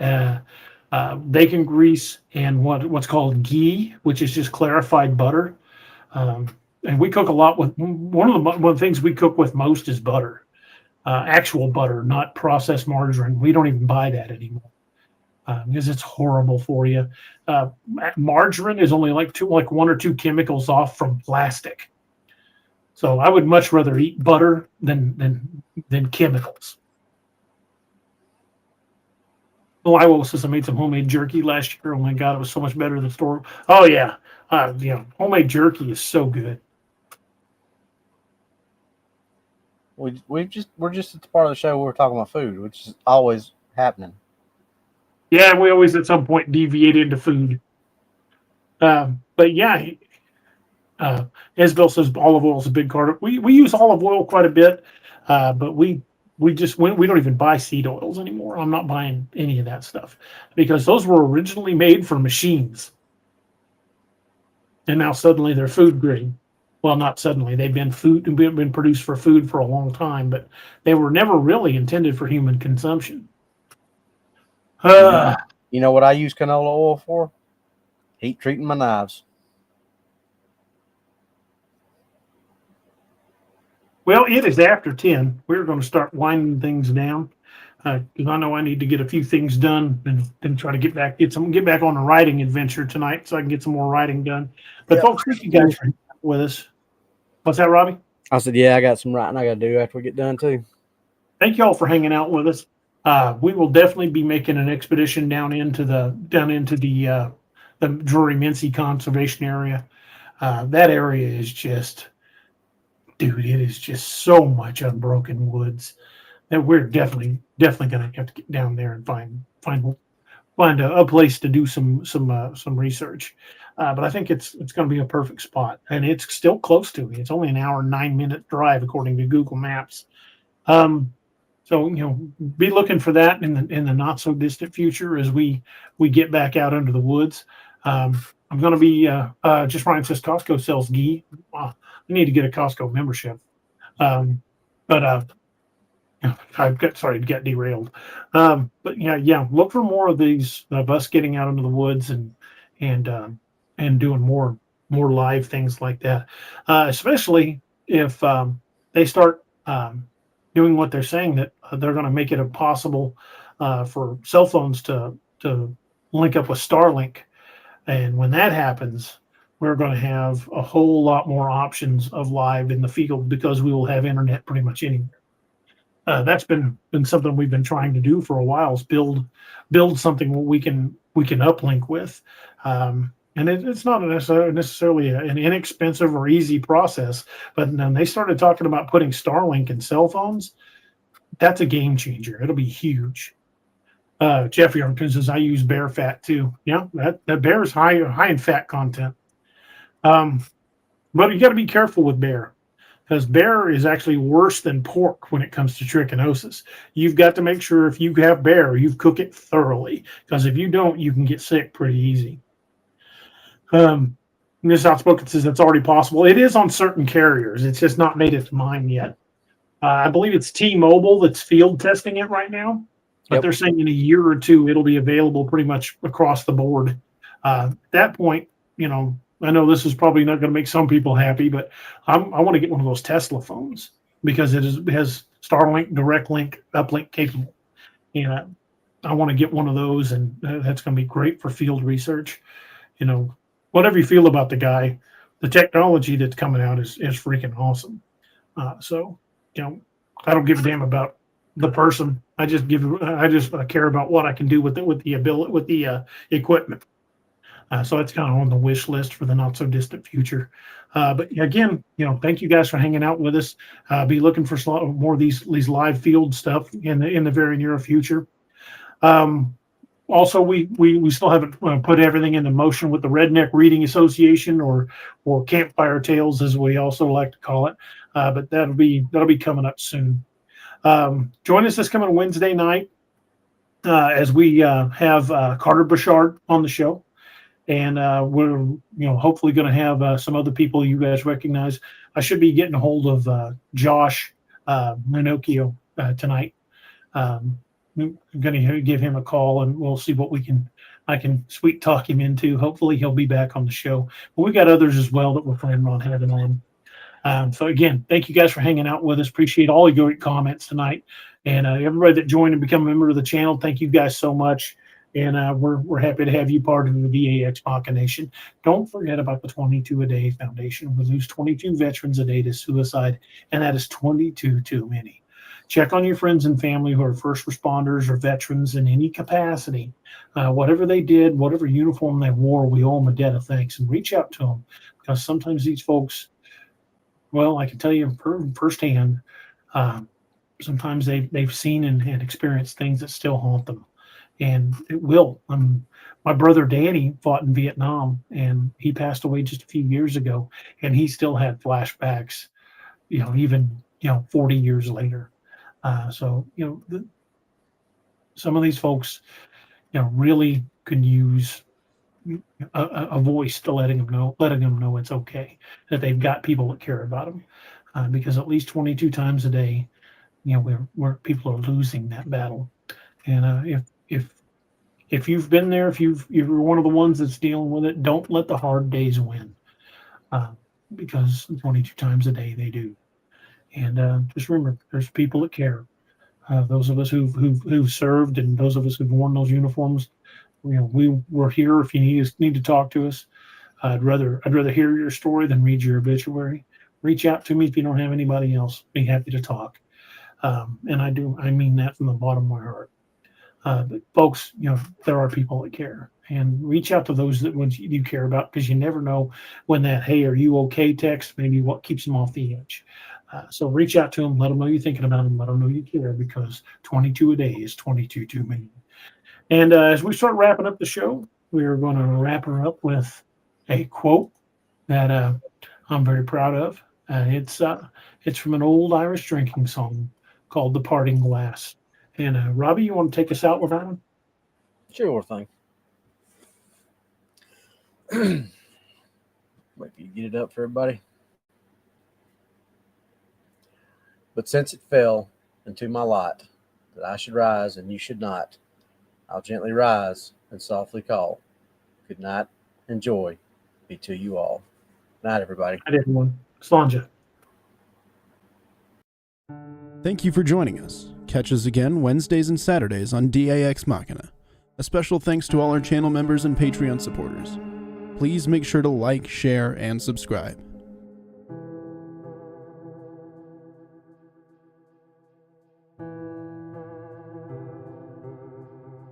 bacon grease, and what's called ghee, which is just clarified butter. And we cook a lot with one of the things we cook with most is butter, actual butter, not processed margarine. We don't even buy that anymore because it's horrible for you. Margarine is only like one or two chemicals off from plastic. So I would much rather eat butter than chemicals. Oh, I will says I made some homemade jerky last year. Oh my God, it was so much better than the store. Oh yeah, homemade jerky is so good. We're just at the part of the show where we're talking about food, which is always happening. Yeah, we always at some point deviate into food. But yeah, Isabel says olive oil is a big part of. We use olive oil quite a bit, but we don't even buy seed oils anymore. I'm not buying any of that stuff because those were originally made for machines, and now suddenly they're food grade. Well, not suddenly. They've been produced for food for a long time, but they were never really intended for human consumption. You know what I use canola oil for? Heat treating my knives. Well, it is after 10. We're going to start winding things down because I know I need to get a few things done and try to get back on a writing adventure tonight so I can get some more writing done. But folks, thank you guys for hanging out with us. What's that, Robbie? I said, yeah, I got some writing I got to do after we get done too. Thank you all for hanging out with us. We will definitely be making an expedition down into the Drury-Mincy Conservation Area. That area is just, dude, it is just so much unbroken woods that we're definitely going to have to get down there and find a place to do some research. But I think it's going to be a perfect spot, and it's still close to me. It's only an hour and 9-minute drive according to Google Maps. So be looking for that in the not so distant future as we get back out into the woods. I'm going to be just Ryan says Costco sells ghee. I need to get a Costco membership, but I got derailed. But yeah, look for more of these of us getting out into the woods and doing more live things like that, especially if they start doing what they're saying, that they're going to make it impossible for cell phones to link up with Starlink. And when that happens, we're going to have a whole lot more options of live in the field because we will have internet pretty much anywhere. That's been something we've been trying to do for a while, is build something we can uplink with. And it's not necessarily an inexpensive or easy process, but then they started talking about putting Starlink in cell phones. That's a game changer. It'll be huge. Jeffrey Armstrong says, I use bear fat too. Yeah, that bear is high in fat content. But you got to be careful with bear, because bear is actually worse than pork when it comes to trichinosis. You've got to make sure if you have bear, you cook it thoroughly, because if you don't, you can get sick pretty easy. This Outspoken says that's already possible. It is on certain carriers. It's just not made it to mine yet. I believe it's T-Mobile that's field testing it right now, but they're saying in a year or two it'll be available pretty much across the board. At that point, I know this is probably not going to make some people happy, but I want to get one of those Tesla phones because it has Starlink, direct link, uplink capable. I want to get one of those, and that's going to be great for field research. Whatever you feel about the guy, the technology that's coming out is freaking awesome. So I don't give a damn about the person. I just care about what I can do with the equipment. So it's kind of on the wish list for the not so distant future. But again, thank you guys for hanging out with us. Be looking for more of these live field stuff in the very near future. Also, we still haven't put everything into motion with the Redneck Reading Association or Campfire Tales, as we also like to call it. But that'll be coming up soon. Join us this coming Wednesday night as we have Carter Bouchard on the show, and we're hopefully going to have some other people you guys recognize. I should be getting a hold of Josh Minocchio tonight. I'm going to give him a call, and we'll see what I can sweet talk him into. Hopefully he'll be back on the show. But we got others as well that we're planning on having on. So again, thank you guys for hanging out with us. Appreciate all your comments tonight, and everybody that joined and become a member of the channel. Thank you guys so much, and we're happy to have you part of the DAExMachiNation. Don't forget about the 22 a day foundation. We lose 22 veterans a day to suicide, and that is 22 too many. Check on your friends and family who are first responders or veterans in any capacity. Whatever they did, whatever uniform they wore, we owe them a debt of thanks, and reach out to them, because sometimes these folks, well, I can tell you firsthand, sometimes they've seen and experienced things that still haunt them, and it will. My brother Danny fought in Vietnam, and he passed away just a few years ago, and he still had flashbacks, even 40 years later. So some of these folks, really could use a voice to letting them know it's okay, that they've got people that care about them, because at least 22 times a day, where people are losing that battle. And if you've been there, if you're one of the ones that's dealing with it, don't let the hard days win, because 22 times a day they do. And just remember, there's people that care. Those of us who've served, and those of us who've worn those uniforms, we're here if you need to talk to us. I'd rather hear your story than read your obituary. Reach out to me if you don't have anybody else. Be happy to talk. And I mean that from the bottom of my heart. But folks, there are people that care, and reach out to those that you care about, because you never know when that "Hey, are you okay?" text maybe what keeps them off the edge. So reach out to them, let them know you're thinking about them, let them know you care, because 22 a day is 22 too many. And as we start wrapping up the show, we are going to wrap her up with a quote that I'm very proud of. It's from an old Irish drinking song called "The Parting Glass." And Robbie, you want to take us out with that one? Sure thing. Wait for you to get it up for everybody. But since it fell into my lot that I should rise and you should not, I'll gently rise and softly call. Good night and joy be to you all. Night, everybody. I did one. Slanja. Thank you for joining us. Catch us again Wednesdays and Saturdays on DAExMachina. A special thanks to all our channel members and Patreon supporters. Please make sure to like, share, and subscribe.